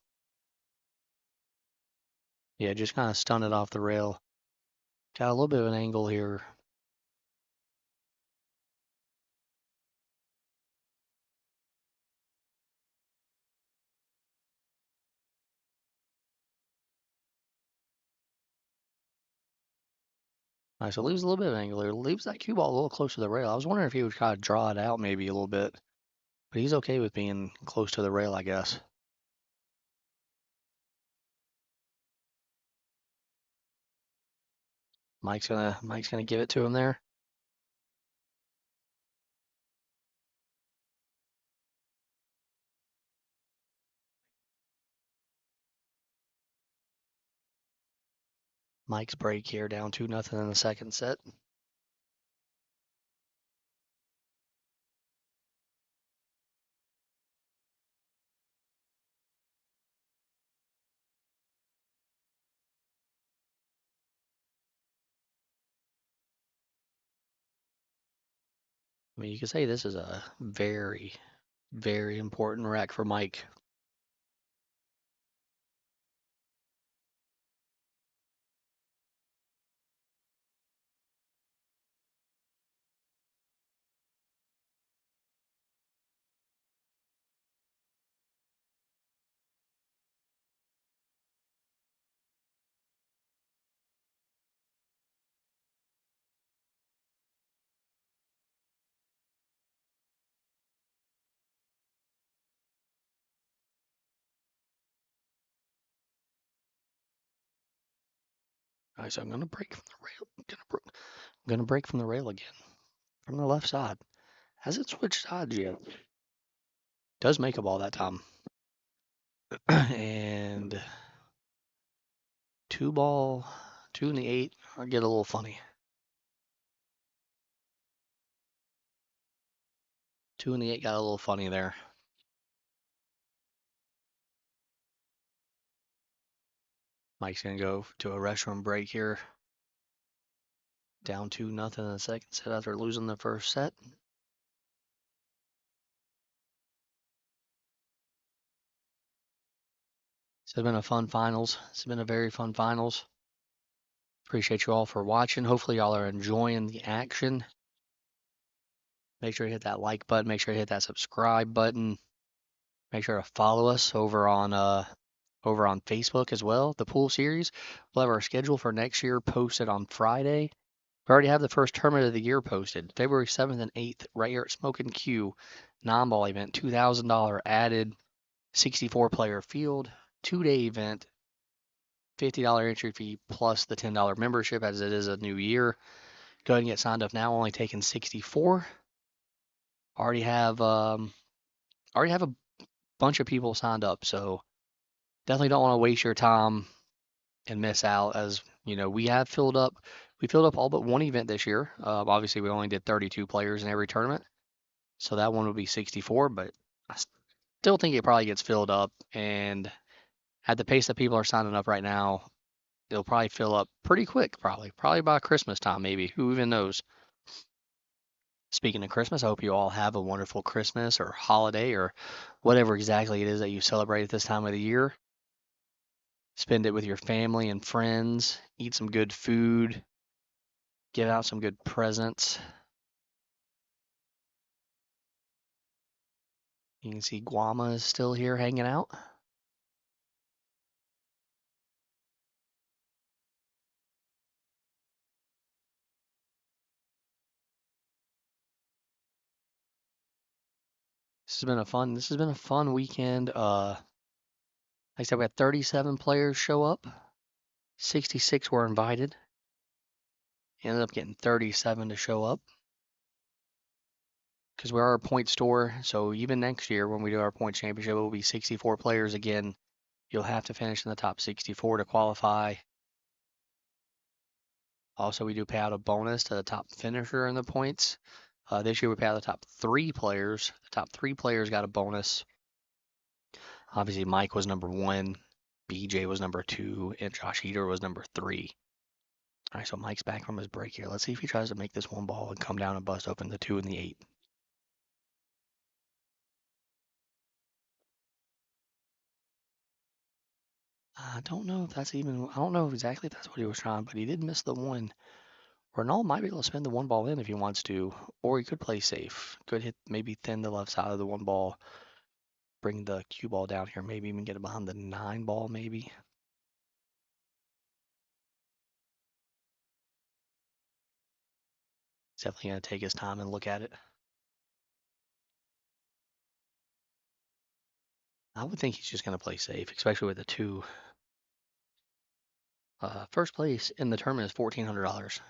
Yeah, just kind of stun it off the rail. Got a little bit of an angle here. Nice. So leaves a little bit of angle here. Leaves that cue ball a little close to the rail. I was wondering if he would kind of draw it out maybe a little bit, but he's okay with being close to the rail, I guess. Mike's gonna give it to him there. Mike's break here, down 2-0 in the second set. I mean, you could say this is a very, very important rack for Mike. All right, so I'm gonna break from the rail. I'm gonna break from the rail again, from the left side. Hasn't switched sides yet. Does make a ball that time. And 2 ball, 2 in the 8. I get a little funny. 2 in the 8 got a little funny there. Mike's gonna go to a restroom break here. Down 2-0 in the second set after losing the first set. It's been a fun finals. It's been a very fun finals. Appreciate you all for watching. Hopefully y'all are enjoying the action. Make sure you hit that like button. Make sure you hit that subscribe button. Make sure to follow us over on Facebook as well. The pool series. We'll have our schedule for next year posted on Friday. We already have the first tournament of the year posted. February 7th and 8th, right here at Smokin Cue. Non-ball event, $2,000 added, 64-player field, 2-day event, $50 entry fee plus the $10 membership as it is a new year. Go ahead and get signed up now. Only taking 64. Already have a bunch of people signed up, so definitely don't want to waste your time and miss out. As you know, we have filled up. We filled up all but one event this year. Obviously, we only did 32 players in every tournament, so that one would be 64. But I still think it probably gets filled up, and at the pace that people are signing up right now, it'll probably fill up pretty quick. Probably by Christmas time, maybe. Who even knows? Speaking of Christmas, I hope you all have a wonderful Christmas or holiday or whatever exactly it is that you celebrate at this time of the year. Spend it with your family and friends, eat some good food, give out some good presents. You can see Guama is still here hanging out. This has been a fun weekend. Like I said, we had 37 players show up. 66 were invited. Ended up getting 37 to show up. Because we are a point store, so even next year when we do our point championship, it will be 64 players again. You'll have to finish in the top 64 to qualify. Also, we do pay out a bonus to the top finisher in the points. This year we pay out the top 3 players. The top 3 players got a bonus. Obviously, Mike was number 1, BJ was number 2, and Josh Eater was number 3. All right, so Mike's back from his break here. Let's see if he tries to make this one ball and come down and bust open the 2 and the 8. I don't know if that's even, I don't know exactly if that's what he was trying, but he did miss the 1. Ronald might be able to spin the 1 ball in if he wants to, or he could play safe. Could hit, maybe thin the left side of the 1 ball, bring the cue ball down here, maybe even get it behind the 9 ball, maybe. He's definitely going to take his time and look at it. I would think he's just going to play safe, especially with the two. First place in the tournament is $1,400.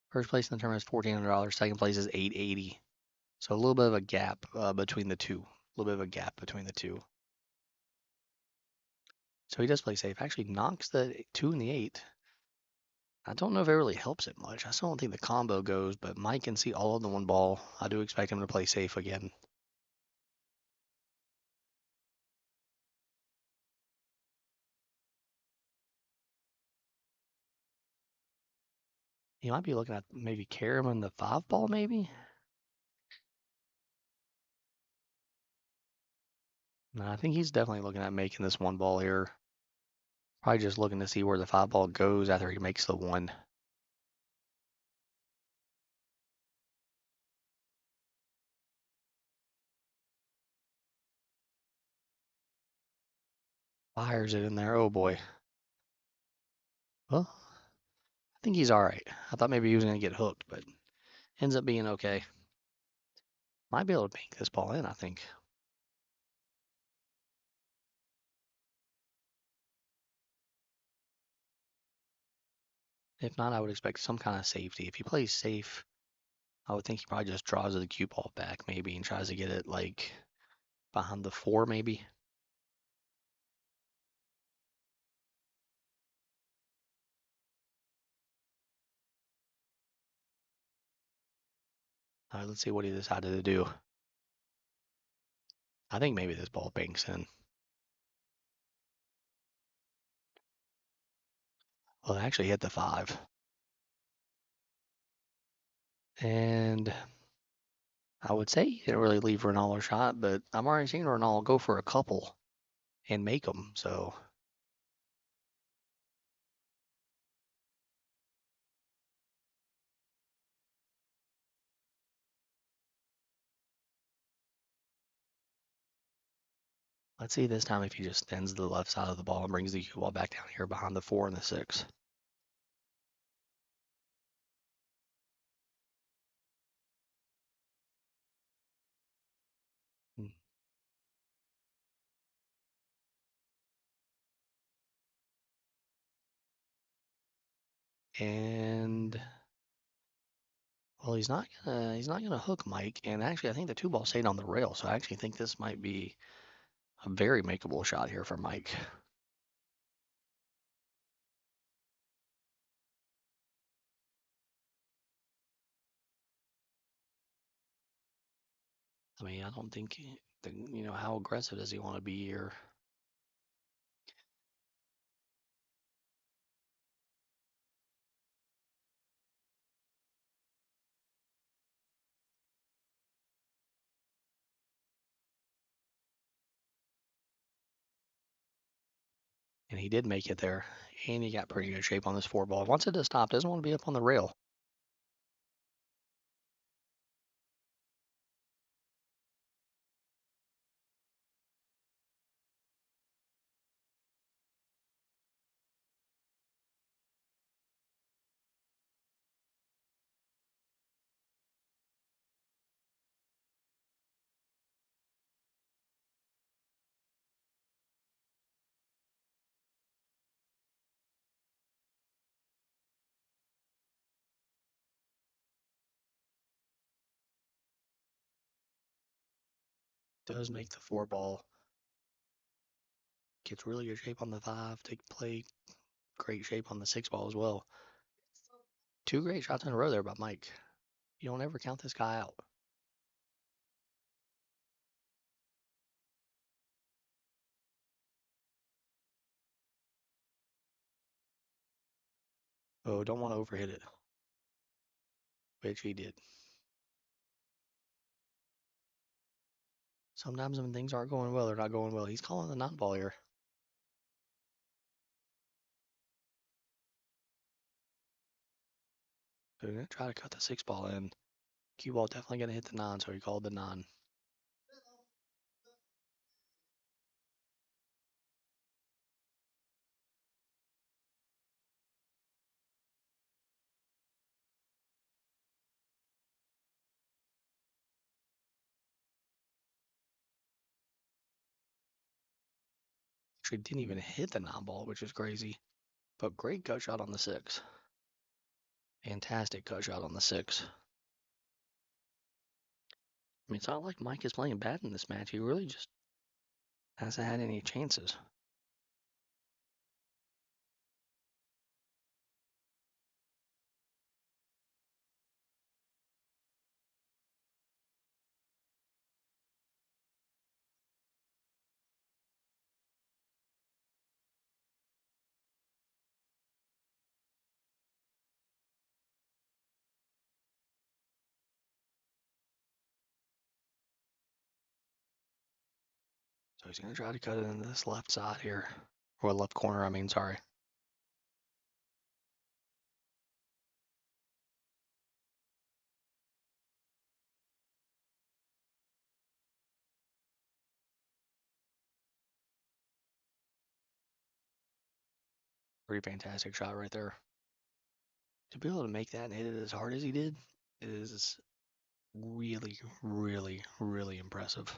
First place in the tournament is $1,400. Second place is $880. So a little bit of a gap between the two. A little bit of a gap between the two. So he does play safe. Actually knocks the 2 and the 8. I don't know if it really helps it much. I still don't think the combo goes, but Mike can see all of the one ball. I do expect him to play safe again. He might be looking at maybe Karam in the 5 ball, maybe? No, I think he's definitely looking at making this one ball here. Probably just looking to see where the 5 ball goes after he makes the 1. Fires it in there. Oh boy. Well, I think he's all right. I thought maybe he was going to get hooked, but ends up being okay. Might be able to bank this ball in, I think. If not, I would expect some kind of safety. If he plays safe, I would think he probably just draws the cue ball back maybe and tries to get it like behind the 4 maybe. All right, let's see what he decided to do. I think maybe this ball banks in. Well, it actually hit the 5. And I would say he didn't really leave Ronaldo a shot, but I'm already seeing Ronaldo go for a couple and make them. So let's see this time if he just stands to the left side of the ball and brings the cue ball back down here behind the 4 and the 6. And well, he's not gonna hook Mike. And actually, I think the 2 ball stayed on the rail. So I actually think this might be a very makeable shot here for Mike. I mean, I don't think how aggressive does he want to be here? And he did make it there. And he got pretty good shape on this 4 ball. Wants it to stop. Doesn't want to be up on the rail. Does make the 4 ball. Gets really good shape on the 5. Take play. Great shape on the 6 ball as well. 2 great shots in a row there by Mike. You don't ever count this guy out. Oh, don't want to overhit it. Which he did. Sometimes when things aren't going well, they're not going well. He's calling the 9 ball here. So we're going to try to cut the 6 ball in. Cue ball definitely going to hit the 9, so he called the 9. actually didn't even hit the 9 ball, which is crazy. But great cut shot on the 6. Fantastic cut shot on the 6. I mean, it's not like Mike is playing bad in this match. He really just hasn't had any chances. So he's going to try to cut it into this left side here. Or left corner, I mean, sorry. Pretty fantastic shot right there. To be able to make that and hit it as hard as he did is really, really, really impressive.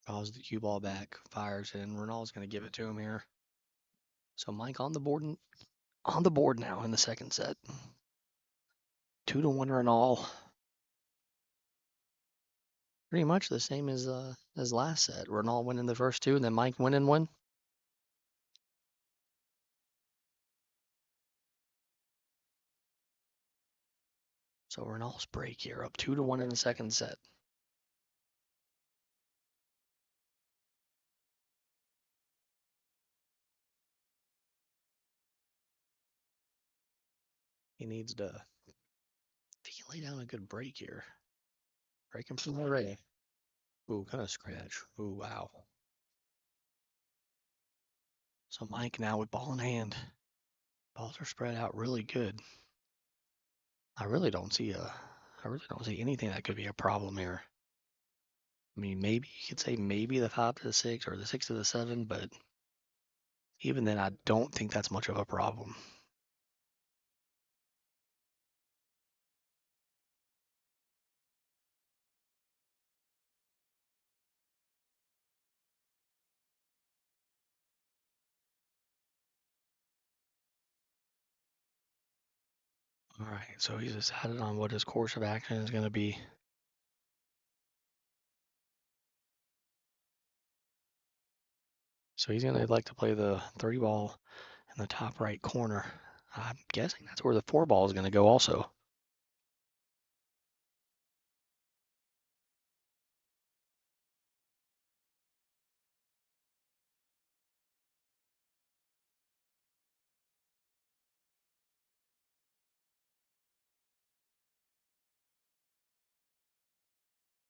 Draws the cue ball back, fires, and Ronald's going to give it to him here. So Mike on the board now in the second set. 2-1 Ronald. Pretty much the same as last set. Ronald winning the first 2, and then Mike winning 1. So Ronald's break here, up 2-1 in the second set. He needs to, if he can lay down a good break here, break him from the array. Ooh, kind of scratch. Ooh, wow. So Mike now with ball in hand. Balls are spread out really good. I really don't see anything that could be a problem here. I mean, maybe you could say maybe the 5 to the 6 or the 6 to the 7, but even then, I don't think that's much of a problem. All right, so he's decided on what his course of action is going to be. So he's going to like to play the 3 ball in the top right corner. I'm guessing that's where the 4 ball is going to go also.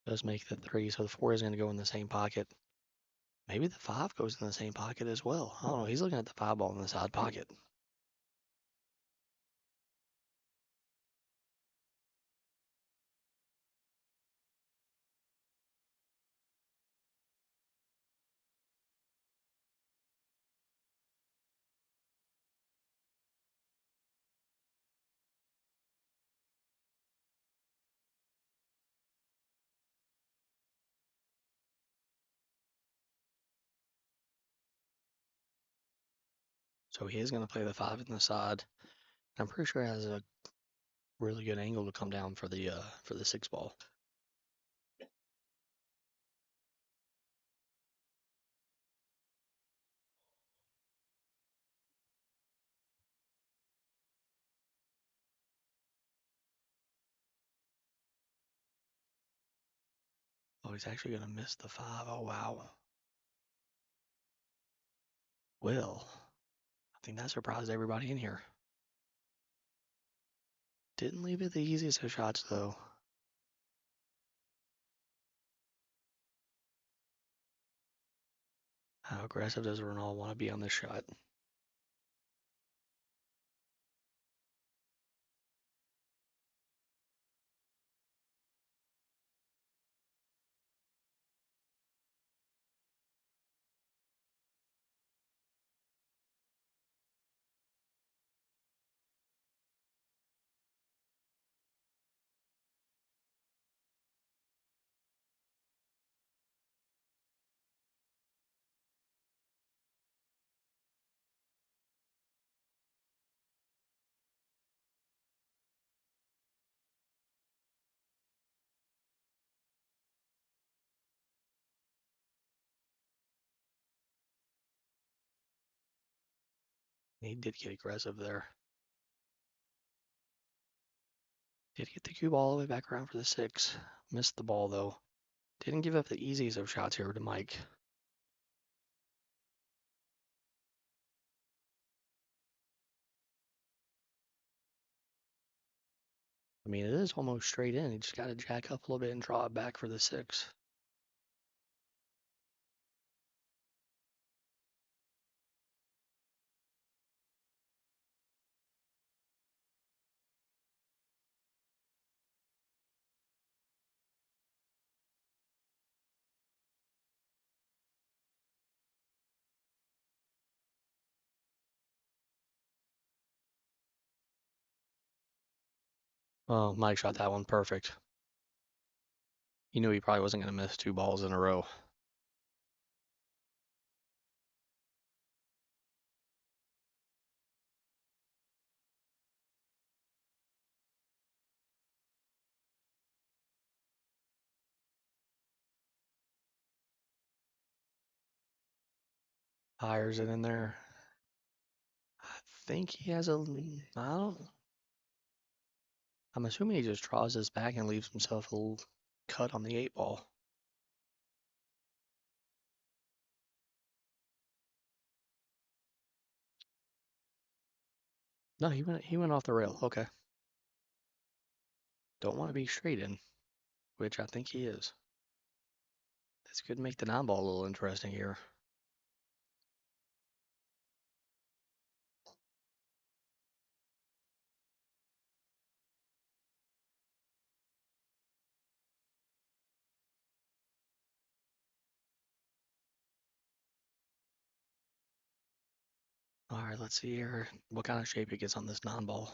Does make the 3, so the 4 is going to go in the same pocket. Maybe the 5 goes in the same pocket as well. I don't know. He's looking at the 5 ball in the side pocket. So he is going to play the 5 in the side. I'm pretty sure it has a really good angle to come down for the 6 ball. Oh, he's actually going to miss the 5. Oh, wow. Well, I think that surprised everybody in here. Didn't leave it the easiest of shots, though. How aggressive does Ronald want to be on this shot? He did get aggressive there. Did get the cue ball all the way back around for the 6. Missed the ball though. Didn't give up the easiest of shots here to Mike. I mean, it is almost straight in. He just got to jack up a little bit and draw it back for the 6. Oh, Mike shot that one perfect. He knew he probably wasn't going to miss 2 balls in a row. Fires it in there. I think he has a. I don't. I'm assuming he just draws this back and leaves himself a little cut on the 8 ball. No, he went off the rail. Okay. Don't want to be straight in, which I think he is. This could make the 9 ball a little interesting here. All right, let's see here what kind of shape he gets on this 9 ball.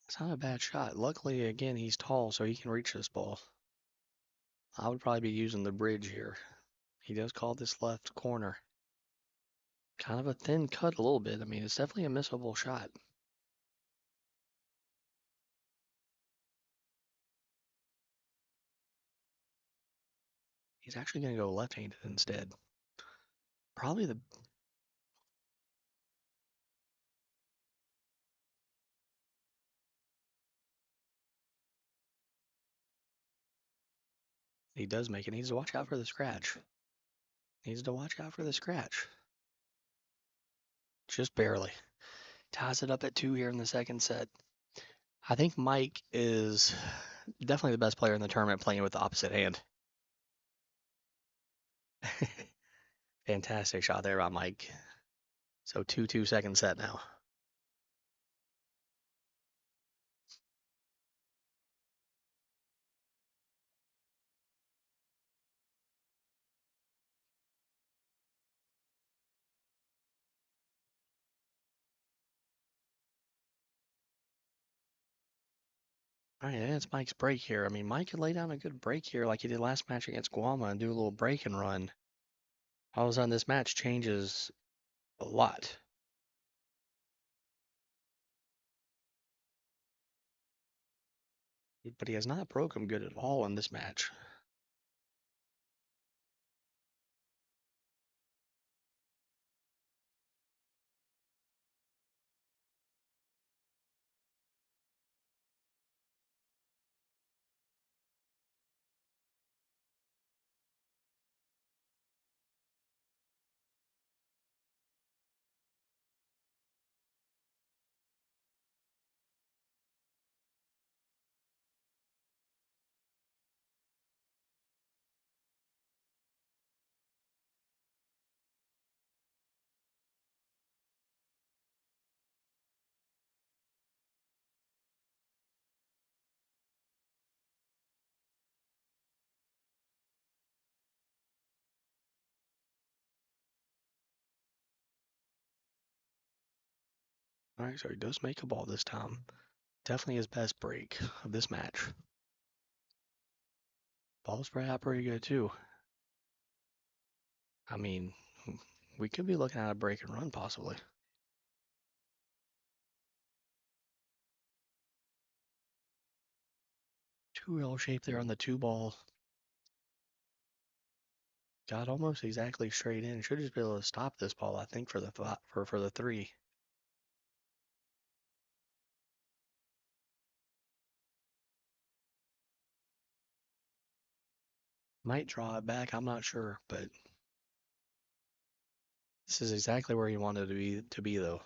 It's not a bad shot. Luckily, again, he's tall, so he can reach this ball. I would probably be using the bridge here. He does call this left corner. Kind of a thin cut a little bit. I mean, it's definitely a missable shot. He's actually going to go left-handed instead. Probably the. He does make it. He needs to watch out for the scratch. Needs to watch out for the scratch. Just barely. Ties it up at 2 here in the second set. I think Mike is definitely the best player in the tournament playing with the opposite hand. Fantastic shot there by Mike. So 2-2 second set now. All right, and it's Mike's break here. I mean, Mike could lay down a good break here like he did last match against Guama and do a little break and run. All of a sudden, this match changes a lot. But he has not broke him good at all in this match. All right, so he does make a ball this time. Definitely his best break of this match. Ball spread out pretty good too. I mean, we could be looking at a break and run possibly. Too L shape there on the 2 ball. Got almost exactly straight in. Should just be able to stop this ball, I think, for the for the 3. Might draw it back, I'm not sure, but this is exactly where he wanted to be though.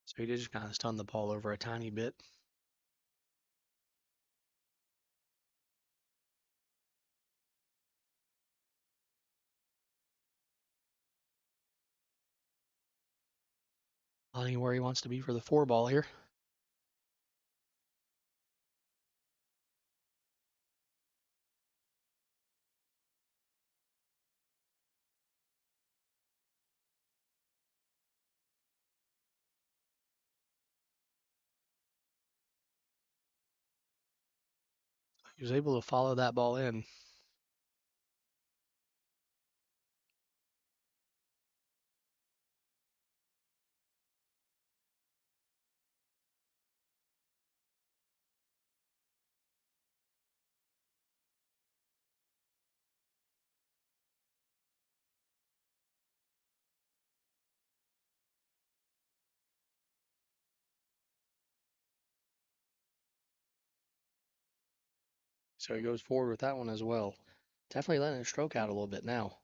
So he did just kind of stun the ball over a tiny bit. Finding where he wants to be for the 4 ball here. He was able to follow that ball in. So he goes forward with that one as well. Definitely letting it stroke out a little bit now.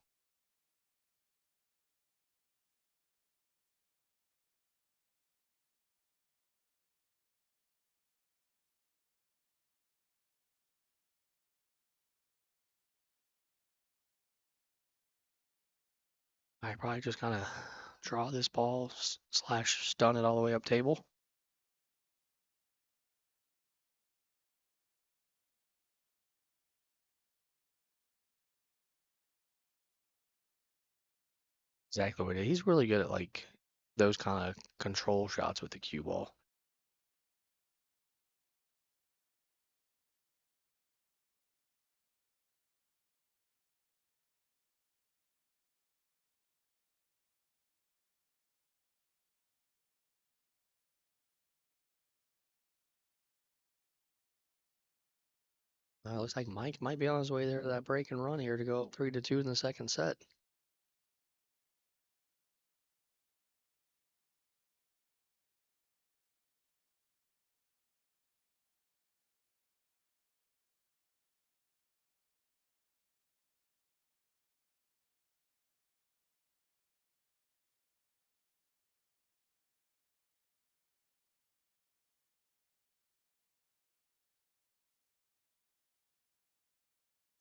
I probably just kind of draw this ball slash stun it all the way up table. Exactly what it is. He's really good at like those kind of control shots with the cue ball. Looks like Mike might be on his way there to that break and run here to go up 3-2 in the second set.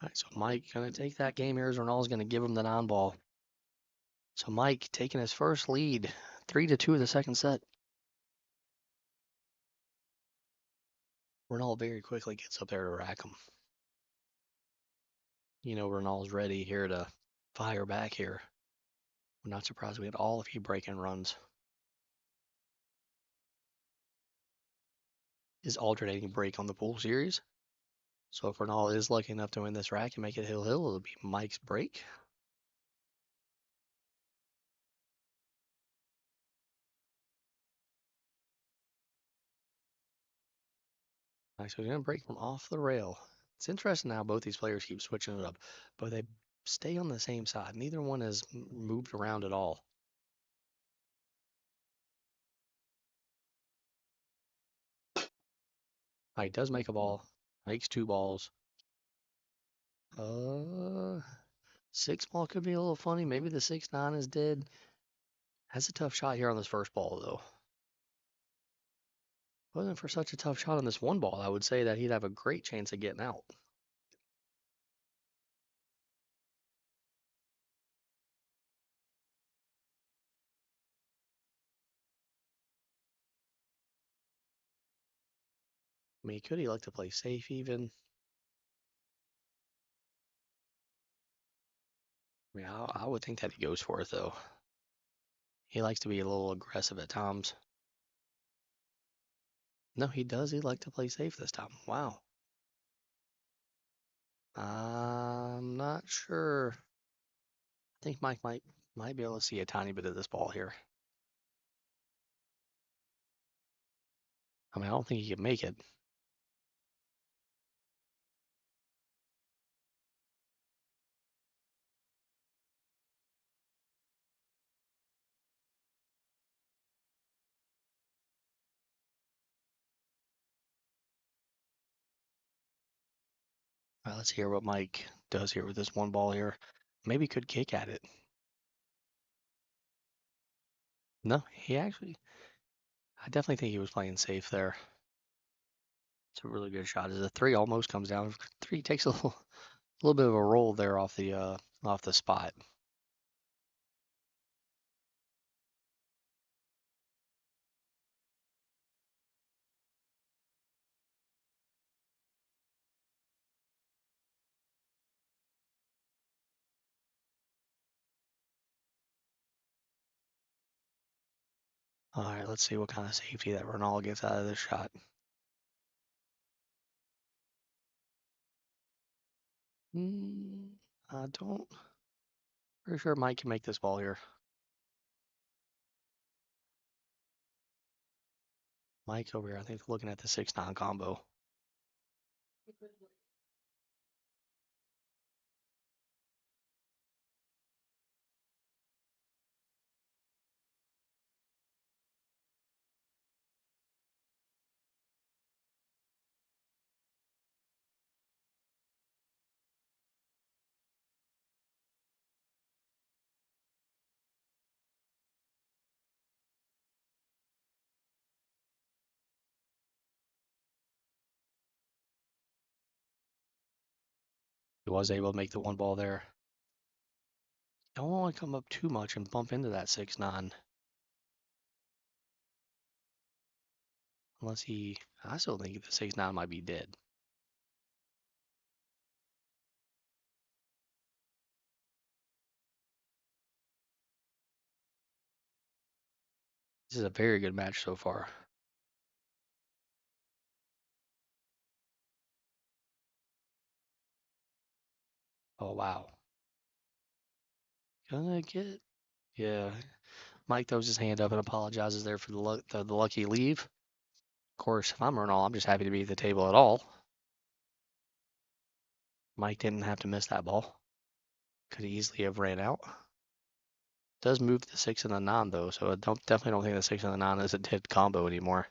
All right, so Mike gonna take that game here as Ronaldo's gonna give him the non-ball. So Mike taking his first lead, 3-2 in the second set. Ronaldo very quickly gets up there to rack him. You know Ronaldo's ready here to fire back here. We're not surprised we had all of you breaking runs. Is alternating break on the pool series. So if Ronaldo is lucky enough to win this rack and make it hill-hill, it'll be Mike's break. Nice, so he's gonna break from off the rail. It's interesting how both these players keep switching it up, but they stay on the same side. Neither one has moved around at all. He does make a ball, makes 2 balls. 6 ball could be a little funny. Maybe the 6-9 is dead. Has a tough shot here on this first ball though. Wasn't for such a tough shot on this 1 ball, I would say that he'd have a great chance of getting out. I mean, could he like to play safe even? I mean, I would think that he goes for it though. He likes to be a little aggressive at times. No, he does. He like to play safe this time. Wow. I'm not sure. I think Mike might be able to see a tiny bit of this ball here. I mean, I don't think he can make it. All right, let's hear what Mike does here with this one ball here. Maybe could kick at it. No, he actually, I definitely think he was playing safe there. It's a really good shot. As a three almost comes down. Three takes a little bit of a roll there off the spot. All right, let's see what kind of safety that Ronaldo gets out of this shot. I don't. Pretty sure Mike can make this ball here. Mike over here, I think, looking at the 6-9 combo. He was able to make the one ball there. Don't want to come up too much and bump into that 6-9. Unless I still think the 6-9 might be dead. This is a very good match so far. Oh, wow. Gonna get, yeah. Mike throws his hand up and apologizes there for the lucky leave. Of course, if I'm Ronaldo, I'm just happy to be at the table at all. Mike didn't have to miss that ball. Could easily have ran out. Does move the 6 and the 9 though, so I definitely don't think the 6 and the 9 is a dead combo anymore.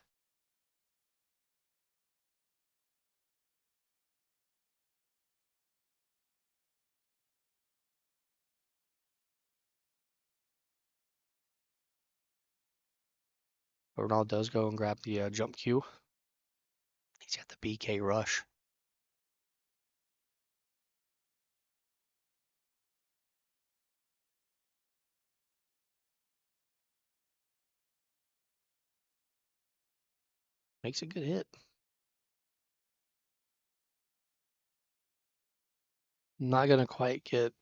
But Ronaldo does go and grab the jump cue. He's got the BK rush. Makes a good hit. Not gonna quite get.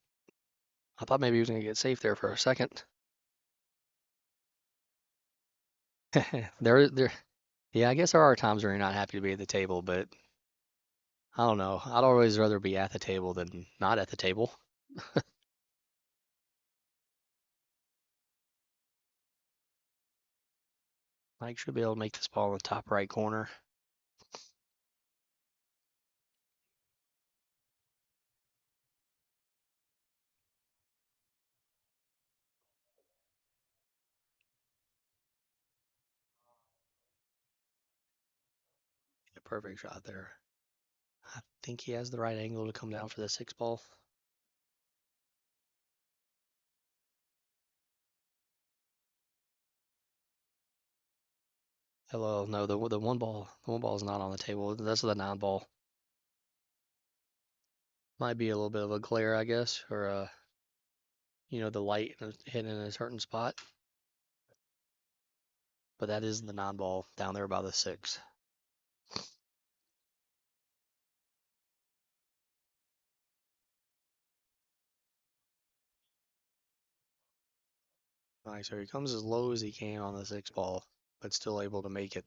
I thought maybe he was gonna get safe there for a second. there. Yeah, I guess there are times where you're not happy to be at the table, but I don't know. I'd always rather be at the table than not at the table. Mike should be able to make this ball in the top right corner. A perfect shot there. I think he has the right angle to come down for the 6 ball. Hello, no, the one ball is not on the table. That's the 9 ball. Might be a little bit of a glare, I guess, or the light hitting in a certain spot. But that is the 9 ball down there by the 6. All right, so he comes as low as he can on the 6 ball, but still able to make it.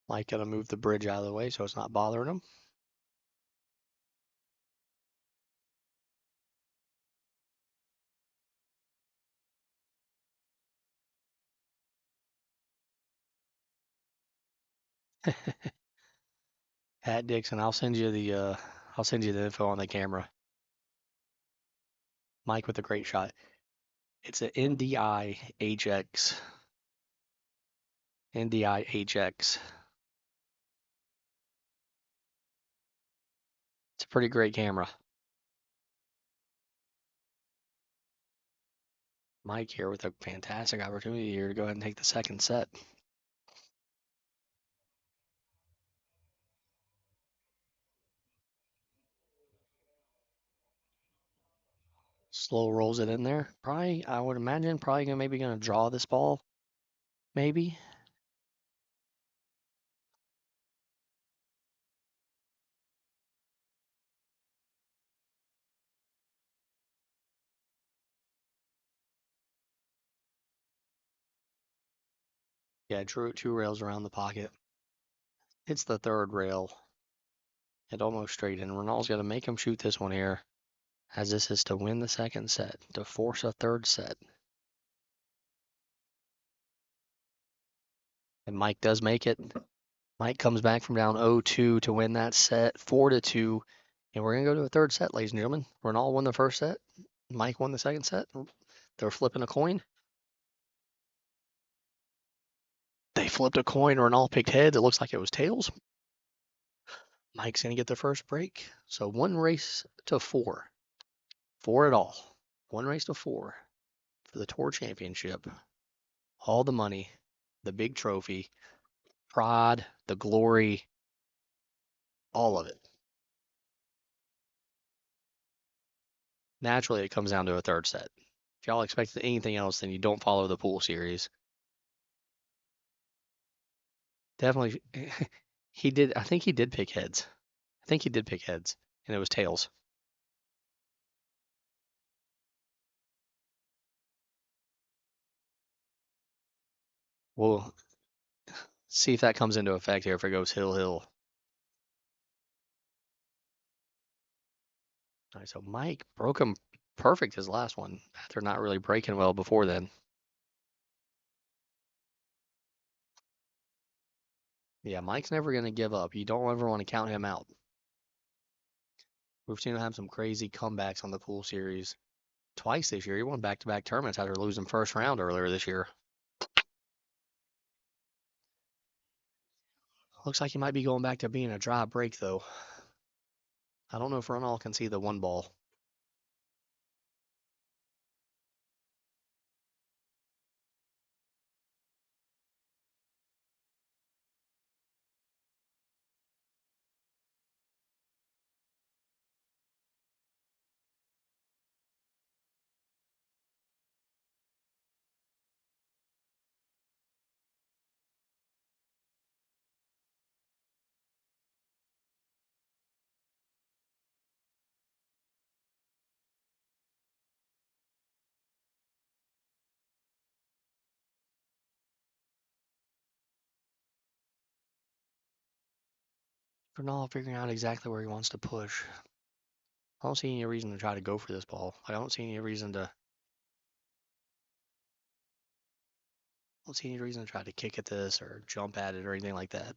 Mike gonna move the bridge out of the way so it's not bothering him. Pat Dixon, I'll send you the info on the camera. Mike with a great shot. It's an NDI HX. NDI HX. It's a pretty great camera. Mike here with a fantastic opportunity here to go ahead and take the second set. Slow rolls it in there. Probably, I would imagine, probably maybe gonna draw this ball. Maybe. Yeah, drew two rails around the pocket. Hits the third rail. It almost straight in. Ronald's got to make him shoot this one here, as this is to win the second set, to force a third set. And Mike does make it. Mike comes back from down 0-2 to win that set, 4-2. And we're going to go to a third set, ladies and gentlemen. Ronald won the first set. Mike won the second set. They're flipping a coin. They flipped a coin. Ronald picked heads. It looks like it was tails. Mike's going to get the first break. So 1-4. 4 at all. 1-4 for the tour championship. All the money, the big trophy, pride, the glory, all of it. Naturally, it comes down to a third set. If y'all expected anything else, then you don't follow the pool series. Definitely, he did. I think he did pick heads. I think he did pick heads, and it was tails. We'll see if that comes into effect here if it goes hill, hill. All right, so Mike broke him perfect his last one after not really breaking well before then. Yeah, Mike's never going to give up. You don't ever want to count him out. We've seen him have some crazy comebacks on the pool series twice this year. He won back-to-back tournaments after losing first round earlier this year. Looks like he might be going back to being a dry break, though. I don't know if Ronald can see the one ball. Ronald figuring out exactly where he wants to push. I don't see any reason to try to go for this ball. I don't see any reason to try to kick at this or jump at it or anything like that.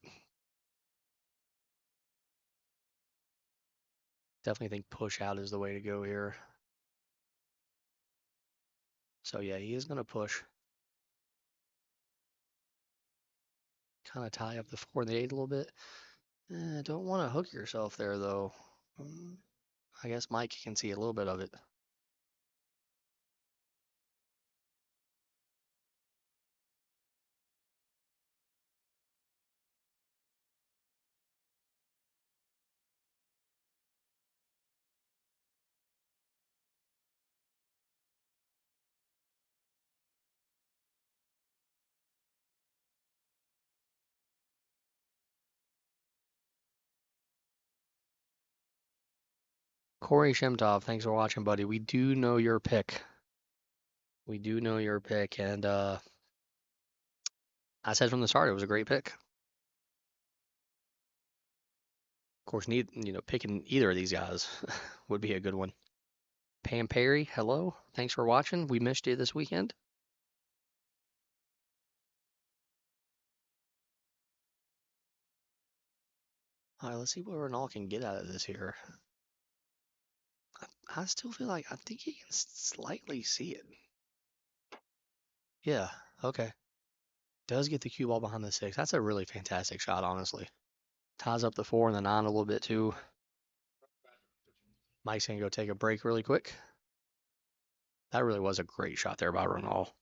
Definitely think push out is the way to go here. So yeah, he is going to push. Kind of tie up the 4 and the 8 a little bit. Don't want to hook yourself there, though. I guess Mike can see a little bit of it. Corey Shemtov, thanks for watching, buddy. We do know your pick. We do know your pick, and I said from the start it was a great pick. course, picking either of these guys would be a good one. Pam Perry, hello. Thanks for watching. We missed you this weekend. All right, let's see what Renal can get out of this here. I still feel like I think he can slightly see it. Yeah, okay. Does get the cue ball behind the 6. That's a really fantastic shot, honestly. Ties up the 4 and the 9 a little bit too. Mike's gonna go take a break really quick. That really was a great shot there by Renal.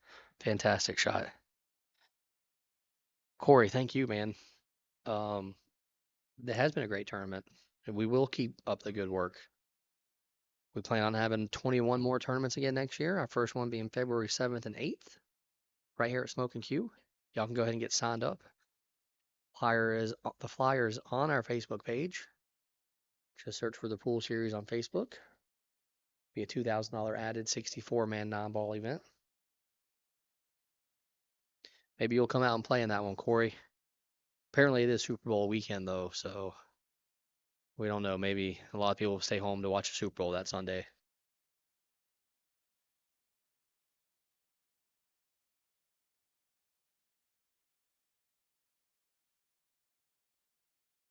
Fantastic shot. Corey, thank you, man. Um, it has been a great tournament, and we will keep up the good work. We plan on having 21 more tournaments again next year. Our first one being February 7th and 8th, right here at Smokin Cue. Y'all can go ahead and get signed up. The flyer is on our Facebook page. Just search for the pool series on Facebook. Be a $2,000 added 64-man 9-ball event. Maybe you'll come out and play in that one, Corey. Apparently it is Super Bowl weekend though, so we don't know. Maybe a lot of people will stay home to watch the Super Bowl that Sunday.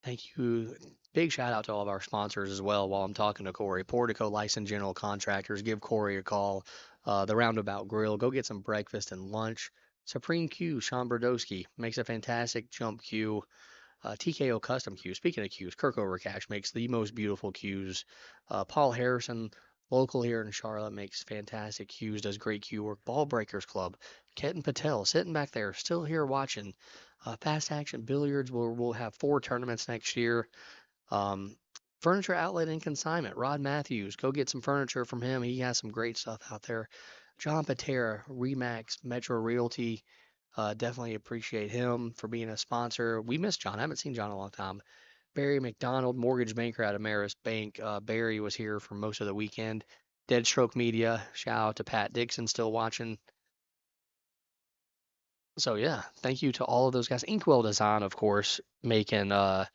Thank you. Big shout out to all of our sponsors as well while I'm talking to Corey. Portico Licensed General Contractors. Give Corey a call. The Roundabout Grill. Go get some breakfast and lunch. Supreme Cue, Sean Brodowski makes a fantastic jump cue. TKO Custom Cue. Speaking of cues, Kirk Overcash makes the most beautiful cues. Paul Harrison, local here in Charlotte, makes fantastic cues, does great cue work. Ball Breakers Club. Ketan Patel sitting back there, still here watching. Fast Action Billiards, where we'll have 4 tournaments next year. Um, Furniture Outlet and Consignment. Rod Matthews, go get some furniture from him. He has some great stuff out there. John Patera, Remax, Metro Realty. Definitely appreciate him for being a sponsor. We miss John. I haven't seen John in a long time. Barry McDonald, mortgage banker at Ameris Bank. Barry was here for most of the weekend. Deadstroke Media. Shout out to Pat Dixon still watching. So yeah, thank you to all of those guys. Inkwell Design, of course, making the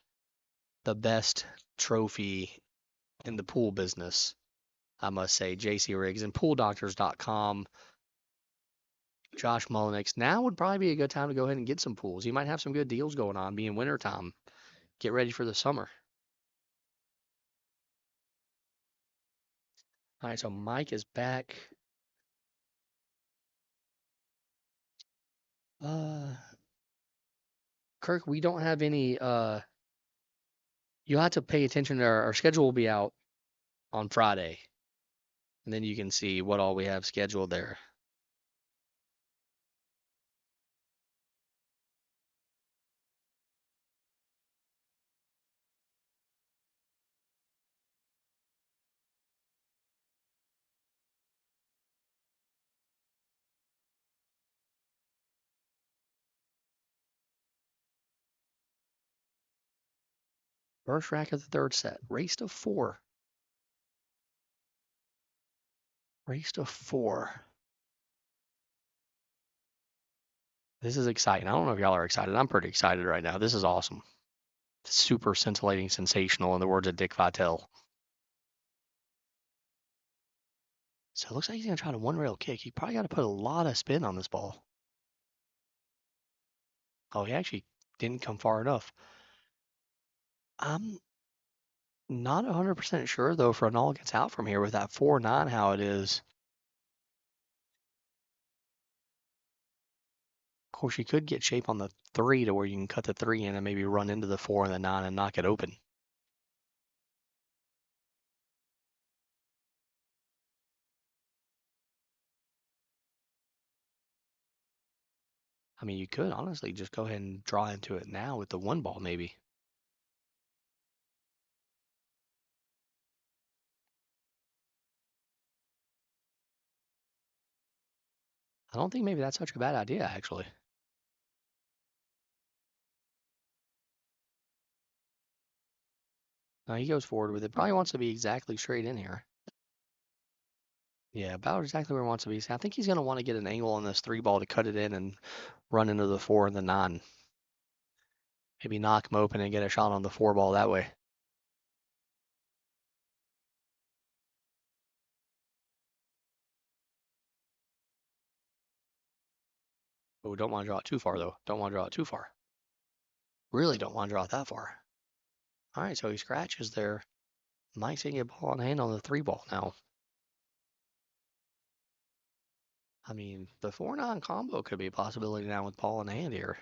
best trophy in the pool business, I must say. JC Riggs and pooldoctors.com. Josh Mullenix. Now would probably be a good time to go ahead and get some pools. You might have some good deals going on, being wintertime. Get ready for the summer. All right, so Mike is back. Uh, Kirk, we don't have any. You'll have to pay attention to our schedule will be out on Friday, and then you can see what all we have scheduled there. First rack of the third set. Race to 4. Race to 4. This is exciting. I don't know if y'all are excited. I'm pretty excited right now. This is awesome. Super scintillating, sensational, in the words of Dick Vitale. So it looks like he's going to try to one-rail kick. He probably got to put a lot of spin on this ball. Oh, he actually didn't come far enough. I'm not 100% sure, though, if Ronald gets out from here with that 4-9, how it is. Of course, you could get shape on the 3 to where you can cut the 3 in and maybe run into the 4 and the 9 and knock it open. I mean, you could honestly just go ahead and draw into it now with the 1 ball, maybe. I don't think maybe that's such a bad idea, actually. No, he goes forward with it. Probably wants to be exactly straight in here. Yeah, about exactly where he wants to be. So I think he's going to want to get an angle on this 3 ball to cut it in and run into the 4 and the 9. Maybe knock him open and get a shot on the 4 ball that way. Oh, don't want to draw it too far, though. Don't want to draw it too far. Really don't want to draw it that far. All right, so he scratches there. Mike's going to get ball in hand on the 3 ball now. I mean, the 4-9 combo could be a possibility now with ball in hand here.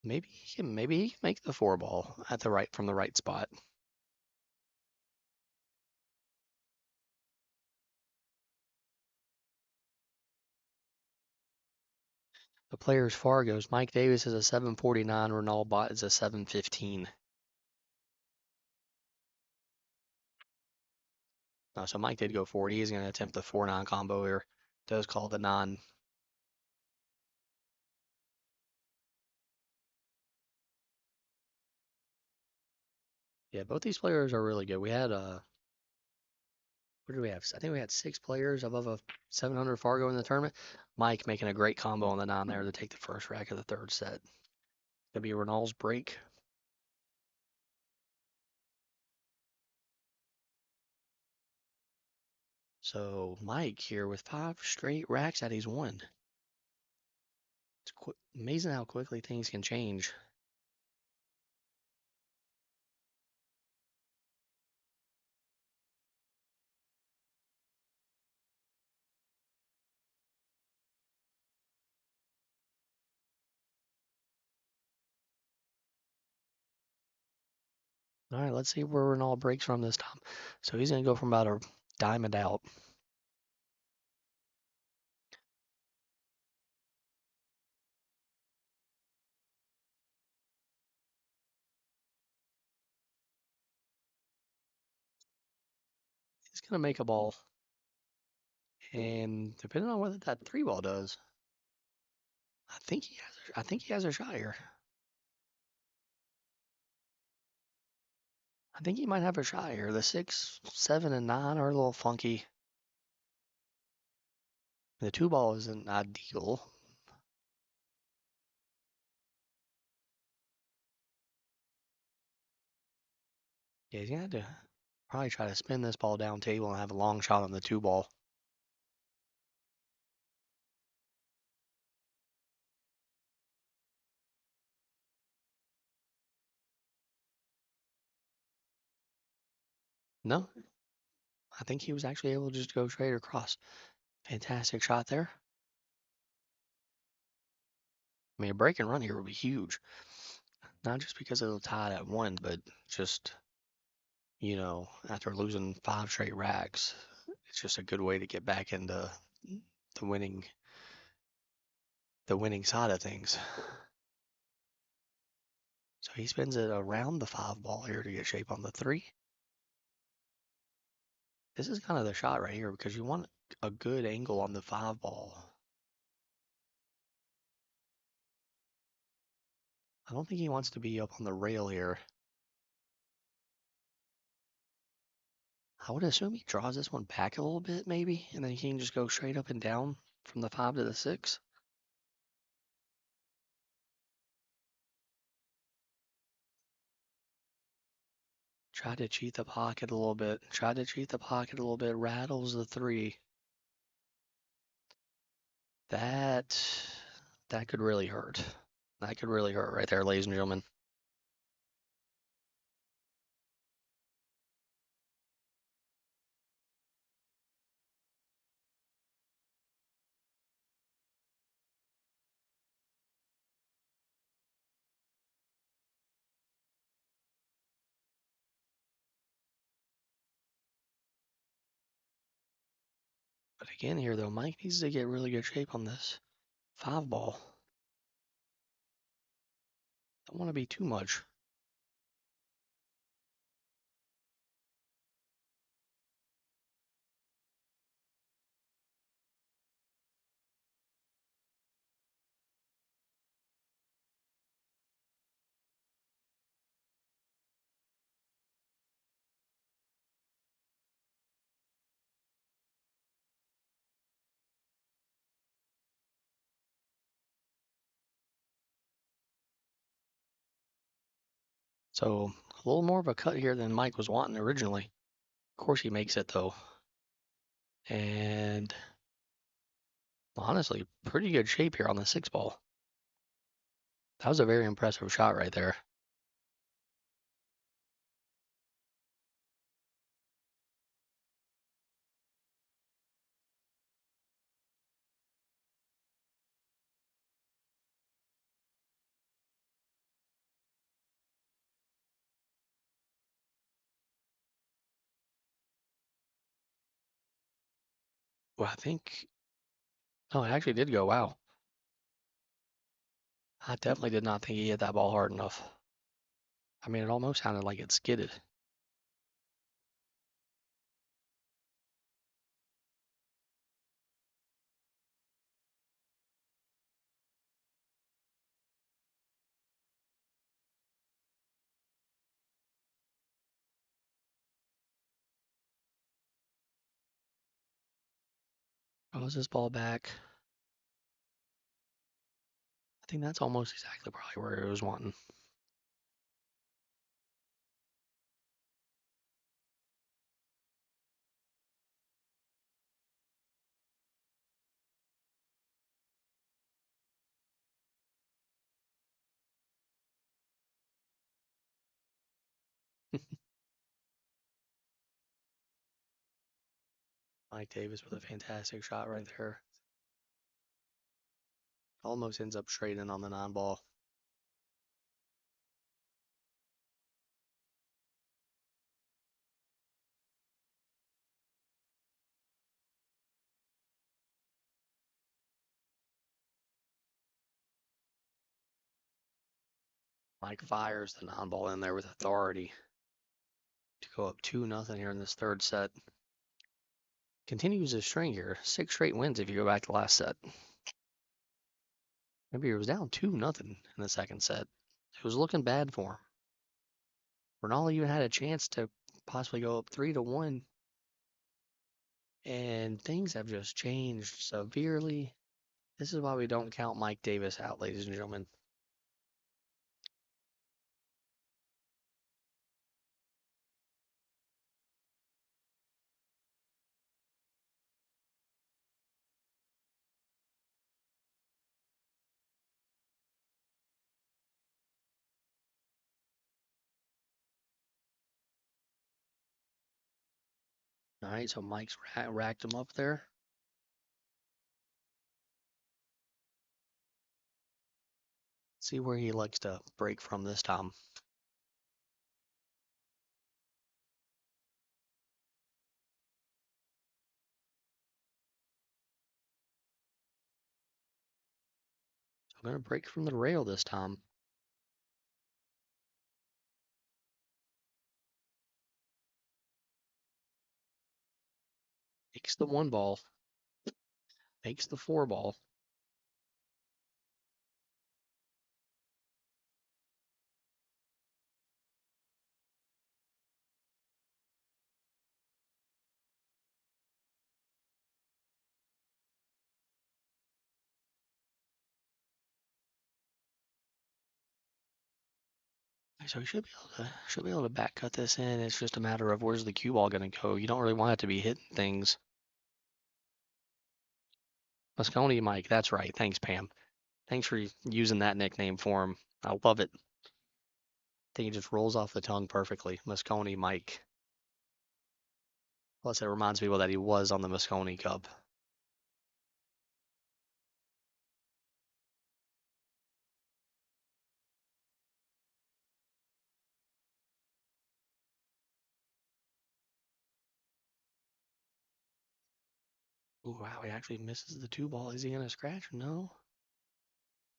Maybe he can make the 4-ball at the right from the right spot. The players Fargo's Mike Davis is a 749, Ronald Bott is a 715. So Mike did go forward. He's going to attempt the 4-9 combo here. Does call the 9. Yeah, both these players are really good. We had what did we have? I think we had 6 players above a 700 Fargo in the tournament. Mike making a great combo on the 9 there to take the first rack of the 3rd set. Gonna be Ronald's break. So Mike here with 5 straight racks that he's won. It's amazing how quickly things can change. All right, let's see where Ronald breaks from this time. So he's going to go from about a diamond out. He's going to make a ball. And depending on whether that 3-ball does, I think he has a shot here. I think he might have a shot here. The 6, 7, and 9 are a little funky. The 2-ball isn't ideal. Yeah, he's gonna have to probably try to spin this ball down table and have a long shot on the 2-ball. No, I think he was actually able to just go straight across. Fantastic shot there. I mean, a break and run here would be huge. Not just because it'll tie at 1, but just, after losing 5 straight racks, it's just a good way to get back into the winning side of things. So he spins it around the 5-ball here to get shape on the 3. This is kind of the shot right here because you want a good angle on the 5-ball. I don't think he wants to be up on the rail here. I would assume he draws this one back a little bit maybe, and then he can just go straight up and down from the 5 to the 6. Try to cheat the pocket a little bit. Rattles the 3. That could really hurt. That could really hurt right there, ladies and gentlemen. But again here though, Mike needs to get really good shape on this 5-ball. Don't want to be too much. So a little more of a cut here than Mike was wanting originally. Of course he makes it though. And honestly, pretty good shape here on the 6 ball. That was a very impressive shot right there. Well, I think, no, it actually did go. Wow. I definitely did not think he hit that ball hard enough. I mean, it almost sounded like it skidded. Oh, is this ball back? I think that's almost exactly probably where it was wanting. Mike Davis with a fantastic shot right there. Almost ends up straight in on the 9 ball. Mike fires the 9 ball in there with authority to go up 2-0 here in this third set. Continues his string here. 6 straight wins if you go back to last set. Maybe he was down 2-0 in the second set. It was looking bad for him. Ronaldo even had a chance to possibly go up 3-1. And things have just changed severely. This is why we don't count Mike Davis out, ladies and gentlemen. All right, so Mike's racked him up there. See where he likes to break from this time. So I'm going to break from the rail this time. Makes the 1 ball. Makes the 4 ball. So he should be able to back cut this in. It's just a matter of where's the cue ball going to go. You don't really want it to be hitting things. Moscone Mike, that's right. Thanks, Pam. Thanks for using that nickname for him. I love it. I think it just rolls off the tongue perfectly. Moscone Mike. Plus, it reminds people that he was on the Moscone Cup. Ooh, wow, he actually misses the 2 ball. Is he going to scratch? No.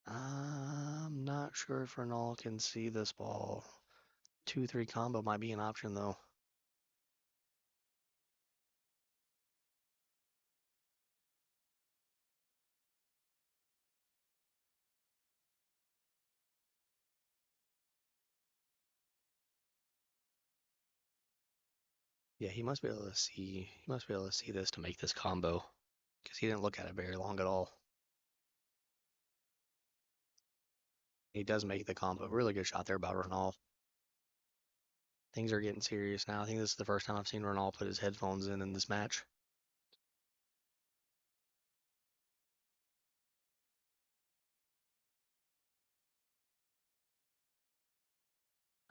I'm not sure if Renal can see this ball. 2-3 combo might be an option, though. Yeah, he must be able to see. He must be able to see this to make this combo, because he didn't look at it very long at all. He does make the combo. Really good shot there by Renal. Things are getting serious now. I think this is the first time I've seen Ronald put his headphones in this match.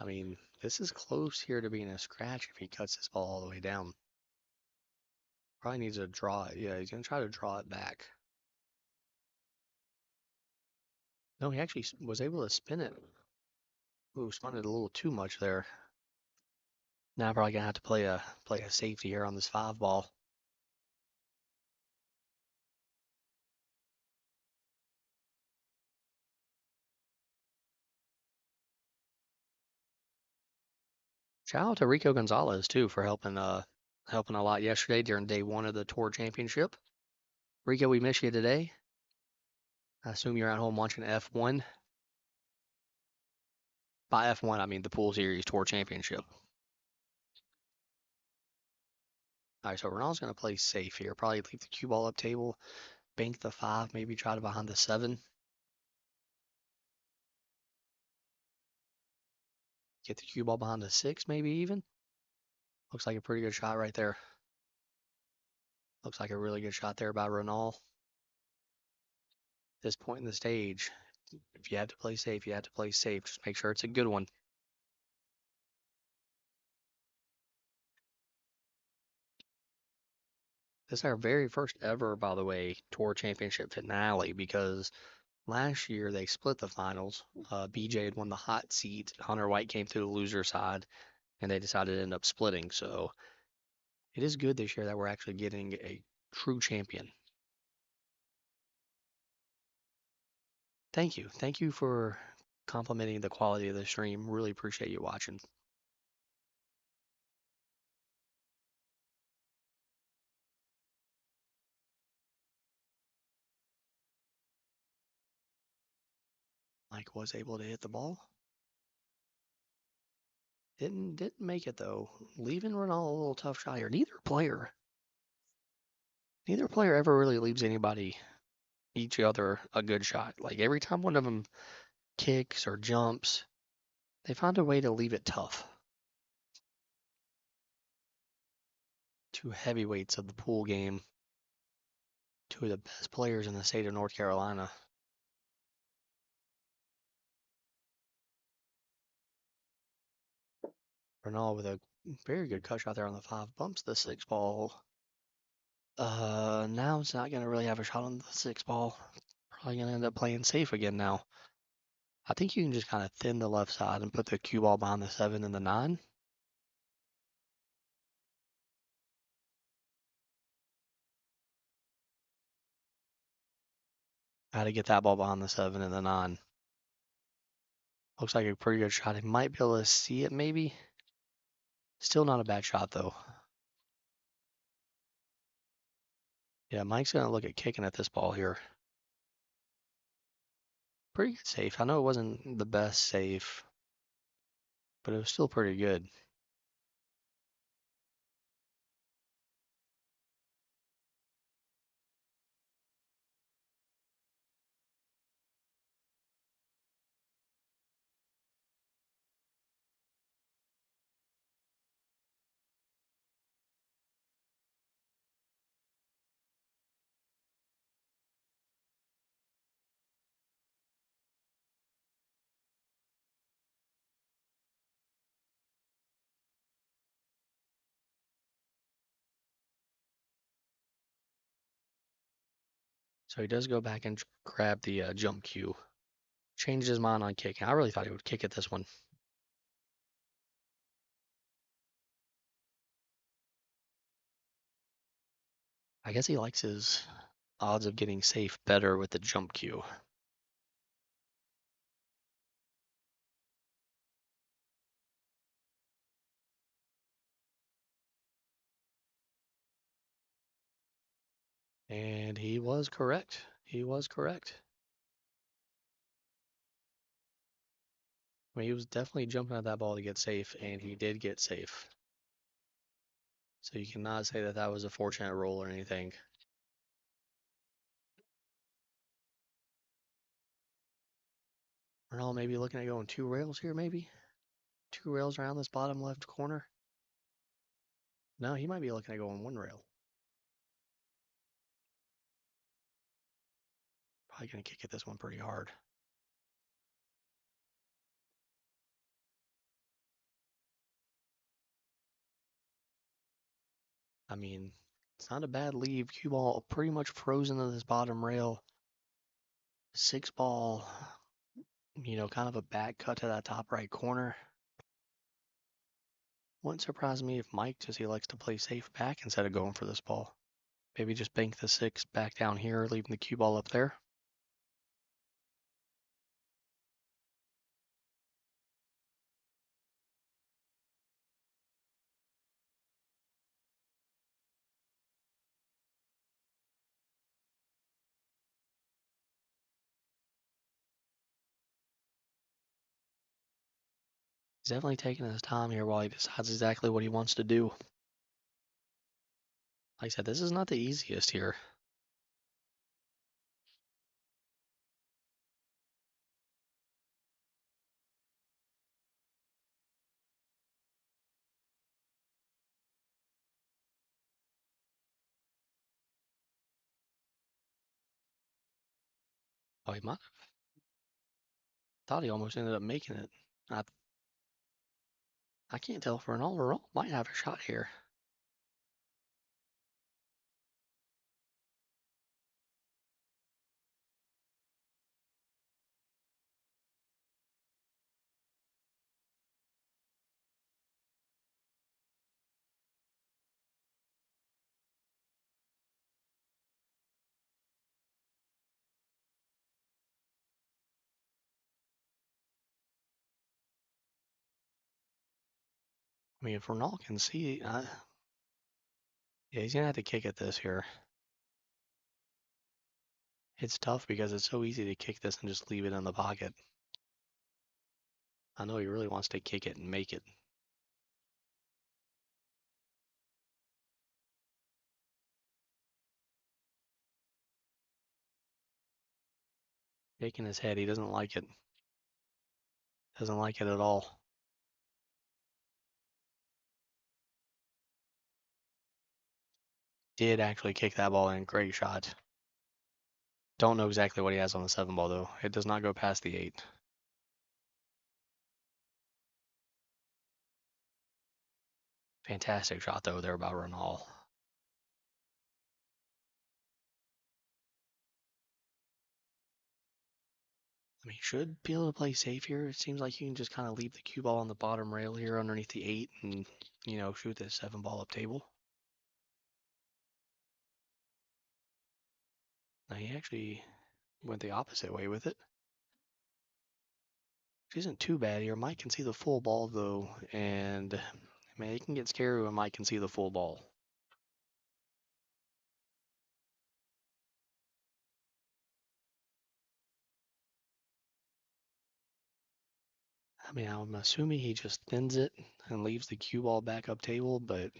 I mean, this is close here to being a scratch if he cuts this ball all the way down. Probably needs to draw it. Yeah, he's going to try to draw it back. No, he actually was able to spin it. Ooh, spun it a little too much there. Now I'm probably going to have to play a safety here on this 5 ball. Shout out to Rico Gonzalez too for helping a lot yesterday during day 1 of the tour championship. Rico, we miss you today. I assume you're at home watching F1. By F1, I mean the Pool Series Tour Championship. All right, so Ronald's going to play safe here. Probably leave the cue ball up table, bank the 5, maybe try to behind the 7. Get the cue ball behind the 6, maybe even. Looks like a pretty good shot right there. Looks like a really good shot there by Ronald. This point in the stage, if you have to play safe, you have to play safe. Just make sure it's a good one. This is our very first ever, by the way, Tour Championship finale because last year they split the finals. BJ had won the hot seat. Hunter White came through the loser side, and they decided to end up splitting. So it is good this year that we're actually getting a true champion. Thank you. Thank you for complimenting the quality of the stream. Really appreciate you watching. Mike was able to hit the ball. Didn't make it though. Leaving Ronaldo a little tough shot here. Neither player ever really leaves each other a good shot. Like every time one of them kicks or jumps, they find a way to leave it tough. Two heavyweights of the pool game. Two of the best players in the state of North Carolina. Ronaldo with a very good cut shot there on the 5. Bumps the 6 ball. Now it's not going to really have a shot on the 6 ball. Probably going to end up playing safe again now. I think you can just kind of thin the left side and put the cue ball behind the 7 and the 9. How to get that ball behind the 7 and the 9. Looks like a pretty good shot. He might be able to see it maybe. Still not a bad shot though. Yeah, Mike's going to look at kicking at this ball here. Pretty good save. I know it wasn't the best save, but it was still pretty good. So he does go back and grab the jump cue. Changed his mind on kicking. I really thought he would kick at this one. I guess he likes his odds of getting safe better with the jump cue. And he was correct. He was correct. I mean, he was definitely jumping at that ball to get safe, and he did get safe. So you cannot say that that was a fortunate roll or anything. Ronaldo maybe looking at going 2 rails here, maybe? 2 rails around this bottom left corner. No, he might be looking at going 1 rail. Probably going to kick at this one pretty hard. I mean, it's not a bad leave. Cue ball pretty much frozen to this bottom rail. 6 ball, kind of a back cut to that top right corner. Wouldn't surprise me if Mike just he likes to play safe back instead of going for this ball. Maybe just bank the 6 back down here, leaving the cue ball up there. He's definitely taking his time here while he decides exactly what he wants to do. Like I said, this is not the easiest here. Oh, he might have. Thought he almost ended up making it. I can't tell if Ronaldo or Ronaldo might have a shot here. I mean, if Ronaldo can see, yeah, he's gonna have to kick at this here. It's tough because it's so easy to kick this and just leave it in the pocket. I know he really wants to kick it and make it. Shaking his head, he doesn't like it. Doesn't like it at all. Did actually kick that ball in. Great shot. Don't know exactly what he has on the 7 ball though. It does not go past the 8. Fantastic shot though there by Ronaldo. I mean, should be able to play safe here. It seems like you can just kind of leave the cue ball on the bottom rail here underneath the 8 and, shoot this 7 ball up table. Now he actually went the opposite way with it. Which isn't too bad here. Mike can see the full ball though, and man, it can get scary when Mike can see the full ball. I mean, I'm assuming he just thins it and leaves the cue ball back up table, but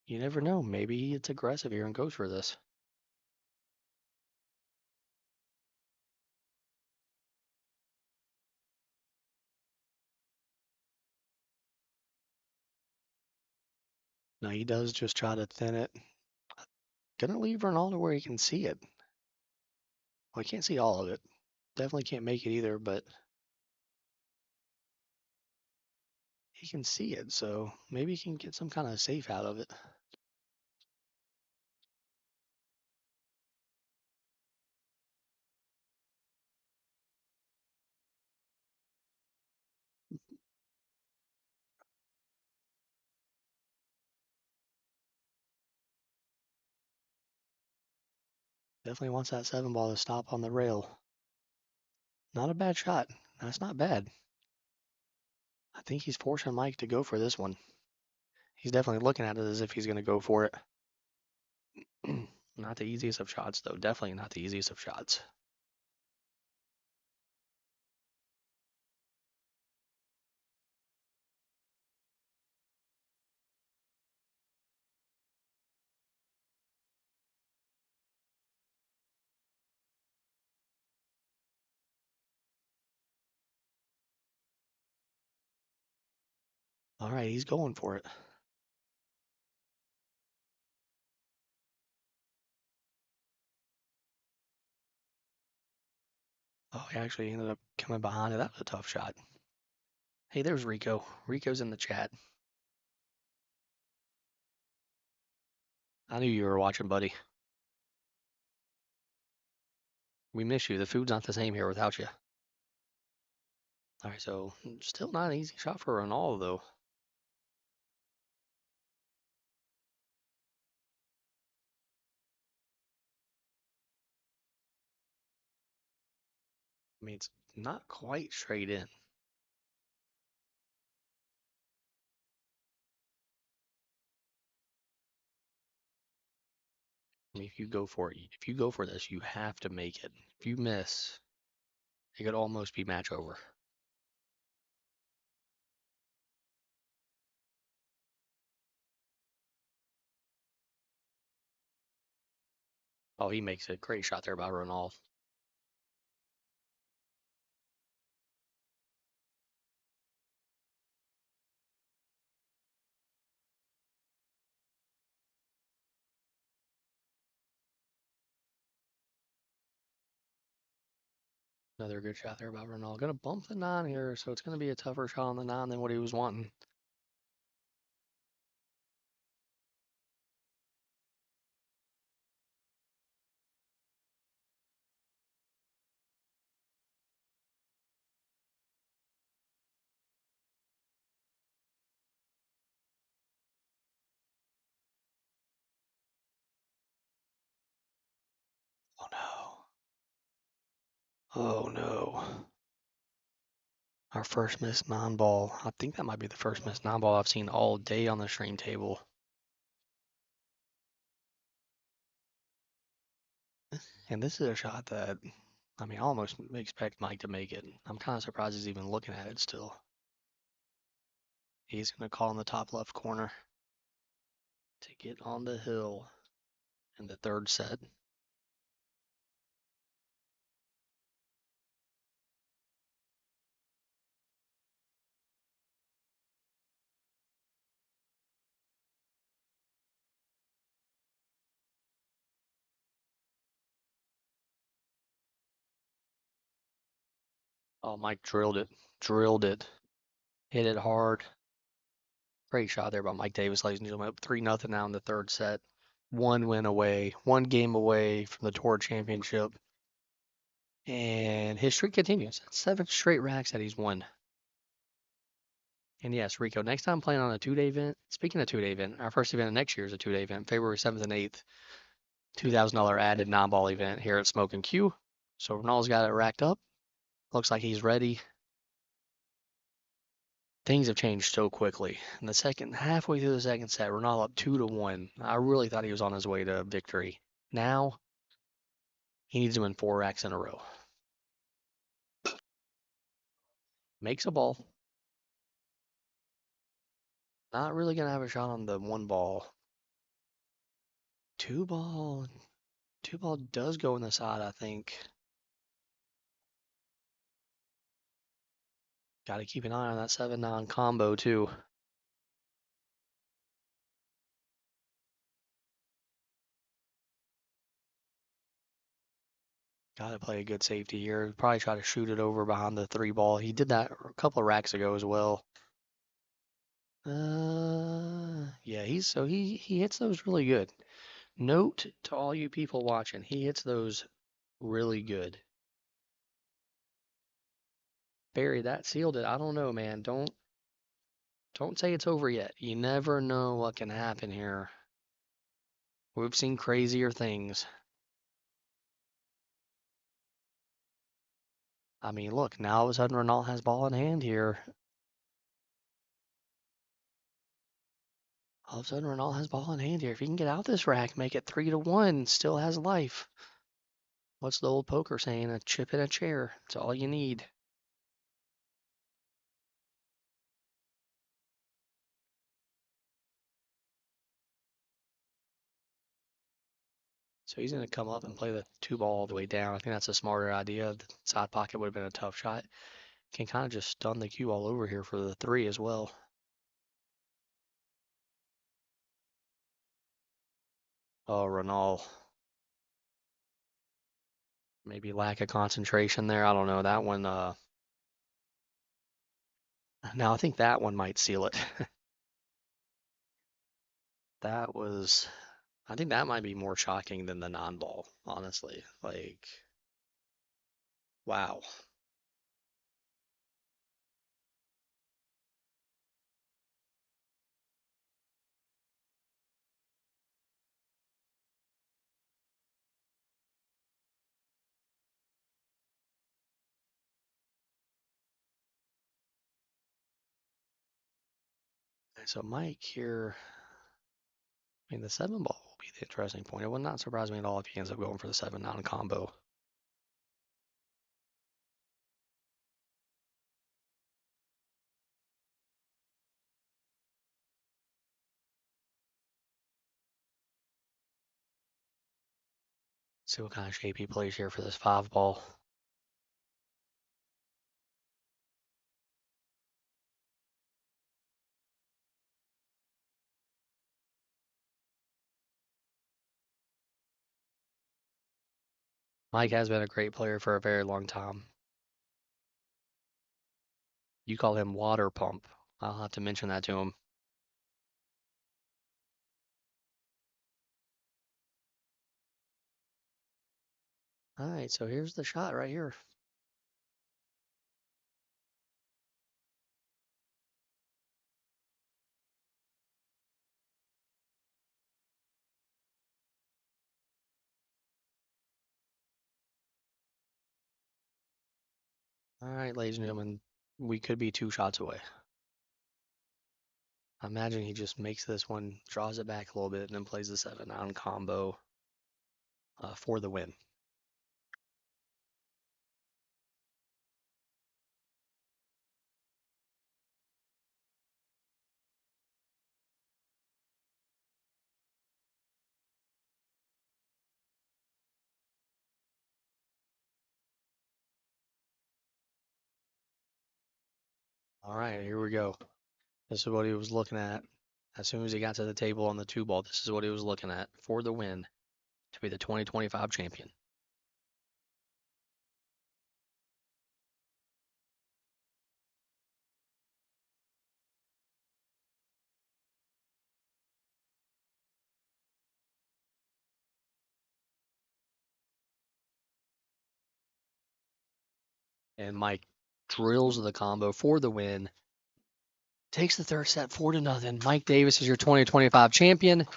you never know. Maybe it's aggressive here and goes for this. Now he does just try to thin it. Gonna leave Ronaldo where he can see it. Well, he can't see all of it. Definitely can't make it either, but he can see it, so maybe he can get some kind of safe out of it. Definitely wants that 7 ball to stop on the rail. Not a bad shot. That's not bad. I think he's forcing Mike to go for this one. He's definitely looking at it as if he's going to go for it. Not the easiest of shots, though. Definitely not the easiest of shots. All right, he's going for it. Oh, he actually ended up coming behind it. That was a tough shot. Hey, there's Rico. Rico's in the chat. I knew you were watching, buddy. We miss you. The food's not the same here without you. All right, so still not an easy shot for Ronaldo, though. I mean, it's not quite straight in. I mean, if you go for it, if you go for this, you have to make it. If you miss, it could almost be match over. Oh, he makes it. Great shot there by Ronaldo. Another good shot there by Ronaldo. Gonna bump the 9 here, so it's gonna be a tougher shot on the 9 than what he was wanting. Oh no. Oh no. Our first missed 9 ball. I think that might be the first missed 9 ball I've seen all day on the stream table. And this is a shot that, I mean, I almost expect Mike to make it. I'm kind of surprised he's even looking at it still. He's going to call in the top left corner to get on the hill in the third set. Oh, Mike drilled it. Drilled it. Hit it hard. Great shot there by Mike Davis, ladies and gentlemen. Up 3-0 now in the third set. One win away, one game away from the Tour Championship. And his streak continues. 7 straight racks that he's won. And yes, Rico, next time playing on a 2-day event. Speaking of 2-day event, our first event of next year is a 2-day event, February 7th and 8th. $2,000 added 9-ball event here at Smokin Cue. So Ronaldo's got it racked up. Looks like he's ready. Things have changed so quickly. In the second, halfway through the second set, Ronaldo up 2-1. I really thought he was on his way to victory. Now he needs to win 4 racks in a row. Makes a ball. Not really gonna have a shot on the 1 ball. 2 ball. 2 ball does go in the side, I think. Got to keep an eye on that 7-9 combo too. Got to play a good safety here. Probably try to shoot it over behind the 3 ball. He did that a couple of racks ago as well. Yeah, he hits those really good. Note to all you people watching, he hits those really good. Barry, that sealed it. I don't know, man. Don't say it's over yet. You never know what can happen here. We've seen crazier things. I mean, look, now all of a sudden Ronaldo has ball in hand here. All of a sudden Ronaldo has ball in hand here. If he can get out this rack, make it 3-1, still has life. What's the old poker saying? A chip in a chair. It's all you need. So he's going to come up and play the 2 ball all the way down. I think that's a smarter idea. The side pocket would have been a tough shot. Can kind of just stun the cue all over here for the 3 as well. Oh, Renal. Maybe lack of concentration there. I don't know. That one, now I think that one might seal it. That was, I think that might be more shocking than the non-ball, honestly. Like, wow. So Mike here, I mean, the 7 ball will be the interesting point. It would not surprise me at all if he ends up going for the 7 non-combo. See what kind of shape he plays here for this 5 ball. Mike has been a great player for a very long time. You call him water pump. I'll have to mention that to him. All right, so here's the shot right here. All right, ladies and gentlemen, we could be 2 shots away. I imagine he just makes this one, draws it back a little bit, and then plays the 7 non-combo for the win. All right, here we go. This is what he was looking at. As soon as he got to the table on the 2 ball, this is what he was looking at for the win to be the 2025 champion. And Mike drills the combo for the win. Takes the 3rd set 4-0. Mike Davis is your 2025 champion.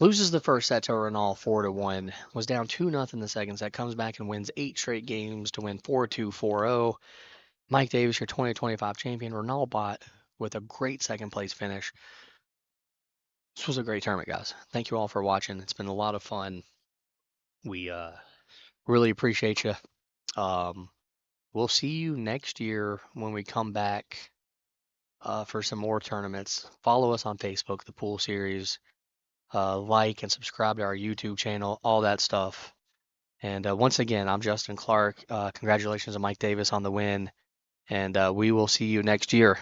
Loses the 1st set to Renal 4-1. Was down 2-0 in the 2nd set. Comes back and wins 8 straight games to win 4-2, 4-0. Mike Davis, your 2025 champion. Renal bot with a great 2nd place finish. This was a great tournament, guys. Thank you all for watching. It's been a lot of fun. We really appreciate you. We'll see you next year when we come back for some more tournaments. Follow us on Facebook, the Pool Series. Like and subscribe to our YouTube channel, all that stuff. And once again, I'm Justin Clark. Congratulations to Mike Davis on the win. And we will see you next year.